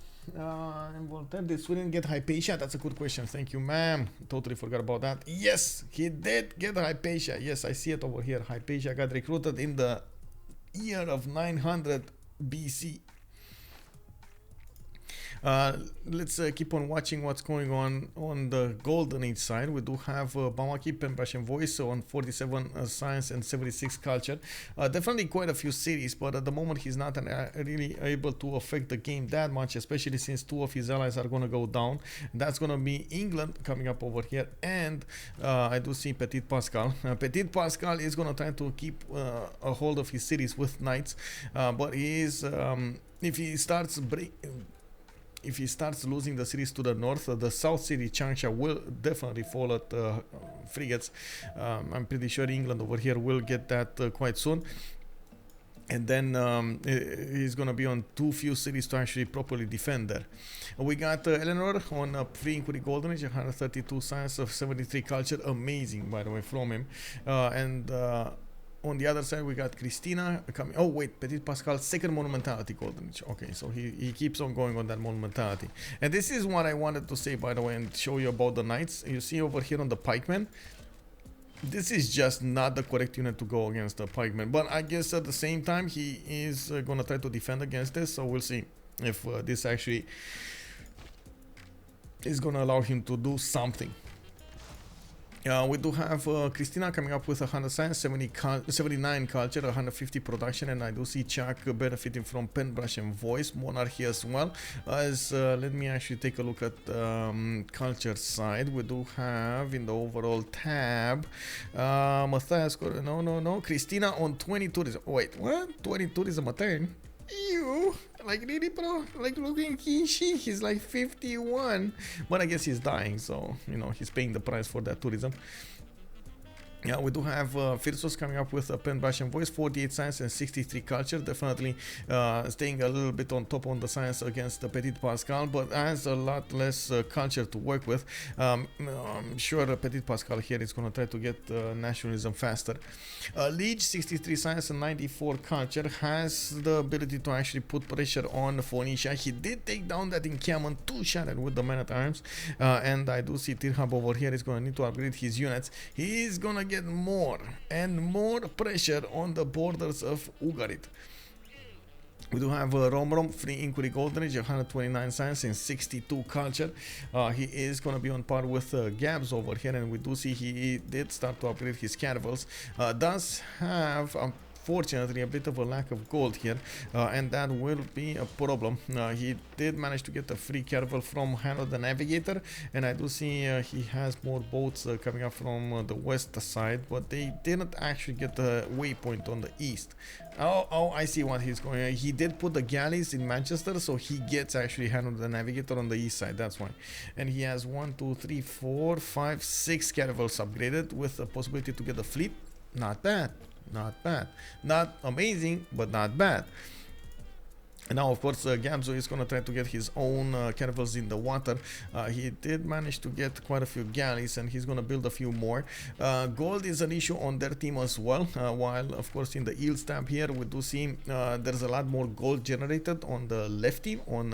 Did Sweden get Hypatia? That's a good question. Thank you, ma'am. Totally forgot about that. Yes, he did get Hypatia. Yes, I see it over here. Hypatia got recruited in the year of 900 BC. Let's keep on watching what's going on the Golden Age side. We do have Bamaki, pen, brush, and voice on 47 science and 76 culture. Definitely quite a few cities, but at the moment he's not really able to affect the game that much, especially since 2 of his allies are going to go down. That's going to be England coming up over here, and I do see Ptitpascal. Ptitpascal is going to try to keep a hold of his cities with knights, but he is if he starts losing the cities to the north, the south city Qin-Shi will definitely fall at frigates. I'm pretty sure England over here will get that quite soon. And then he's going to be on too few cities to actually properly defend there. We got Eleanor on free inquiry golden age, 132 science of 73 culture. Amazing, by the way, from him. On the other side, we got Christina coming. Oh, wait, Ptitpascal, second monumentality golden age. Okay, so he keeps on going on that monumentality. And this is what I wanted to say, by the way, and show you about the knights. You see over here on the pikemen, this is just not the correct unit to go against the pikemen. But I guess at the same time, he is going to try to defend against this. So we'll see if this actually is going to allow him to do something. We do have Christina coming up with 100 science, 79 culture, 150 production, and I do see Chuck benefiting from pen, brush, and voice, monarchy as well. Let me actually take a look at culture side. We do have in the overall tab Matthias, no, Christina on 20 tourism. Wait, what? 20 tourism a turn? Ew, like really, bro? Like looking Qin-Shi, he's like 51, but I guess he's dying, so you know he's paying the price for that tourism. Yeah, we do have Phyrsos coming up with a pen, brush, and voice, 48 science and 63 culture. Definitely staying a little bit on top on the science against the Ptitpascal, but has a lot less culture to work with. I'm sure Ptitpascal here is going to try to get nationalism faster. Lege, 63 science and 94 culture, has the ability to actually put pressure on Phoenicia. He did take down that encampment two-shotted with the man-at-arms, and I do see Tithub over here is going to need to upgrade his units. He is going to get more and more pressure on the borders of Hungary. We do have Romrom, free inquiry golden age, 129 science and 62 culture. He is going to be on par with Gabzou over here, and we do see he did start to upgrade his caravels. Does have, I'm unfortunately a bit of a lack of gold here, and that will be a problem. He did manage to get a free caravel from Hanno the Navigator, and I do see he has more boats coming up from the west side, but they didn't actually get the waypoint on the east. Oh, I see what he's going. He did put the galleys in Manchester, so he gets actually Hanno the Navigator on the east side. That's why. And he has 1, 2, 3, 4, 5, 6 caravels upgraded with the possibility to get a fleet. Not bad. Not bad. Not amazing, but not bad. And now, of course, Gabzou is going to try to get his own caravels in the water. He did manage to get quite a few galleys, and he's going to build a few more. Gold is an issue on their team as well, while, of course, in the yields tab here, we do see there's a lot more gold generated on the left team, on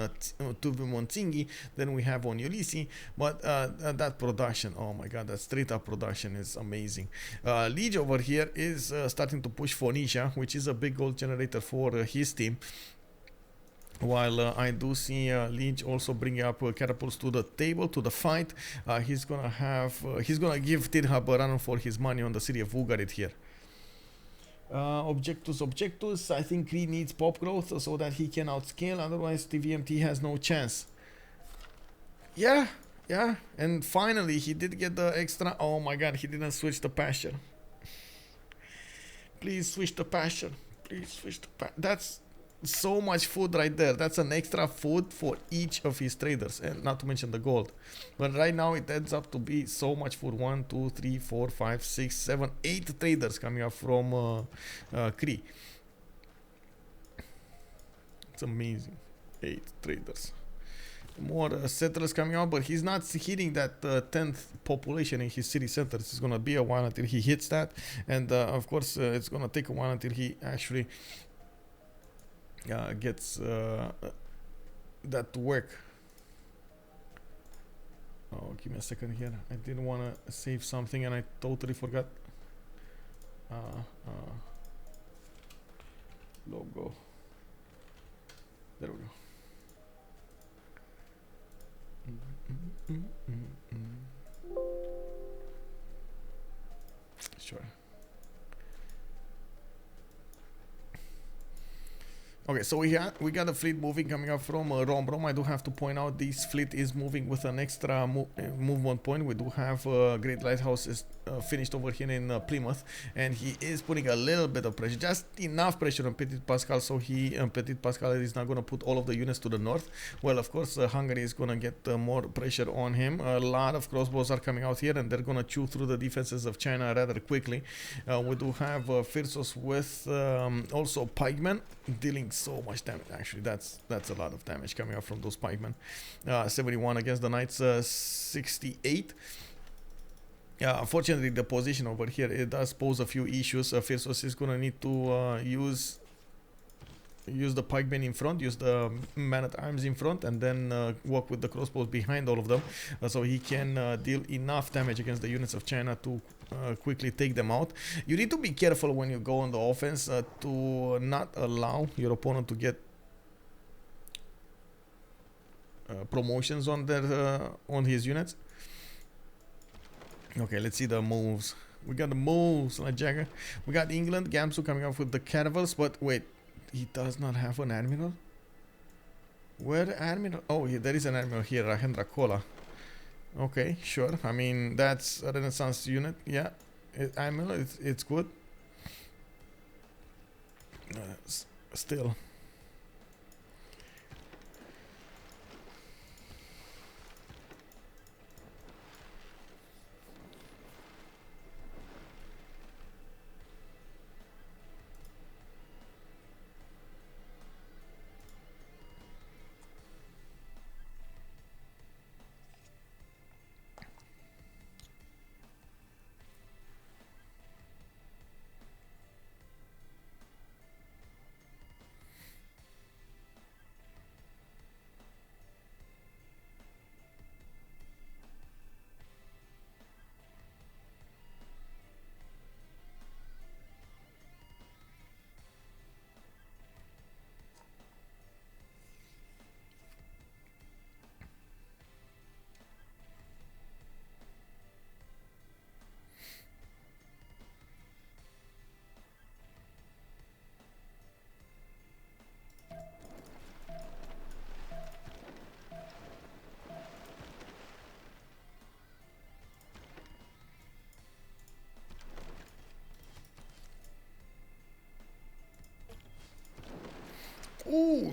veux mon Tsingy, than we have on Ulysse. But that production, oh my god, that straight-up production is amazing. Lege over here is starting to push Phoenicia, which is a big gold generator for his team. While I do see Lege also bringing up catapults to the table, to the fight. He's gonna give Tithub a run for his money on the city of Hungary here. Objectus. I think Cree needs pop growth so that he can outscale. Otherwise, TVMT has no chance. Yeah. And finally, he did get the extra. Oh my god, he didn't switch the pasture. Please switch the pasture. Please switch the pasture. That's so much food right there. That's an extra food for each of his traders, and not to mention the gold. But right now it adds up to be so much food. 1, 2, 3, 4, 5, 6, 7, 8 traders coming up from Cree. It's amazing. 8 traders. More settlers coming out, but he's not hitting that 10th population in his city centers. It's gonna be a while until he hits that, and of course it's gonna take a while until he actually gets that to work. Oh, give me a second here. I didn't want to save something and I totally forgot. Logo. There we go. Sure. Okay, so we got a fleet moving coming up from Romrom. I do have to point out this fleet is moving with an extra movement point. We do have Great Lighthouse is finished over here in Plymouth, and he is putting a little bit of pressure, just enough pressure on Ptitpascal, so Ptitpascal is not going to put all of the units to the north. Well, of course, Hungary is going to get more pressure on him. A lot of crossbows are coming out here, and they're going to chew through the defenses of China rather quickly. We do have Phyrsos with also pikemen dealing so much damage. Actually, that's a lot of damage coming up from those pikemen. 71 against the knights, 68. Unfortunately, the position over here, it does pose a few issues. Phyrsos is gonna need to use the pikemen in front, use the man-at-arms in front, and then walk with the crossbows behind all of them, so he can deal enough damage against the units of China to quickly take them out. You need to be careful when you go on the offense to not allow your opponent to get promotions on his units. Okay, let's see the moves. We got the moves like Jagger. We got England, Gabzou coming up with the caravels, but wait, he does not have an admiral? Where the admiral? Oh, there is an admiral here, Rahendra Kola. Okay, sure. I mean, that's a Renaissance unit. Yeah, admiral, it's good. Still.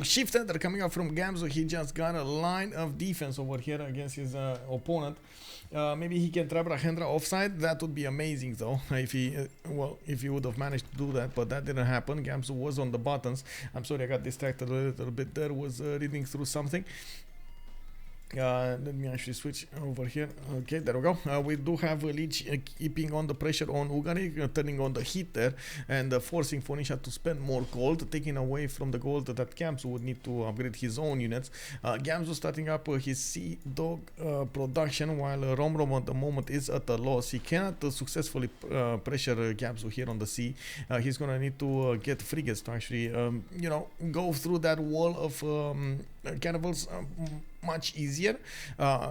shift enter coming up from Gabzou. He just got a line of defense over here against his opponent. Maybe he can trap Rahendra offside. That would be amazing though, if he would have managed to do that, but that didn't happen. Gabzou was on the buttons. I'm sorry, I got distracted a little bit there, was reading through something. Let me actually switch over here. Okay, there we go. We do have Lege keeping on the pressure on Hungary, turning on the heat there, and forcing Phoenicia to spend more gold, taking away from the gold that Gabzou would need to upgrade his own units. Gabzou starting up his Sea Dog production, while Romrom at the moment is at a loss. He cannot successfully pressure Gabzou here on the sea. He's gonna need to get frigates to actually, go through that wall of cannibals much easier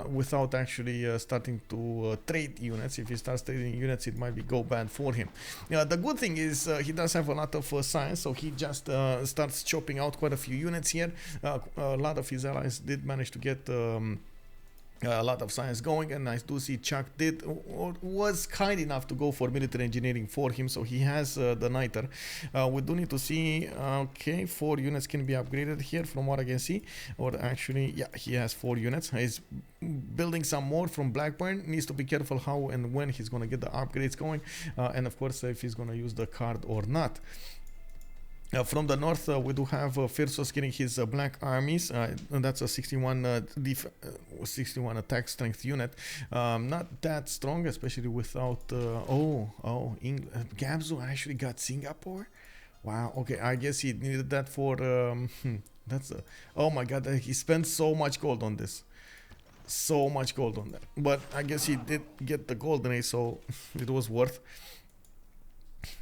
without actually starting to trade units. If he starts trading units, it might go bad for him. The good thing is he does have a lot of science, so he just starts chopping out quite a few units here. A lot of his allies did manage to get a lot of science going, and I do see Chuck was kind enough to go for military engineering for him, so he has the Niter. We do need to see, okay, 4 units can be upgraded here from what I can see, or actually, yeah, he has 4 units. He's building some more from Blackburn. Needs to be careful how and when he's gonna get the upgrades going, and of course if he's gonna use the card or not. From the north, we do have Phyrsos getting his black armies. That's a 61 61 attack strength unit. Not that strong, especially without. Gabzou actually got Singapore. Wow. Okay, I guess he needed that for. That's. Oh my God! He spent so much gold on this. So much gold on that. But I guess he did get the golden age, so it was worth.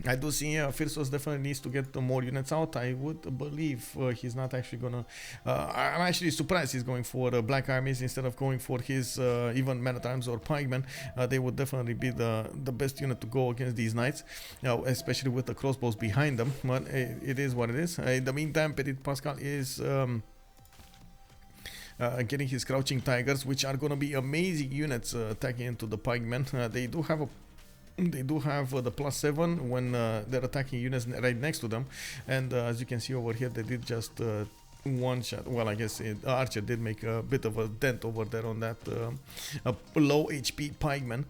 I do see Phyrsos definitely needs to get more units out. I would believe he's not actually gonna. I'm actually surprised he's going for black armies instead of going for his even men at arms or pikemen. They would definitely be the best unit to go against these knights, especially with the crossbows behind them. But it is what it is. In the meantime, Ptitpascal is. Getting his crouching tigers, which are going to be amazing units attacking into the pikemen. They do have the +7 when they're attacking units right next to them, and as you can see over here, they did just one shot. Well, I guess Archer did make a bit of a dent over there on that low HP pikeman.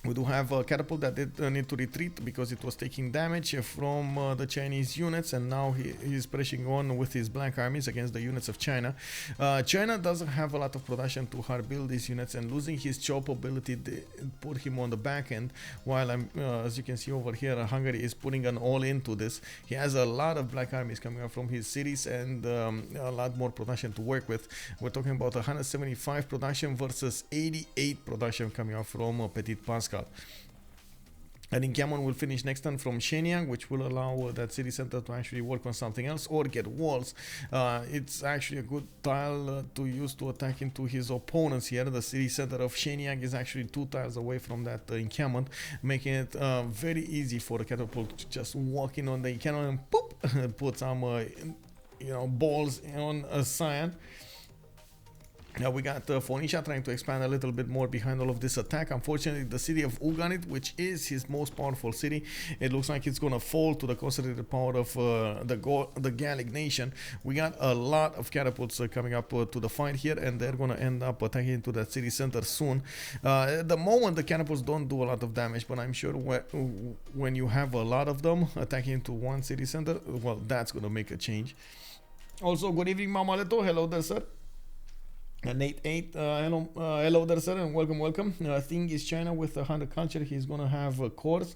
We do have a catapult that did need to retreat because it was taking damage from the Chinese units, and now he's pressing on with his black armies against the units of China. China doesn't have a lot of production to hard build these units, and losing his chop ability put him on the back end, while as you can see over here, Hungary is putting an all into this. He has a lot of black armies coming up from his cities and a lot more production to work with. We're talking about 175 production versus 88 production coming up from Ptitpascal. And Inkiamon will finish next turn from Shenyang, which will allow that city center to actually work on something else or get walls. It's actually a good tile to use to attack into his opponents here. The city center of Shenyang is actually 2 tiles away from that encampment, making it very easy for the catapult to just walk in on the encampment and poop, put some balls on a cyan. Now we got Phoenicia trying to expand a little bit more behind all of this attack. Unfortunately, the city of Ugarit, which is his most powerful city, it looks like it's going to fall to the concentrated power of the Gallic nation. We got a lot of catapults coming up to the fight here, and they're going to end up attacking into that city center soon. At the moment, the catapults don't do a lot of damage, but I'm sure when you have a lot of them attacking into one city center, well, that's going to make a change. Also, good evening, Mama Leto. Hello there, sir. Nate 8, hello there, sir, and welcome. Thing is China with a 100 culture. He's gonna have cores,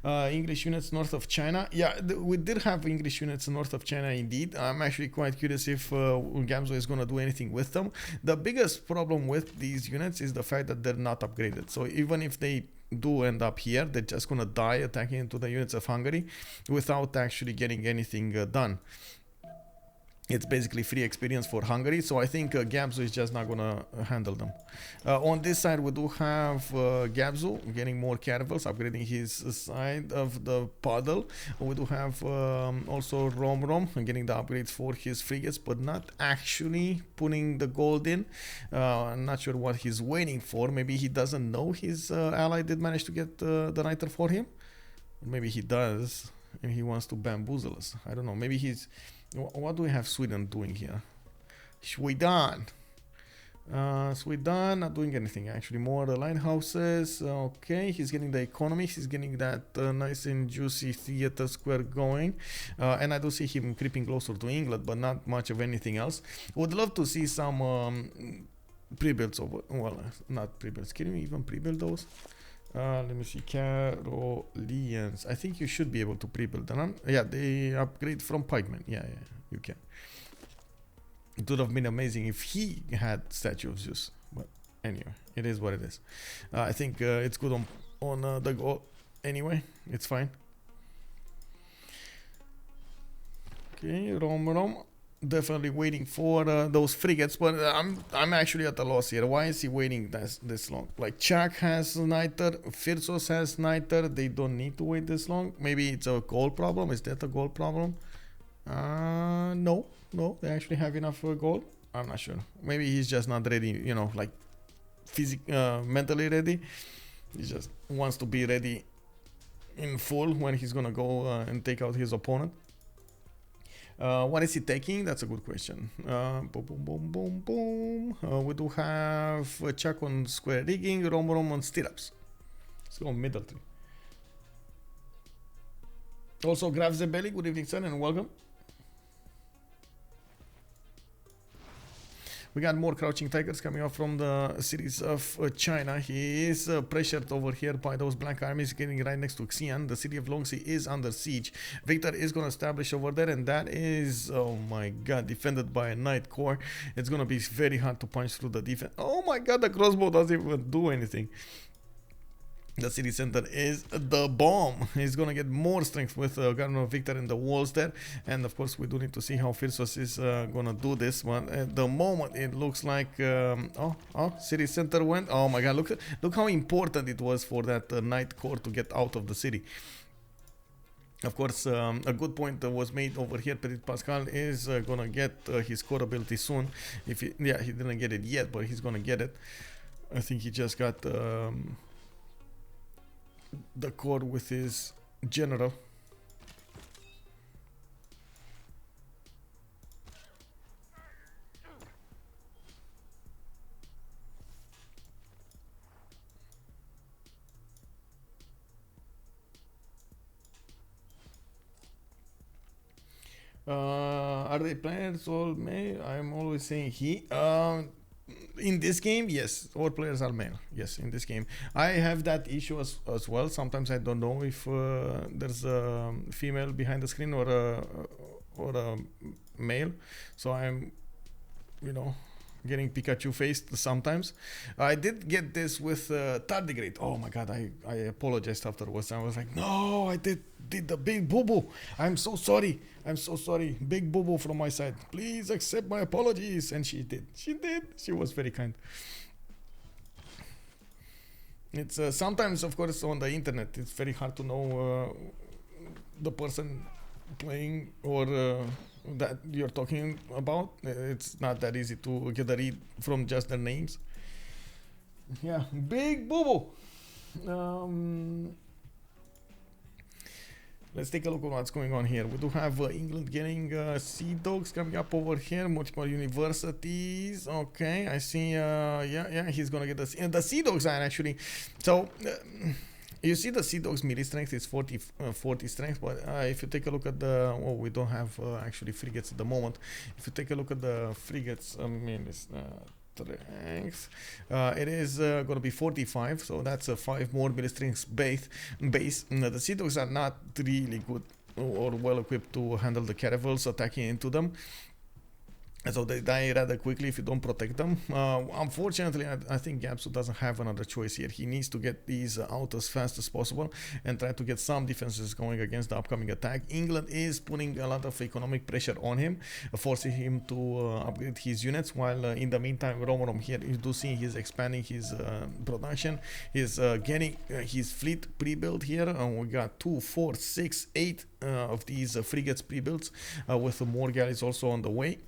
English units north of China. Yeah, we did have English units north of China indeed. I'm actually quite curious if Gabzou is gonna do anything with them. The biggest problem with these units is the fact that they're not upgraded. So even if they do end up here, they're just gonna die attacking into the units of Hungary without actually getting anything done. It's basically free experience for Hungary, so I think Gabzou is just not gonna handle them. On this side, we do have Gabzou getting more caravels, upgrading his side of the puddle. We do have also Romrom getting the upgrades for his frigates, but not actually putting the gold in. I'm not sure what he's waiting for. Maybe he doesn't know his ally did manage to get the Niter for him. Maybe he does, and he wants to bamboozle us. I don't know. Maybe he's What do we have Sweden doing here? Sweden. Sweden not doing anything actually. More lighthouses. Okay, he's getting the economy. He's getting that nice and juicy theater square going. And I do see him creeping closer to England, but not much of anything else. Would love to see some pre-builds over. Well, not pre-builds. Can you even pre-build those? Let me see. Carolians. I think you should be able to pre-build them. Yeah, they upgrade from pikemen. Yeah, you can. It would have been amazing if he had Statue of Zeus, but anyway, it is what it is. I think it's good on the goal. Anyway, it's fine. Okay, Romrom, definitely waiting for those frigates, but I'm actually at a loss here. Why is he waiting this long? Like Chak has Niter, Phyrsos has Niter. They don't need to wait this long. Maybe it's a gold problem. Is that a gold problem? No, they actually have enough gold. I'm not sure. Maybe he's just not ready, you know, like mentally ready. He just wants to be ready in full when he's gonna go and take out his opponent. What is he taking? That's a good question. Boom. We do have Chuck on square rigging, Romrom on stirrups. Let's go middle tree. Also, Graf Zebeli, good evening, sir, and welcome. We got more crouching tigers coming up from the cities of China. He is pressured over here by those black armies getting right next to Xi'an. The city of Longxi is under siege. Victor is going to establish over there, and that is, oh my god, defended by a Knight Corps. It's going to be very hard to punch through the defense. Oh my god, the crossbow doesn't even do anything. The city center is the bomb. He's gonna get more strength with Garden Victor in the walls there, and of course we do need to see how Phyrsos is gonna do this one. At the moment it looks like city center went. Oh my god, look how important it was for that Knight Corps to get out of the city. Of course, a good point was made over here. Ptitpascal is gonna get his core ability soon. If he didn't get it yet, but he's gonna get it. I think he just got the core with his general. Are they players all male? I'm always saying he. In this game, yes, all players are male. Yes, in this game, I have that issue as well. Sometimes I don't know if there's a female behind the screen or a male. So I'm, getting Pikachu faced sometimes. I did get this with Tardigrade. Oh my god, I apologized afterwards. I was like, no, I did the big boo-boo. I'm so sorry. Big boo-boo from my side. Please accept my apologies. And she did. She was very kind. It's sometimes, of course, on the internet, it's very hard to know the person playing or that you're talking about. It's not that easy to get a read from just their names. Yeah, big boo-boo. Let's take a look at what's going on here. We do have England getting Sea Dogs coming up over here. Multiple universities. Okay, I see. Yeah, he's gonna get the Sea Dogs are actually. So you see the Sea Dogs melee strength is 40 strength, but if you take a look at the we don't have actually frigates at the moment. If you take a look at the frigates, it's strength, it is gonna be 45, so that's a 5 more melee strength base. The Sea Dogs are not really good or well equipped to handle the caravels attacking into them. So they die rather quickly if you don't protect them. Unfortunately, I think Gabzou doesn't have another choice here. He needs to get these out as fast as possible and try to get some defenses going against the upcoming attack. England is putting a lot of economic pressure on him, forcing him to upgrade his units, while in the meantime, Romrom here, you do see he's expanding his production. He's getting his fleet pre-built here. We got 2, 4, 6, 8 of these frigates pre-built with more galleys also on the way.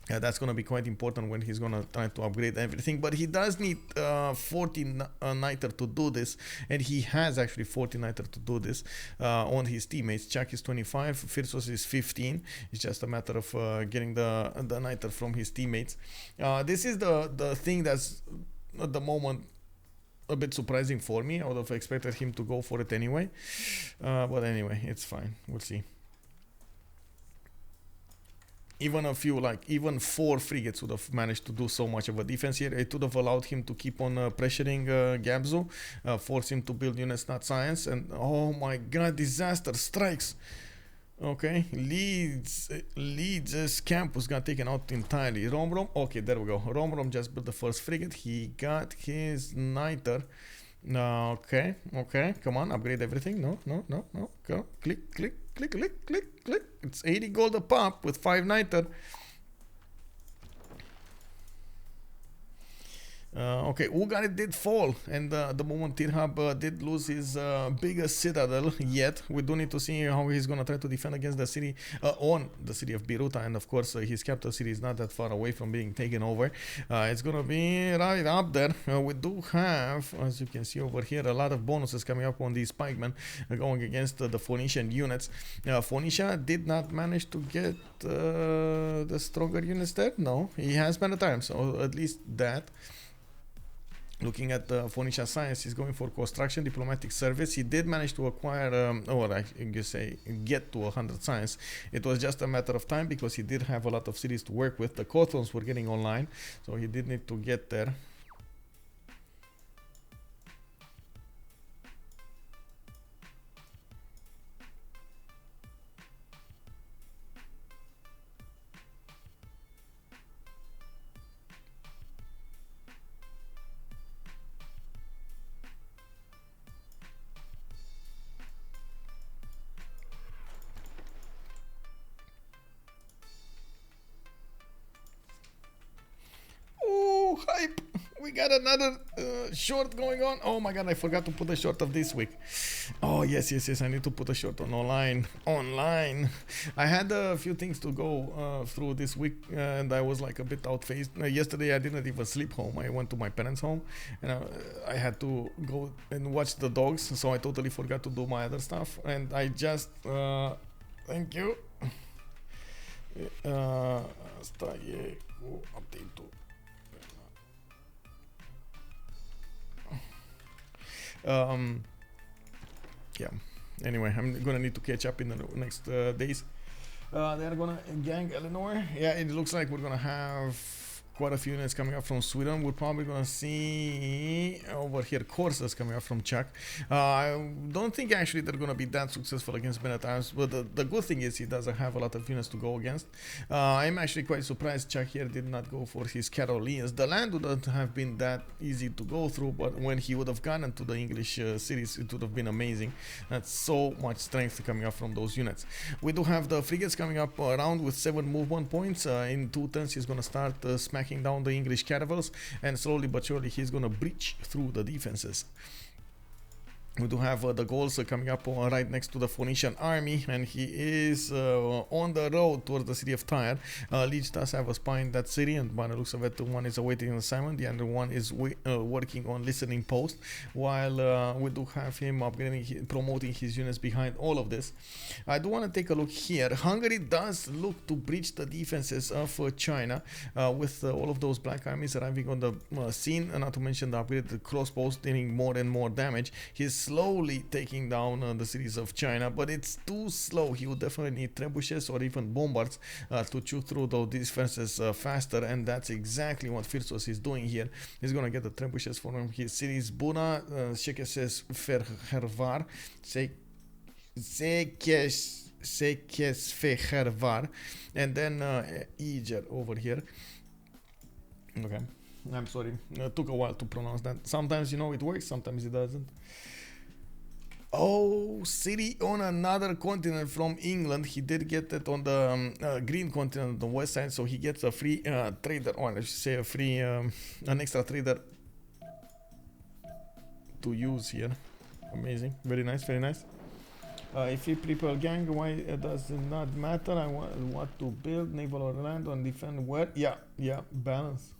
That's going to be quite important when he's going to try to upgrade everything. But he does need 40 niter to do this, and he has actually 40 niter to do this on his teammates. Chuck is 25, Phyrsos is 15. It's just a matter of getting the niter from his teammates. This is the thing that's at the moment a bit surprising for me. I would have expected him to go for it anyway. But anyway, it's fine. We'll see. Even a few, like even 4 frigates would have managed to do so much of a defense here. It would have allowed him to keep on pressuring Gabzou, force him to build units, not science. And oh my god, disaster strikes. Okay, Leeds' campus got taken out entirely. Romrom, okay, there we go. Romrom just built the first frigate. He got his niter. Okay, come on, upgrade everything. No, go, click. It's 80 gold a pop with 5 niter. Okay, Hungary did fall, and the moment Tithub did lose his biggest citadel yet. We do need to see how he's gonna try to defend against the city, on the city of Biruta, and of course his capital city is not that far away from being taken over. It's gonna be right up there. We do have, as you can see over here, a lot of bonuses coming up on these pikemen going against the Phoenician units. Phoenicia did not manage to get the stronger units there. No, he has many times, so at least that. Looking at the Phoenicia science, he's going for construction, diplomatic service. He did manage to acquire, or I guess say, get to 100 science. It was just a matter of time because he did have a lot of cities to work with. The Squadrons were getting online, so he did need to get there. Hype! We got another short going on. Oh my god, I forgot to put a short of this week. Oh yes, I need to put a short on online. I had a few things to go through this week, and I was like a bit outphased. Yesterday I didn't even sleep home. I went to my parents' home, and I had to go and watch the dogs, so I totally forgot to do my other stuff. And I just thank you. Yeah, anyway, I'm gonna need to catch up in the next days. They're gonna gang Eleanor. Yeah, it looks like we're gonna have quite a few units coming up from Sweden. We're probably gonna see over here courses coming up from Czech. I don't think actually they're gonna be that successful against Benetimes, but the good thing is he doesn't have a lot of units to go against. I'm actually quite surprised Czech here did not go for his Caroleans. The land wouldn't have been that easy to go through, but when he would have gone to the English cities, it would have been amazing. That's so much strength coming up from those units. We do have the frigates coming up around with 7 movement points. In 2 turns he's gonna start smacking down the English caravels, and slowly but surely he's gonna breach through the defenses. We do have the Gauls coming up right next to the Phoenician army, and he is on the road towards the city of Tyre. Lege does have a spy in that city, and by the looks of it, one is awaiting an assignment, the other one is working on listening post, while we do have him upgrading, promoting his units behind all of this. I do want to take a look here. Hungary does look to breach the defenses of China with all of those black armies arriving on the scene, and not to mention the upgraded crossbows dealing more and more damage. He's slowly taking down the cities of China, but it's too slow. He would definitely need trebuchets or even bombards to chew through those defenses faster, and that's exactly what Phyrsos is doing here. He's gonna get the trebuchets from his cities. Buna, CivFR, CivFR, and then Eger over here. Okay, I'm sorry. It took a while to pronounce that. Sometimes, you know, it works, sometimes it doesn't. Oh, city on another continent from England. He did get it on the green continent on the west side, so he gets a free trader, or I should say a free, an extra trader to use here. Amazing, very nice, very nice. If we prepare gang, why does it not matter? I want what to build, naval or land, and defend where? Yeah, balance.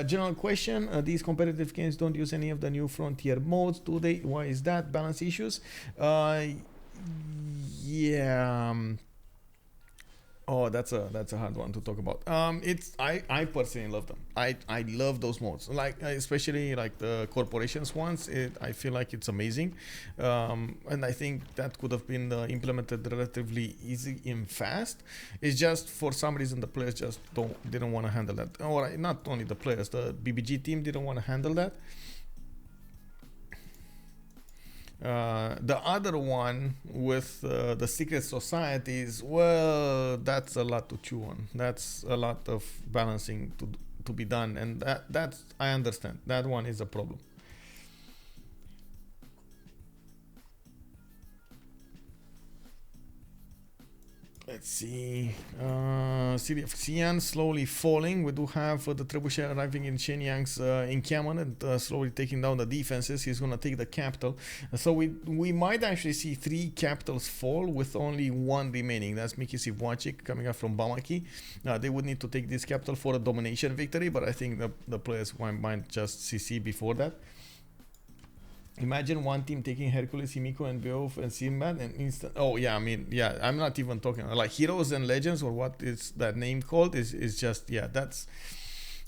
General question: these competitive games don't use any of the new frontier modes, do they? Why is that? Balance issues? Yeah. Oh, that's a hard one to talk about. It's I personally love them. I love those modes. Like especially like the corporations ones. I feel like it's amazing, and I think that could have been implemented relatively easy and fast. It's just for some reason the players just didn't want to handle that. Or not only the players, the BBG team didn't want to handle that. The other one with the secret societies, well, that's a lot to chew on. That's a lot of balancing to be done, and that's I understand. That one is a problem. Let's see. City of Xi'an slowly falling. We do have the trebuchet arriving in Shenyang's encampment and slowly taking down the defenses. He's going to take the capital. So we might actually see 3 capitals fall with only 1 remaining. That's Miki Sivwachik coming up from Bamaki. They would need to take this capital for a domination victory, but I think the players might just CC before that. Imagine one team taking Hercules, Himiko, and Beowulf and Sinbad and instant. Oh yeah, I mean, yeah, I'm not even talking like Heroes and Legends or what is that name called is just, yeah, that's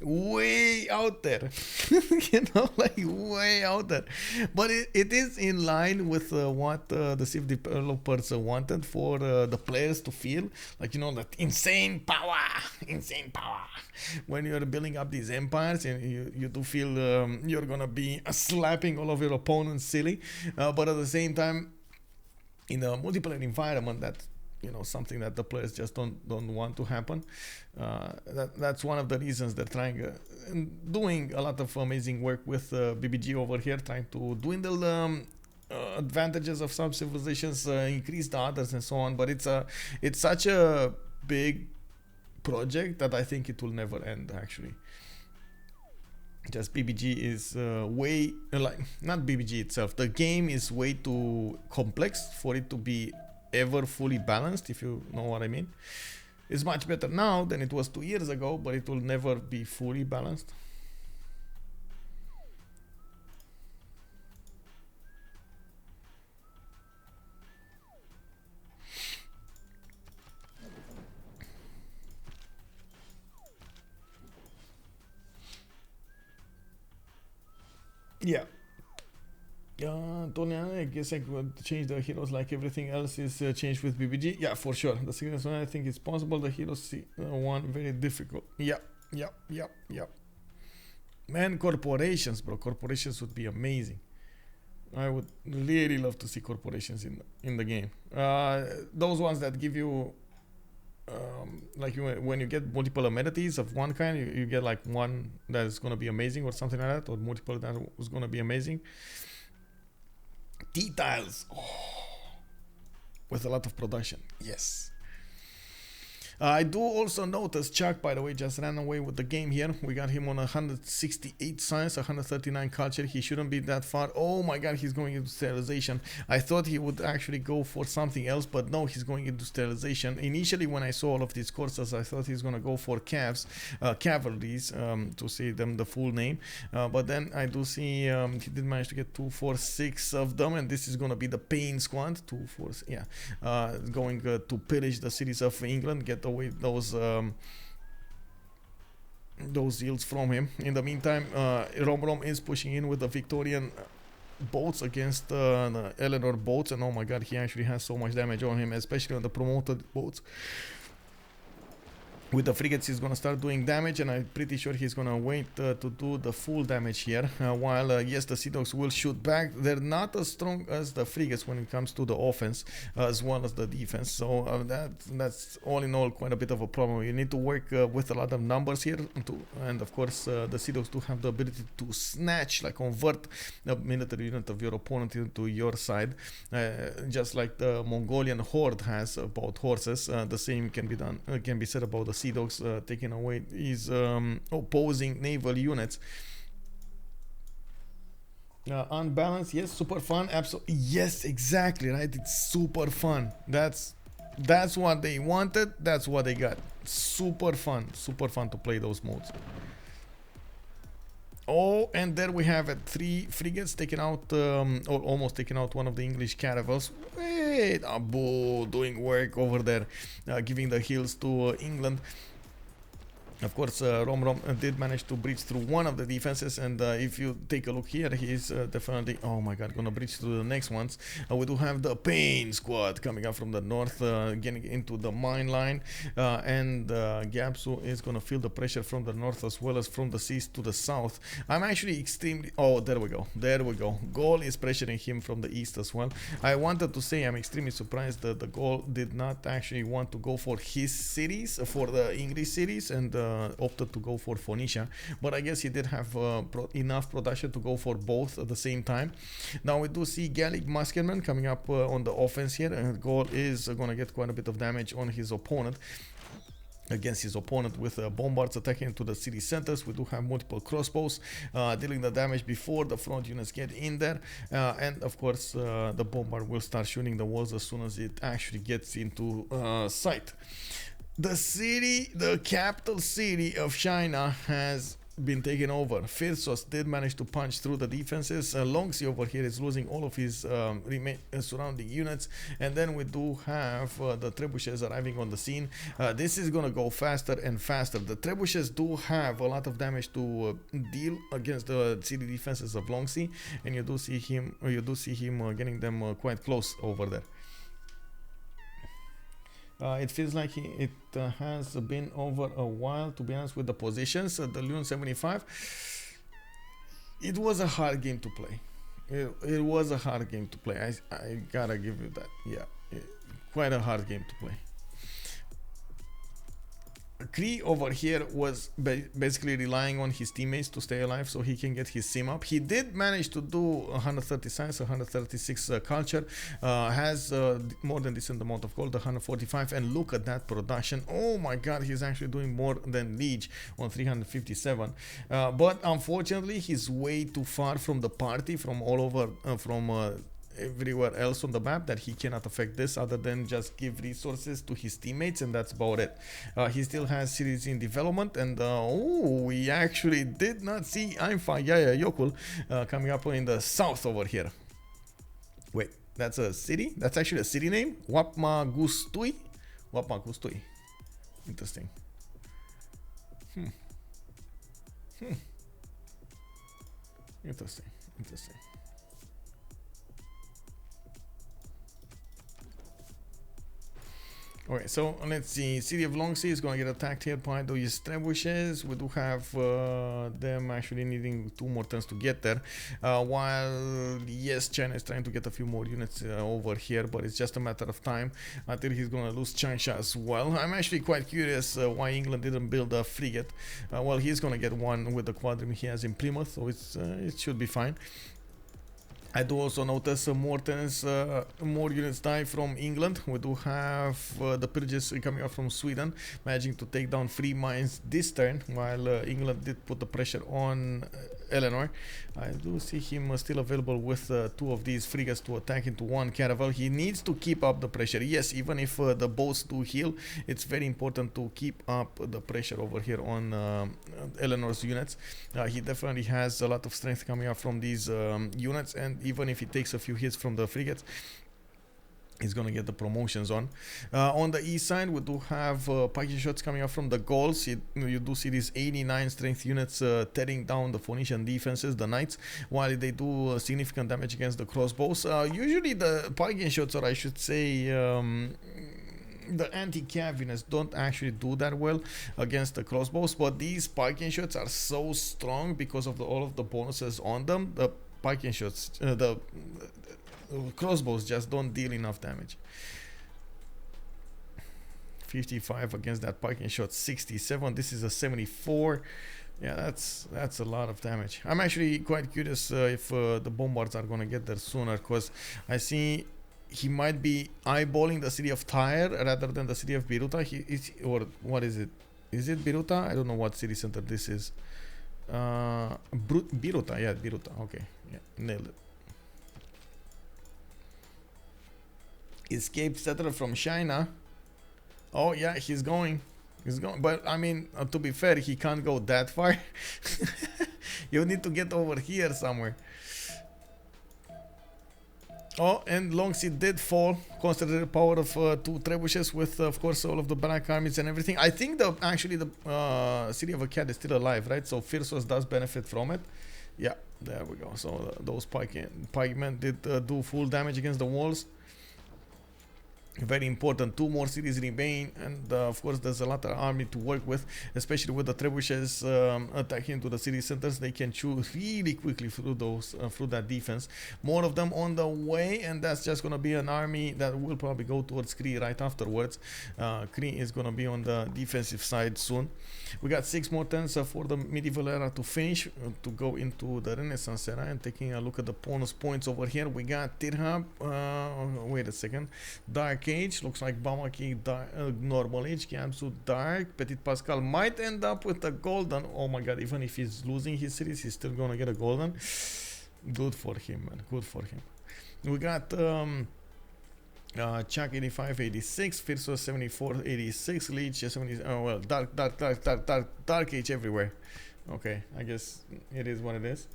way out there. You know, like way out there, but it is in line with what the Civ developers wanted for the players to feel, like, you know, that insane power when you're building up these empires, and you do feel you're gonna be slapping all of your opponents silly, but at the same time in a multiplayer environment, that, you know, something that the players just don't want to happen. That's one of the reasons they're trying and doing a lot of amazing work with BBG over here, trying to dwindle advantages of some civilizations, increase the others, and so on. But it's such a big project that I think it will never end, actually. Just BBG is way, like, not BBG itself, the game is way too complex for it to be ever fully balanced, if you know what I mean. It's much better now than it was 2 years ago, but it will never be fully balanced. Yeah. Tony, I guess I could change the heroes like everything else is changed with BBG. Yeah, for sure. The second one, I think it's possible. The heroes one very difficult. Yeah. Man, corporations, bro. Corporations would be amazing. I would really love to see corporations in the game. Those ones that give you, like when you get multiple amenities of one kind, you get like one that is gonna be amazing or something like that, or multiple that was gonna be amazing. T-tiles, with a lot of production. Yes. I do also notice Chuck, by the way, just ran away with the game here. We got him on 168 science, 139 culture. He shouldn't be that far. Oh my god, he's going into sterilization. I thought he would actually go for something else, but no, he's going into sterilization. Initially, when I saw all of these courses, I thought he's going to go for cavalries, to say them the full name. But then I do see he did manage to get 2, 4, 6 of them, and this is going to be the pain squad. 2, 4, yeah, going to pillage the cities of England, get away those yields from him. In the meantime, Romrom is pushing in with the Victorian boats against the Eleanor boats, and oh my god, he actually has so much damage on him, especially on the promoted boats. With the frigates, he's gonna start doing damage, and I'm pretty sure he's gonna wait to do the full damage here. While yes, the Sea Dogs will shoot back. They're not as strong as the frigates when it comes to the offense, as well as the defense. So that's all in all quite a bit of a problem. You need to work with a lot of numbers here, and of course the Sea Dogs do have the ability to snatch, like convert a military unit of your opponent into your side, just like the Mongolian horde has about horses. The same can be done, can be said about the Sea Dogs, taking away his opposing naval units. Unbalanced, yes, super fun, absolutely, yes, exactly, right. It's super fun. That's what they wanted. That's what they got. Super fun to play those modes. Oh, and there we have it. 3 frigates taking out, or almost taking out one of the English caravels. Wait, Abu doing work over there, giving the heals to England. Of course, Romrom did manage to breach through one of the defenses, and if you take a look here, he's definitely, oh my god, gonna breach through the next ones. We do have the Pain Squad coming up from the north, getting into the mine line, and Gabzou is gonna feel the pressure from the north as well as from the seas to the south. I'm actually extremely, oh, there we go, Gaul is pressuring him from the east as well. I wanted to say I'm extremely surprised that the Gaul did not actually want to go for his cities, for the English cities, and opted to go for Phoenicia, but I guess he did have enough production to go for both at the same time. Now we do see Gallic musketmen coming up on the offense here, and Gaul is gonna get quite a bit of damage on his opponent. Against his opponent with bombards attacking into the city centers. We do have multiple crossbows dealing the damage before the front units get in there, and of course the bombard will start shooting the walls as soon as it actually gets into sight. The city, the capital city of China, has been taken over. Phyrsos did manage to punch through the defenses. Longxi over here is losing all of his surrounding units, and then we do have the trebuchets arriving on the scene. This is gonna go faster and faster. The trebuchets do have a lot of damage to deal against the city defenses of Longxi, and you do see him getting them quite close over there. It feels like it has been over a while, to be honest, with the positions. The Lune 75, it was a hard game to play. It was a hard game to play. I gotta give you that. Yeah, quite a hard game to play. Cree over here was basically relying on his teammates to stay alive so he can get his sim up. He did manage to do 130 science, 136 culture, has more than decent amount of gold, 145, and look at that production. Oh my god, he's actually doing more than Lege on 357, but unfortunately he's way too far from the party, from all over, everywhere else on the map, that he cannot affect this other than just give resources to his teammates, and that's about it. He still has cities in development, and we actually did not see Ainfa Yaya Yokul coming up in the south over here. Wait, that's a city? That's actually a city name? Wapmagustui? Wapmagustui. Interesting. Interesting. Okay, so let's see. City of Longxi is going to get attacked here by those trebuchets. We do have them actually needing 2 more turns to get there. While, yes, China is trying to get a few more units over here, but it's just a matter of time until he's going to lose Qin-Shi as well. I'm actually quite curious why England didn't build a frigate. Well, he's going to get one with the Quadrim he has in Plymouth, so it should be fine. I do also notice more units die from England. We do have the pillages coming out from Sweden, managing to take down 3 mines this turn, while England did put the pressure on Eleanor. I do see him still available with 2 of these frigates to attack into 1 caravel. He needs to keep up the pressure. Yes, even if the boats do heal, it's very important to keep up the pressure over here on Eleanor's units. He definitely has a lot of strength coming up from these units, and even if he takes a few hits from the frigates, he's gonna get the promotions on. On the east side, we do have pike shots coming up from the Gauls. You do see these 89 strength units tearing down the Phoenician defenses, the knights, while they do significant damage against the crossbows. Usually the pike shots, or I should say the anti-cav units, don't actually do that well against the crossbows, but these pike shots are so strong because of all of the bonuses on them. The pike shots, the crossbows just don't deal enough damage. 55 against that pike shot, 67. This is a 74. Yeah, that's a lot of damage. I'm actually quite curious if the bombards are gonna get there sooner, because I see he might be eyeballing the city of Tyre rather than the city of Biruta. Or what is it? Is it Biruta? I don't know what city center this is. Biruta, yeah, Biruta. Okay, yeah, nailed it. Escaped settler from China. Oh yeah, he's going. He's going. But I mean, to be fair, he can't go that far. You need to get over here somewhere. Oh, and Longseat did fall, considering the power of two trebuchets with, of course, all of the black armies and everything. I think actually the city of Akkad is still alive, right? So Phyrsos does benefit from it. Yeah, there we go. So those pikemen did do full damage against the walls. Very important. 2 more cities remain, and of course there's a lot of army to work with, especially with the trebuchets attacking into the city centers. They can chew really quickly through those through that defense. More of them on the way, and that's just gonna be an army that will probably go towards Cree right afterwards. Cree is gonna be on the defensive side soon. We got 6 more turns for the medieval era to finish, to go into the Renaissance era. And taking a look at the bonus points over here, we got Tithub. Wait a second. Dark Age, looks like Bamaki, Normal Age, Gabzou, Dark. Ptitpascal might end up with a golden. Oh my god, even if he's losing his series, he's still gonna get a golden. Good for him, man. Good for him. We got Chuck 85-86, Phyrsos 74-86, Lege 70. Oh well, Dark Age everywhere. Okay, I guess it is what it is.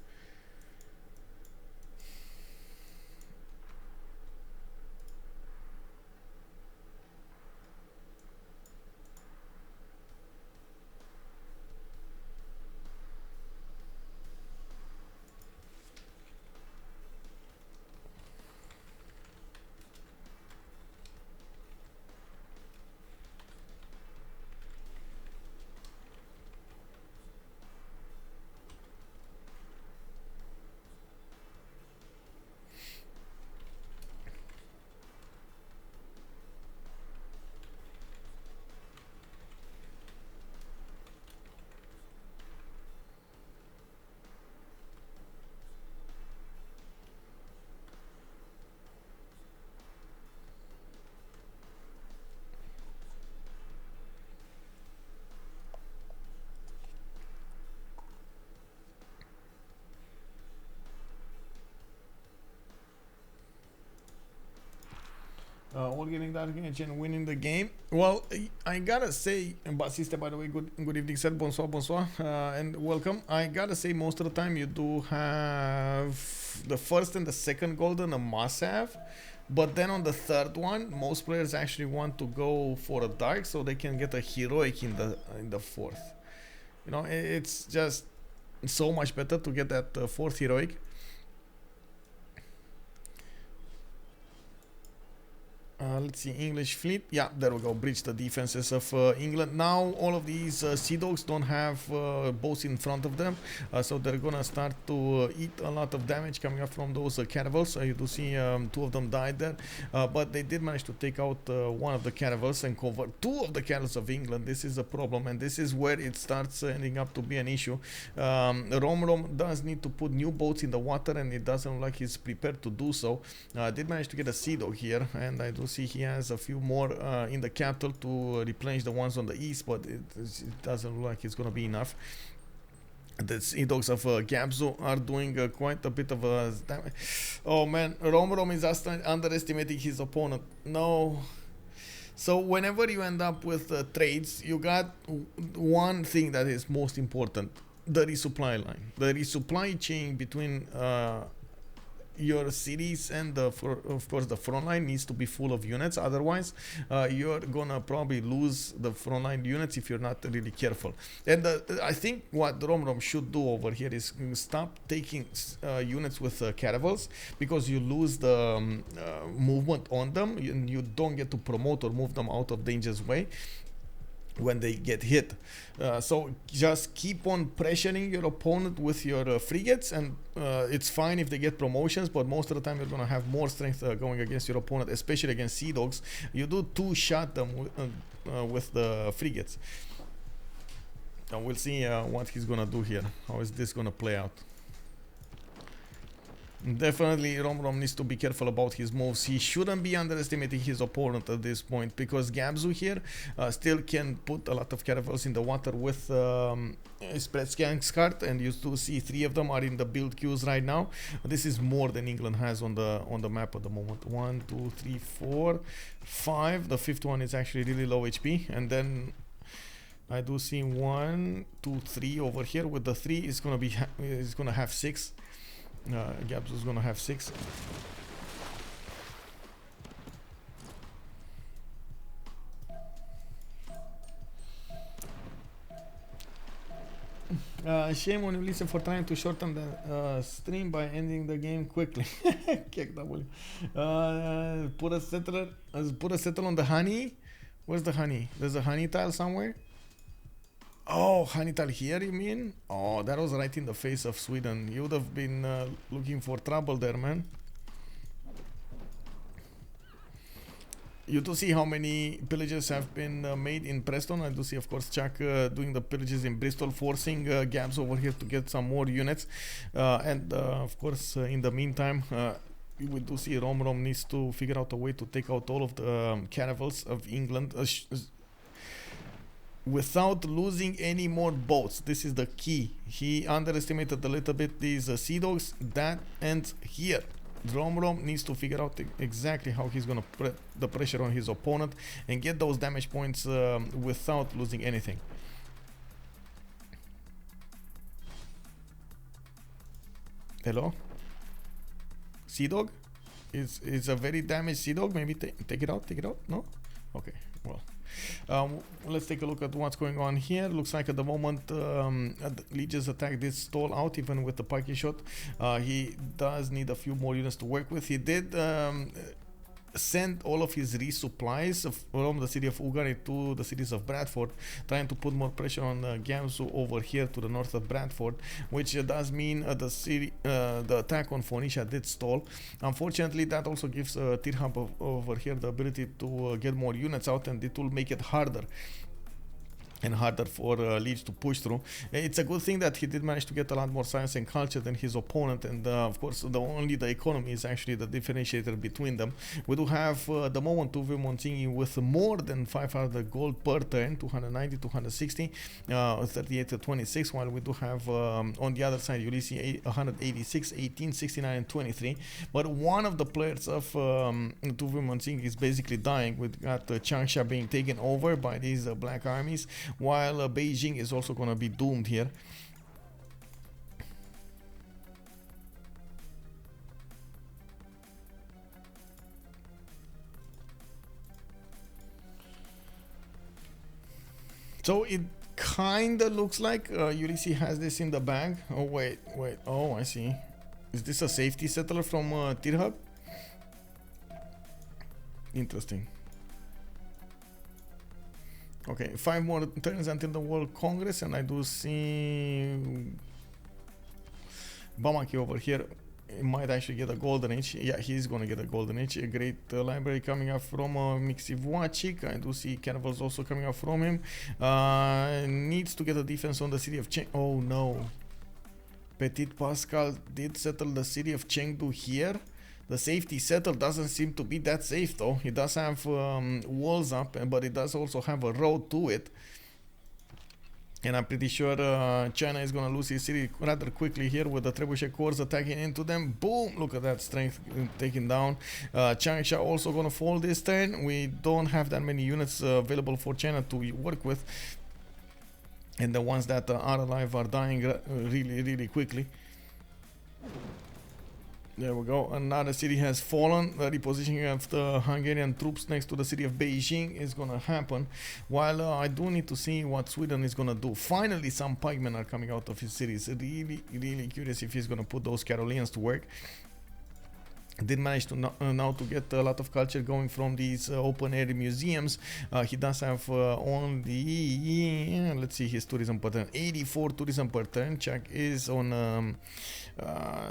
All getting that and winning the game. Well, I gotta say, Basiste, by the way, good evening, sir. Bonsoir, and welcome. I gotta say, most of the time you do have the first and the second golden a must-have, but then on the third one, most players actually want to go for a dark so they can get a heroic in the fourth. You know, it's just so much better to get that fourth heroic. Let's see, English fleet. Yeah, there we go. Breach the defenses of England. Now all of these sea dogs don't have boats in front of them, so they're gonna start to eat a lot of damage coming up from those caravels. You do see 2 of them died there, but they did manage to take out one of the caravels and cover 2 of the caravels of England. This is a problem, and this is where it starts ending up to be an issue. Romrom does need to put new boats in the water, and it doesn't look like he's prepared to do so. Did manage to get a sea dog here, and I do see he has a few more in the capital to replenish the ones on the east, but it doesn't look like it's going to be enough. The sea dogs of Gabzou are doing quite a bit of damage. Oh man, Romrom is underestimating his opponent. No. So whenever you end up with trades, you got one thing that is most important: the resupply line, the resupply chain between your cities and of course the front line needs to be full of units. Otherwise you're gonna probably lose the front line units if you're not really careful. And I think what Romrom should do over here is stop taking units with caravels, because you lose the movement on them, and you don't get to promote or move them out of danger's way when they get hit. So just keep on pressuring your opponent with your frigates, and it's fine if they get promotions, but most of the time you're gonna have more strength going against your opponent, especially against sea dogs. You do 2-shot them with the frigates. And we'll see what he's gonna do here. How is this gonna play out? Definitely, Romrom needs to be careful about his moves. He shouldn't be underestimating his opponent at this point, because Gabzou here still can put a lot of caravels in the water with spread scanks card, and you do see 3 of them are in the build queues right now. This is more than England has on the map at the moment. 1, 2, 3, 4, 5. The 5th one is actually really low HP, and then I do see 1, 2, 3 over here. With the 3, it's gonna have 6. Gabzou is gonna have 6. Shame on Ulysse for trying to shorten the stream by ending the game quickly. Kick W. Put a settle on the honey. Where's the honey? There's a honey tile somewhere. Oh, honey tile here, you mean? Oh, that was right in the face of Sweden. You would have been looking for trouble there, man. You do see how many pillages have been made in Preston. I do see, of course, Chuck doing the pillages in Bristol, forcing Gabs over here to get some more units. And of course, in the meantime, we do see Romrom needs to figure out a way to take out all of the caravels of England without losing any more boats. This is the key. He underestimated a little bit these sea dogs. That ends here. Romrom needs to figure out exactly how he's gonna put the pressure on his opponent and get those damage points without losing anything. Hello? Sea dog? Is a very damaged sea dog. Maybe take it out. No? Okay, well. Let's take a look at what's going on here. Looks like at the moment Lege's attack did stall out even with the pikey shot. He does need a few more units to work with. He did send all of his resupplies from the city of Hungary to the cities of Bradford, trying to put more pressure on Gabzou over here to the north of Bradford, which does mean the attack on Phoenicia did stall. Unfortunately, that also gives Tithub over here the ability to get more units out, and it will make it harder and harder for Lege to push through. It's a good thing that he did manage to get a lot more science and culture than his opponent, and of course the economy is actually the differentiator between them. We do have the moment veux mon Tsingy with more than 500 gold per turn, 290, 260, 38 to 26, while we do have on the other side Ulysse 186, 18, 69 and 23. But one of the players of veux mon Tsingy is basically dying. We've got Qin-Shi being taken over by these black armies, while Beijing is also going to be doomed here. So it kind of looks like Ulysse has this in the bag. Oh wait, oh I see. Is this a safety settler from Tithub? Interesting. Okay, 5 more turns until the World Congress, and I do see Bamaki over here. He might actually get a golden age. Yeah, he's gonna get a golden age. A great library coming up from Mixivuachik. I do see caravels also coming up from him. Needs to get a defense on the city of Cheng. Oh no. Ptitpascal did settle the city of Chengdu here. The safety settle doesn't seem to be that safe though. He does have walls up, but it does also have a road to it. And I'm pretty sure China is going to lose his city rather quickly here with the trebuchet corps attacking into them. Boom! Look at that strength taken down. Qin-Shi also going to fall this turn. We don't have that many units available for China to work with. And the ones that are alive are dying really quickly. There we go. Another city has fallen. The repositioning of the Hungarian troops next to the city of Beijing is going to happen. While I do need to see what Sweden is going to do. Finally, some pikemen are coming out of his cities. Really curious if he's going to put those Carolians to work. Did manage to now to get a lot of culture going from these open air museums. He does have only, let's see his tourism per turn, 84 tourism per turn. Czech is on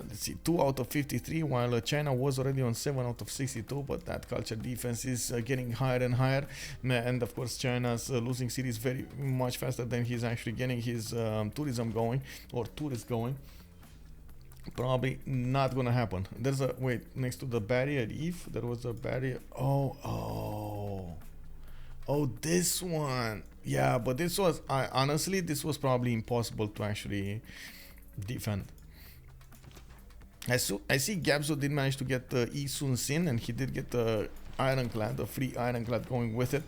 let's see, 2 out of 53, while China was already on 7 out of 62, but that culture defense is getting higher and higher. And of course China's losing cities very much faster than he's actually getting his tourism going, or tourists going. Probably not gonna happen. There's a wait next to the barrier. If there was a barrier, oh, this one. Yeah, but this was honestly this was probably impossible to actually defend. I see Gabzou did manage to get the Isun Sin, and he did get the ironclad, the free ironclad going with it.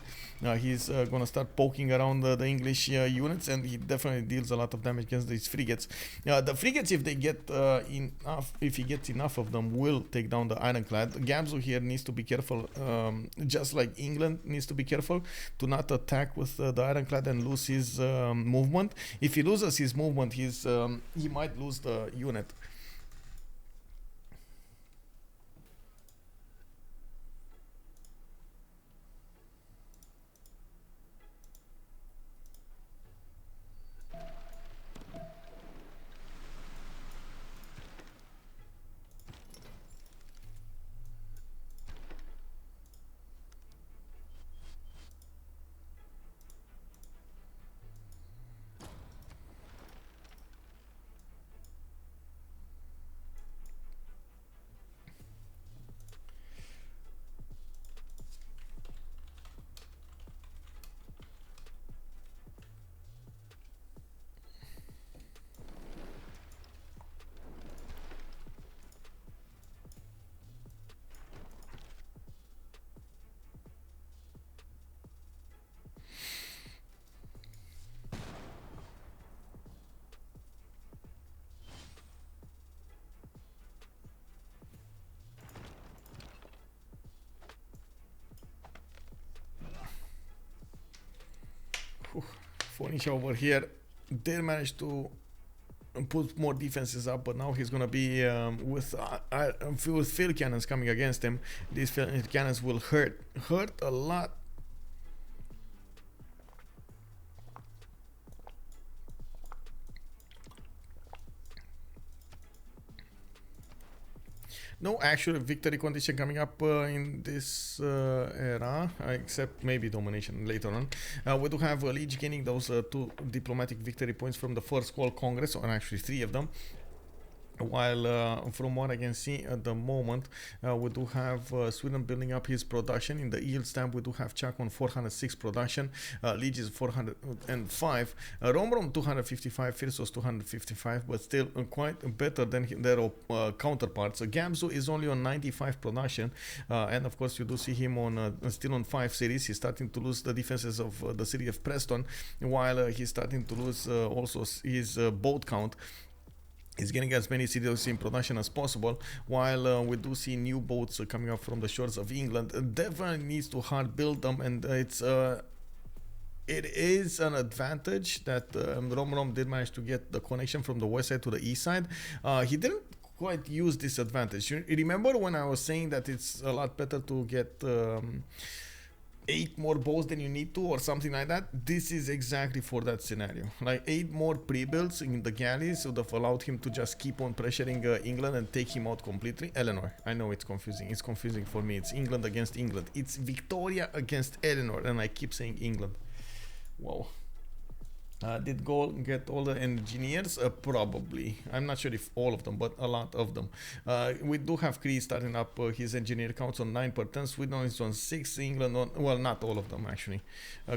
He's gonna start poking around the English units, and he definitely deals a lot of damage against these frigates. The frigates, if they get enough, if he gets enough of them, will take down the ironclad. Gabzou here needs to be careful, just like England needs to be careful to not attack with the ironclad and lose his movement. If he loses his movement, he might lose the unit. Phoenicia over here did manage to put more defenses up, but now he's gonna be with field cannons coming against him. These field cannons will hurt a lot. No actual victory condition coming up in this era, except maybe domination later on. We do have Lege gaining those 2 diplomatic victory points from the first World Congress, or actually 3 of them. While from what I can see at the moment, we do have Sweden building up his production. In the yield stamp, we do have Czech on 406 production, Lege is 405, Romrom 255, Phyrsos 255, but still quite better than their counterparts. Gabzou is only on 95 production, and of course you do see him on still on 5 cities. He's starting to lose the defenses of the city of Preston, while he's starting to lose also his boat count. He's getting as many cities in production as possible, while we do see new boats coming up from the shores of England. Definitely needs to hard build them, and it is an advantage that Romrom did manage to get the connection from the west side to the east side. He didn't quite use this advantage. You remember when I was saying that it's a lot better to get 8 more boats than you need to, or something like that? This is exactly for that scenario. Like 8 more pre-builds in the galleys would have allowed him to just keep on pressuring England and take him out completely. Eleanor, I know it's confusing. It's confusing for me. It's England against England. It's Victoria against Eleanor, and I keep saying England. Wow. Did Gaul get all the engineers? Probably. I'm not sure if all of them, but a lot of them. We do have Cree starting up his engineer counts on 9 per turn. Sweden is on 6. England on, well, not all of them actually.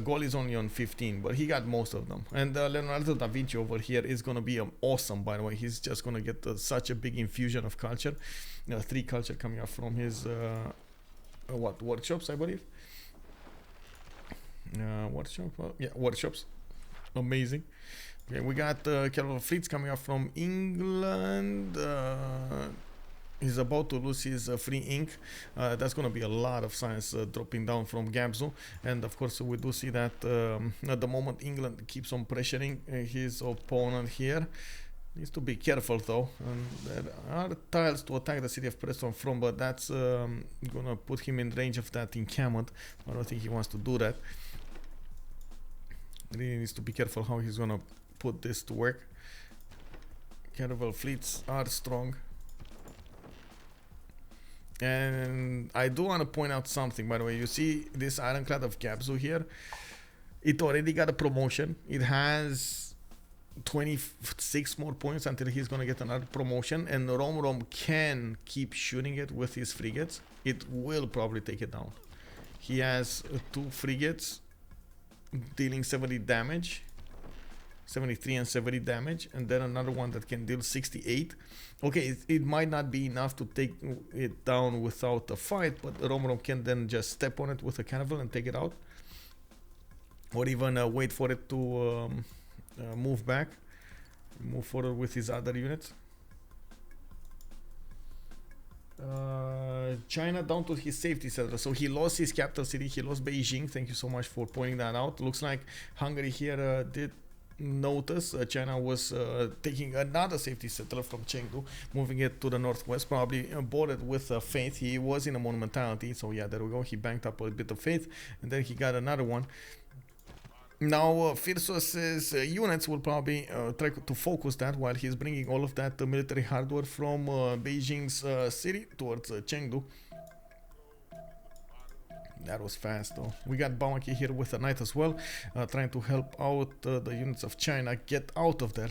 Gaul is only on 15, but he got most of them. And Leonardo da Vinci over here is going to be awesome, by the way. He's just going to get such a big infusion of culture. 3 culture coming up from his workshops, I believe. Workshops. Amazing. Okay, we got cavalry fleets coming up from England. He's about to lose his free ink. That's going to be a lot of science dropping down from Gabzou. And of course, we do see that at the moment England keeps on pressuring his opponent here. Needs to be careful though. And there are tiles to attack the city of Preston from, but that's going to put him in range of that encampment. I don't think he wants to do that. Really needs to be careful how he's gonna put this to work. Caravel fleets are strong. And I do want to point out something, by the way. You see this ironclad of Gabzou here? It already got a promotion. It has 26 more points until he's gonna get another promotion, and Romrom can keep shooting it with his frigates. It will probably take it down. He has 2 frigates dealing 70 damage, 73 and 70 damage, and then another one that can deal 68. Okay, it might not be enough to take it down without a fight, but Romrom can then just step on it with a cannibal and take it out, or even wait for it to move back, move forward with his other units. China down to his safety center, so he lost his capital city, he lost Beijing. Thank you so much for pointing that out. Looks like Hungary here did notice China was taking another safety settler from Chengdu, moving it to the northwest, probably boarded with faith. He was in a monumentality, so yeah, there we go. He banked up a bit of faith, and then he got another one. Now Phyrsos' units will probably try to focus that while he's bringing all of that military hardware from Beijing's city towards Chengdu. That was fast though. We got Bamaki here with a knight as well, trying to help out the units of China get out of there.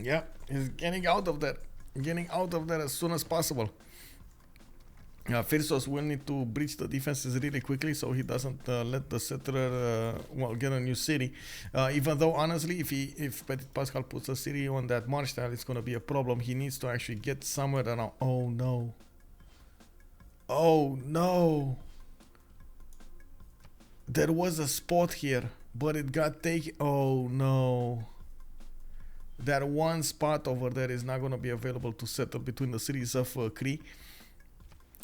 Yeah, he's getting out of there. Getting out of there as soon as possible. Phyrsos will need to breach the defenses really quickly so he doesn't let the settler well, get a new city. Even though honestly, if Ptitpascal puts a city on that march tile, it's gonna be a problem. He needs to actually get somewhere around. Oh no. Oh no. There was a spot here, but it got taken. Oh no. That one spot over there is not going to be available to settle between the cities of Cree.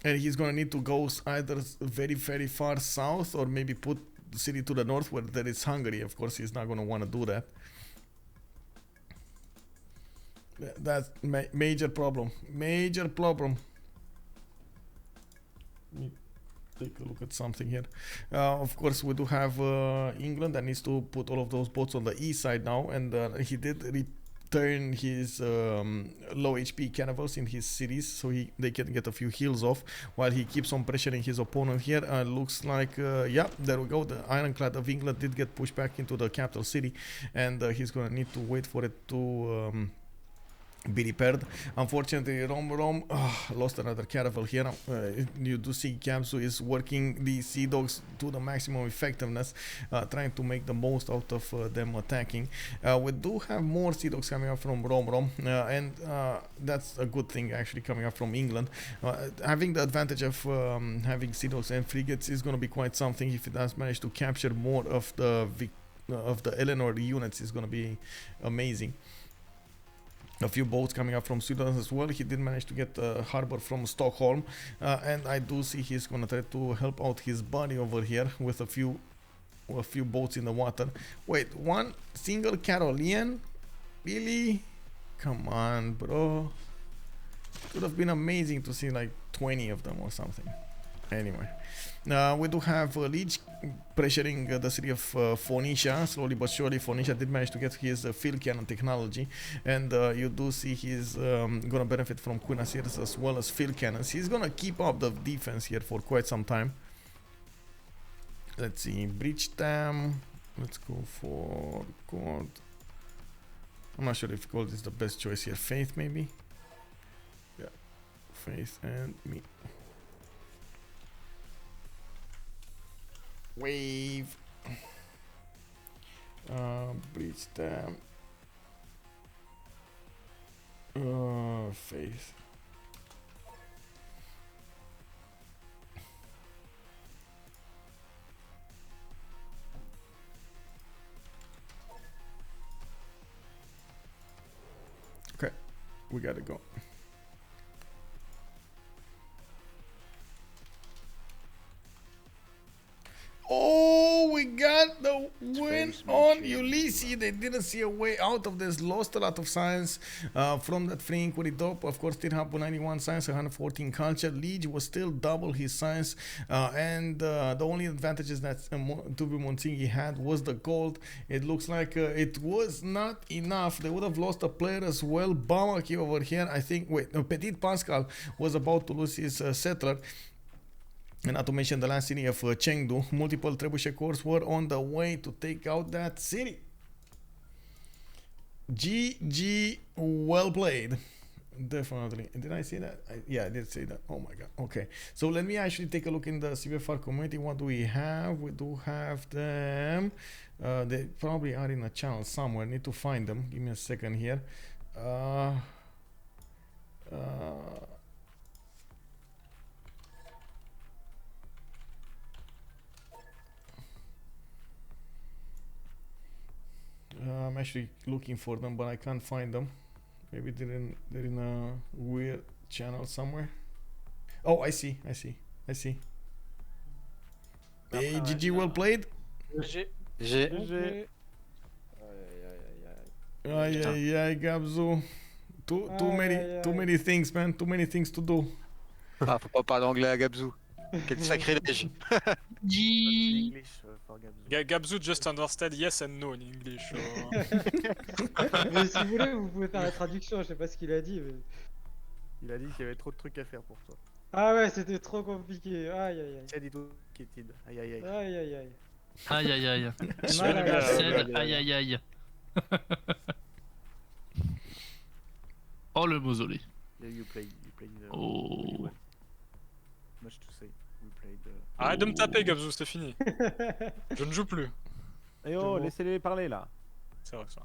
And he's going to need to go either very, very far south or maybe put the city to the north where there is Hungary. Of course, he's not going to want to do that. That's major problem. Major problem. Let me take a look at something here. Of course, we do have England that needs to put all of those boats on the east side now. And he did turn his low HP cannibals in his cities so they can get a few heals off while he keeps on pressuring his opponent here. Looks like yeah, there we go, the ironclad of England did get pushed back into the capital city, and he's gonna need to wait for it to be repaired. Unfortunately, Romrom lost another caravel here. You do see Gabzou is working the Sea Dogs to the maximum effectiveness, trying to make the most out of them attacking. We do have more Sea Dogs coming up from Romrom, and that's a good thing actually coming up from England. Having the advantage of having Sea Dogs and frigates is going to be quite something. If it does manage to capture more of the Eleanor units, is going to be amazing. A few boats coming up from Sweden as well. He did manage to get a harbor from Stockholm, and I do see he's gonna try to help out his buddy over here with a few boats in the water. Wait, one single Carolean? Really? Come on, bro. Could have been amazing to see like 20 of them or something. Anyway, we do have Lege pressuring the city of Phoenicia. Slowly but surely, Phoenicia did manage to get his field cannon technology, and you do see he's gonna benefit from cuirassiers as well as field cannons. He's gonna keep up the defense here for quite some time. Let's see, breach them. Let's go for gold. I'm not sure if gold is the best choice here. Faith, maybe. Yeah, faith and me. Wave. Breach them. Faith. Okay, we gotta go. Oh, we got the win on Ulysse. They didn't see a way out of this. Lost a lot of science from that free inquiry top. Of course, Tithub 91 science, 114 culture. Lege was still double his science. And the only advantage is that veux mon Tsingy had was the gold. It looks like it was not enough. They would have lost a player as well. Bamaki over here, I think. Wait, no, Ptitpascal was about to lose his settler. And not to mention the last city of Chengdu. Multiple trebuchet corps were on the way to take out that city. GG, well played. Definitely. Did I say that? Yeah, I did say that. Oh my god. Okay. So let me actually take a look in the CivFR community. What do we have? We do have them. They probably are in a channel somewhere. Need to find them. Give me a second here. I'm actually looking for them, but I can't find them. Maybe they're in a weird channel somewhere. Oh, I see. Hey, GG, well played. GG. Aïe, Gabzou. Too many things, man. Too many things to do. Ah, faut pas parler anglais à Gabzou. Quel sacrilège. Gabzou just understand yes and no in English. Mais si vous voulez, vous pouvez faire la traduction, je sais pas ce qu'il a dit. Mais... Il a dit qu'il y avait trop de trucs à faire pour toi. Ah ouais, c'était trop compliqué. Aïe. Tiens, dis tout, Kétid. Aïe. Aïe. Aïe. Mal à Aïe. Oh, le mausolée. Yeah, you played Oh. much to say. You played. Arrête de me taper, Gabzou, c'est fini. Je ne joue plus. Eh oh, laissez-les parler là. C'est vrai ça.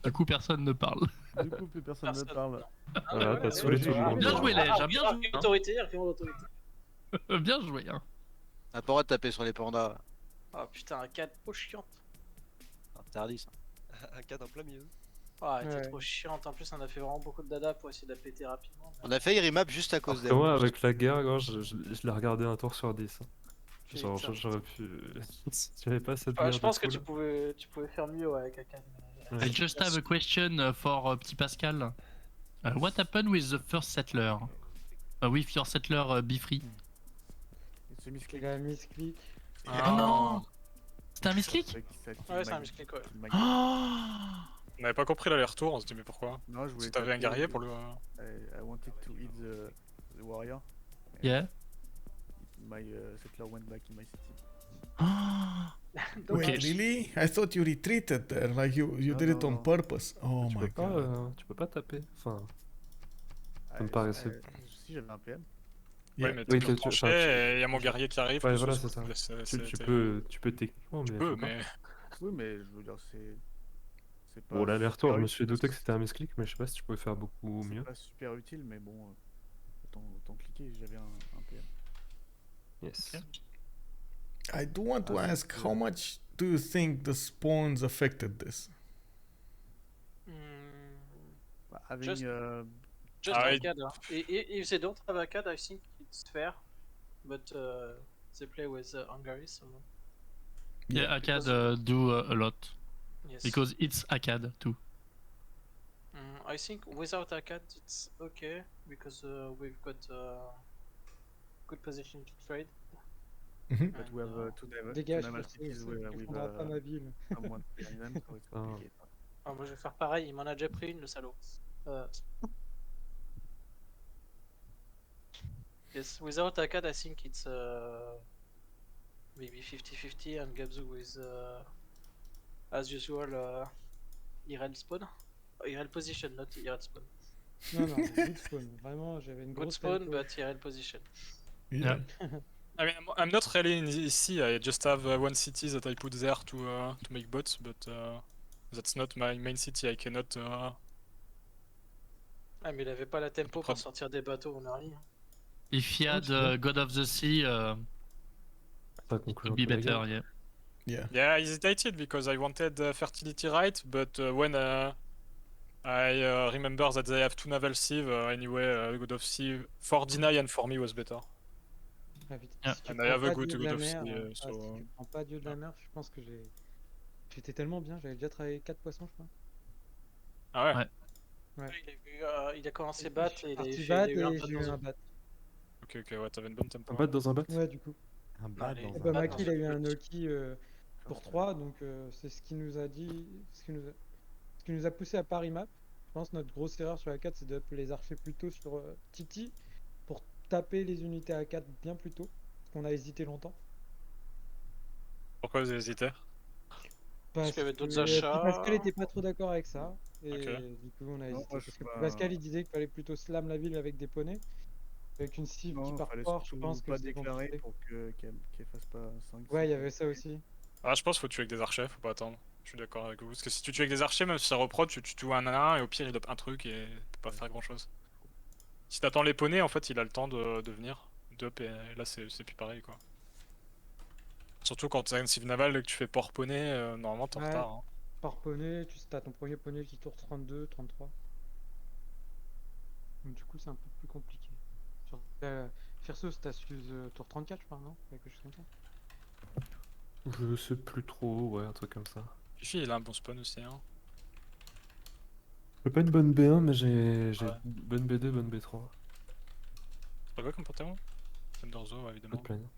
Du coup, personne ne parle. Du coup, plus personne ne parle. Voilà, t'as saoulé tout le monde. Bien joué, Lege, bien joué. Argument d'autorité. Bien joué, hein. On a pas le droit de taper sur les pandas. Ah putain, un 4 trop chiante. Interdit ça. Un 4 en plein milieu. Ah, elle était Ouais. trop chiante. En plus, on a fait vraiment beaucoup de dada pour essayer de la péter rapidement. On a failli remap juste à cause d'elle. Moi, avec la guerre, gros, je l'ai regardé un tour sur 10. Genre, Putain. j'aurais pu. J'avais pas cette Ouais, guerre je de pense que cool. tu pouvais faire mieux ouais, avec un 4. Ouais. I just have a question for Ptitpascal. What happened with the first settler? With your settler be free? C'est misclick. Il a misclick. Oh non! C'était un misclick? Ouais, c'est un misclick, ouais. On n'avait pas compris l'aller-retour, on se dit mais pourquoi? Non, je voulais. Si t'avais un guerrier pour le... I wanted to hit the warrior. Yeah. My settler went back in my city. Wait, really? I thought you retreated there, like you did it on No. purpose. Oh Tu my peux pas, god. tu peux pas taper. Enfin, Ah, me paraissait- Si j'avais un PM. Yeah. Ouais, mais Oui, t'es tu- tranché, enfin, et il y a mon guerrier qui arrive. Ouais, que voilà, ce- c'est ça. c'est- tu c'est- peux techniquement, mais. Tu peux, faut pas. mais... Oui, mais je veux dire, c'est pas. Bon, l'aller-retour, super je me suis utile, douté que c'était un misclick, mais je sais pas si tu pouvais faire beaucoup C'est mieux. pas super utile, mais bon, autant cliquer, j'avais un PM. Yes. I do want to ask, how much do you think the spawns affected this? Bah, having, Just- Just Ah, Arcade. If they don't have Arcade, I think it's fair. But they play with Hungary, so Yeah, Akkad do a lot. yes. Because it's Akkad too. I think without Arcade, it's okay because we've got good position to trade. Mhm. but we have two Dégage, naval merci, cities ça with défendra pas ma ville. someone behind them, so it's complicated. Ah, moi je vais faire pareil, il m'en a déjà pris une, le salaud. Yes, without Arcade, I think it's maybe 50-50 and Gabzou is as usual IRL spawn. IRL position, not IRL spawn. Non, good spawn. Vraiment, j'avais une Good grosse spawn, tempo. but IRL position. Yeah. I mean, I'm not really in EC, I just have one city that I put there to make bots, but that's not my main city, I cannot... Ah, mais il avait pas la tempo pour Prod. sortir des bateaux en early. If he had God of the Sea, Ça it conclut would un be peu la better, guerre. yeah. Yeah. Yeah, I hesitated because I wanted fertility right, but when I remember that they have two naval civ, anyway, God of Sea for deny and for me was better. Ah, putain, Ah. si tu And prends I have a pas good Dieu de good la of mer, sea, si so, tu prends pas Dieu de la mer, je pense que j'étais tellement bien, j'avais déjà travaillé 4 poissons, je crois. Ah ouais, Ouais. Ouais. Il a commencé Je bat suis et parti il bat a eu un et bat j'ai eu dans un un. bat. ok, ouais, t'avais une bonne tempo. Un bat dans un bat? Ouais, du coup. Un Non, bad les- dans Et un bah, Bamaki, dans il a eu une un petite- Noki pour 3, donc c'est ce qui nous a dit, ce qui nous a poussé à pas remap. Je pense que notre grosse erreur sur la 4, c'est d'up les archers plus tôt sur Titi pour taper les unités à 4 bien plus tôt, parce qu'on a hésité longtemps. Pourquoi vous hésitez? Parce qu'il y avait d'autres Pascal achats. était pas trop d'accord avec ça, et Ok. du coup on a Non, hésité. moi, je Parce suis que pas- Pascal il disait qu'il fallait plutôt slam la ville avec des poneys. Avec une cible qui Non, part fallait fort, je surtout pense que pas c'est déclarer compliqué. pour qu'elle fasse pas 5. Ouais, il y avait ça aussi. Ah, je pense qu'il faut tuer avec des archers, faut pas attendre. Je suis d'accord avec vous. Parce que si tu tues avec des archers, même si ça reprod, tu tues un à un et au pire il dope un truc et tu peux pas faire grand chose. Si t'attends les poneys, en fait, il a le temps de venir. Dup et là c'est plus pareil quoi. Surtout quand t'as une cible navale et que tu fais port poney, normalement t'es en Ouais. retard. Hein. Par poney, tu as ton premier poney qui tourne 32, 33. Donc du coup c'est un peu plus compliqué. Sur Phyrsos, t'as Suze tour 34 je crois, non? Quelque chose comme ça. Je sais plus trop, ouais, un truc comme ça. Qin-Shi, il a un bon spawn aussi. Hein. J'ai pas une bonne B1, mais j'ai Ouais. bonne B2, bonne B3. C'est pas quoi comme Panthéon? Thunderzo, évidemment. Pas de plaine.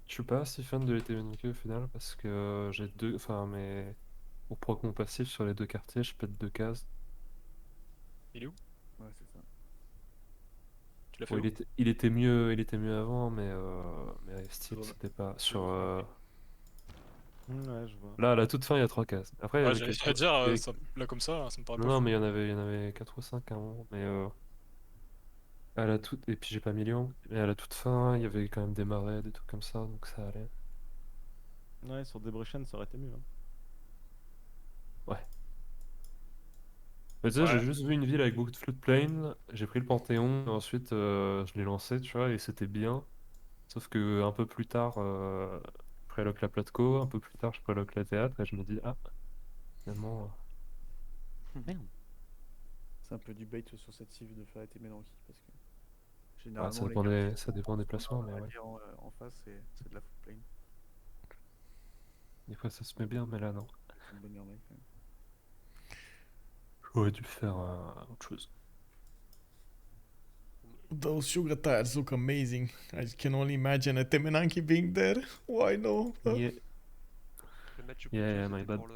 Je suis pas si fan de l'été Bamaki au final parce que j'ai deux. Enfin, mais pour proc mon passif sur les deux quartiers, je pète deux cases. Il est où? Ouais, c'est ça. Tu l'as fait Bon, où? il était mieux avant, mais style, c'était pas sur. Ouais, je vois. Là, à la toute fin, il y a trois cases. Après, il y Ouais, avait j'allais quelques- dire, il y avait- là comme ça me paraît Non, pas non, fou. mais il y en avait 4 ou 5 à un moment. Mais à la toute. Et puis j'ai pas million. Mais à la toute fin, il y avait quand même des marais, des trucs comme ça, donc ça allait. Ouais, sur Debrecen, ça aurait été mieux. Hein. Ouais. Mais tu sais, j'ai juste vu une ville avec beaucoup de floodplain, j'ai pris le Panthéon, et ensuite je l'ai lancé, tu vois, et c'était bien. Sauf que un peu plus tard, je préloque la Platco, un peu plus tard, je préloque la théâtre, et je me dis, ah, finalement. Merde. C'est un peu du bait sur cette cive de faire été Mélanqui parce que Ça généralement dépend les ça dépend des placements, mais ouais. en face c'est de la footplane. Des fois ça se met bien, mais là non. C'est une bonne merveille quand même. J'aurais dû faire autre chose. Those sugar tires look amazing. I can only imagine a Temenanki being there. Why no? Yeah, Le match yeah, my bad. pour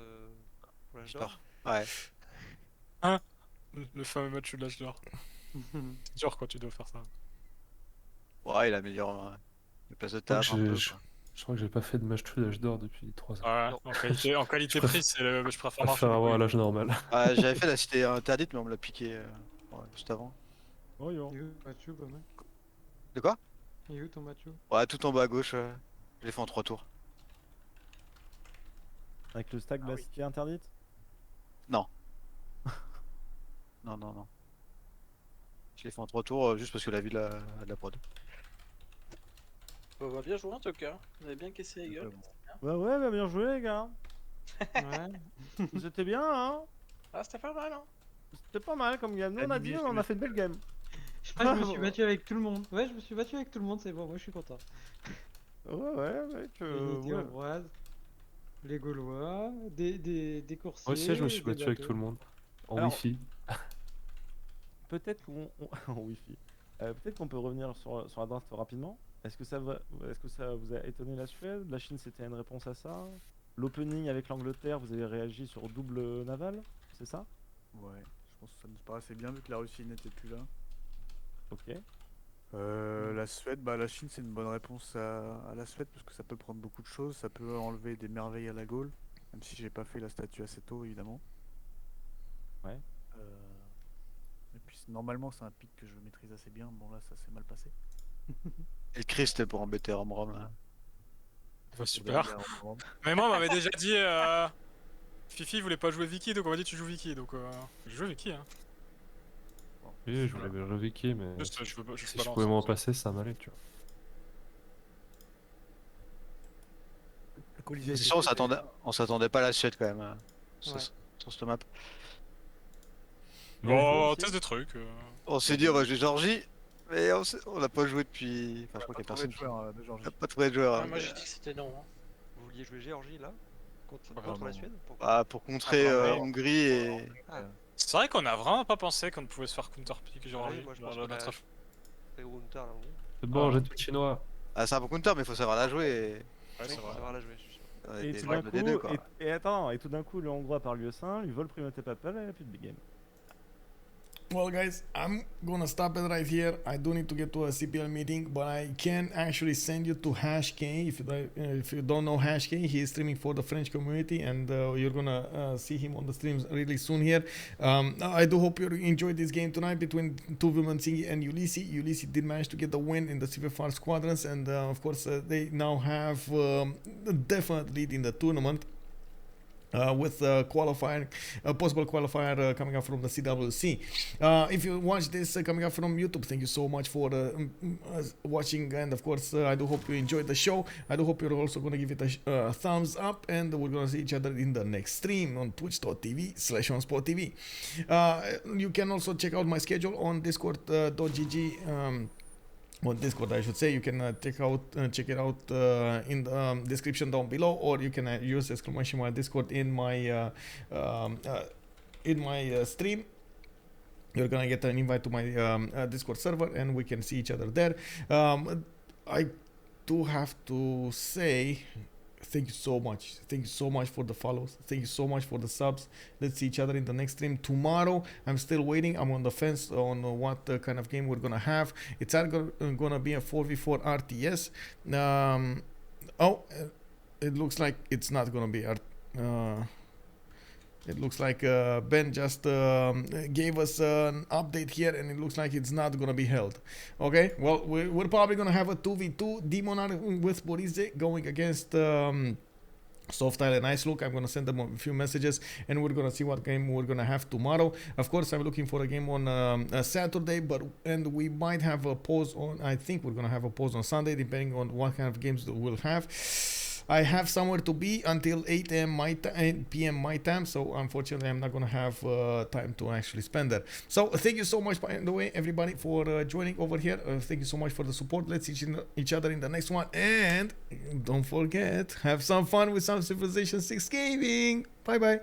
l'âge d'or. Ouais. Le fameux match de l'âge d'or. C'est dur quand tu dois faire ça. Ouais, il améliore les places de Je crois table que un peu. j'ai- Quoi. je crois que j'ai pas fait de match to l'âge d'or depuis 3 ans. Ouais, en qualité Je prix, je préfère Je marcher. préfère avoir l'âge normal. Ouais, j'avais fait la cité interdite, mais on me l'a piqué juste avant. Oh yo. Et où Mathieu, pas mal. De quoi? Et où ton Mathieu? Ouais, tout en bas à gauche. Je l'ai fait en 3 tours. Avec le stack de la cité interdite? Non. Non. Je l'ai fait en 3 tours juste parce que la ville a de la prod. On va bien jouer en tout cas. Vous avez bien cassé les gueules. Ouais, bah bien joué les gars. Ouais. C'était bien hein. Ah, c'était pas mal, hein. C'était pas mal comme game. Nous on a dit on a fait de belles games. Je me suis battu avec tout le monde. Ouais, je me suis battu avec tout le monde, c'est bon, moi je suis content. Ouais, mec. L'unité hongroise, les Gaulois, des coursiers. Moi aussi, je me suis des battu avec bateaux. tout le monde. En Alors- wifi. Peut-être qu'on en wifi. Peut-être qu'on peut revenir sur la draft rapidement. Est-ce que ça vous a étonné la Suède? La Chine c'était une réponse à ça? L'opening avec l'Angleterre, vous avez réagi sur double naval, c'est ça? Ouais, je pense que ça nous paraissait bien vu que la Russie n'était plus là. Ok. La Suède, bah la Chine c'est une bonne réponse à la Suède parce que ça peut prendre beaucoup de choses, ça peut enlever des merveilles à la Gaule, même si j'ai pas fait la statue assez tôt évidemment. Ouais. Et puis normalement c'est un pic que je maîtrise assez bien, bon là ça s'est mal passé. Et le Cree c'était pour embêter Romrom. Là. Ouais, super. Mais moi, on m'avait déjà dit. Fifi voulait pas jouer Vicky, donc on m'a dit tu joues Vicky, donc je joue Vicky. Hein. Oui, je voulais bien le Vicky, mais Juste, je veux si je pouvais m'en passer, ça m'allait, tu vois. C'est sûr, on s'attendait pas à la Suède quand même Ouais. sur cette map. Bon, on teste des trucs. On s'est dit on va jouer Georgie, Mais on l'a pas joué depuis. Enfin, je crois qu'il y a personne qui de Géorgie. n'a pas trouvé de joueur. Ouais, hein, moi mais, j'ai dit que c'était non. Hein. Vous vouliez jouer Géorgie là contre vraiment. la Suède? Pourquoi? bah, pour contrer vraiment. Hongrie et. Ah. C'est vrai qu'on a vraiment pas pensé qu'on pouvait se faire counterpick Géorgie. oui, moi, je dans pense la- qu'on a- notre- C'est Winter là, oui. C'est bon, Ah. j'ai tout chinois. Ah, c'est un bon counter, mais il faut savoir la jouer. Ouais, Oui, c'est faut vrai. savoir la jouer, je suis sûr. On Et était tout proche d'un de D2, coup, quoi. et attends, et tout d'un coup, le Hongrois par lieu 5 lui vole primauté papale et il n'y a plus de big game. Well, guys, I'm gonna stop it right here. I do need to get to a CPL meeting, but I can actually send you to Hash K. If you don't know Hash K, he is streaming for the French community, and you're gonna see him on the streams really soon here. I do hope you enjoyed this game tonight between veux mon Tsingy and Ulysse. Ulysse did manage to get the win in the CivFR Squadrons, and of course they now have a definite lead in the tournament. With qualifying, possible qualifier coming up from the CWC. If you watch this coming up from YouTube, thank you so much for watching, and of course I do hope you enjoyed the show. I do hope you're also going to give it a thumbs up, and we're going to see each other in the next stream on twitch.tv/OnSpotTV. You can also check out my schedule on discord.gg. On Discord, I should say. You can check it out in the description down below, or you can use exclamation mark Discord in my stream. You're gonna get an invite to my Discord server, and we can see each other there. I do have to say thank you so much. Thank you so much for the follows. Thank you so much for the subs. Let's see each other in the next stream tomorrow. I'm still waiting. I'm on the fence on what kind of game we're gonna have. It's either gonna be a 4v4 RTS. It looks like it's not gonna be it looks like Ben just gave us an update here, and it looks like it's not gonna be held. Okay, well, we're probably gonna have a 2v2 Demonar with Borise going against Soft and Ice Look. I'm gonna send them a few messages, and we're gonna see what game we're gonna have tomorrow. Of course, I'm looking for a game on Saturday, and we might have a pause on. I think we're gonna have a pause on Sunday, depending on what kind of games we'll have. I have somewhere to be until 8 p.m. my time, so unfortunately I'm not gonna have time to actually spend that. So thank you so much, by the way, everybody, for joining over here. Thank you so much for the support. Let's see each other in the next one, and don't forget, have some fun with some Civilization 6 gaming. Bye bye.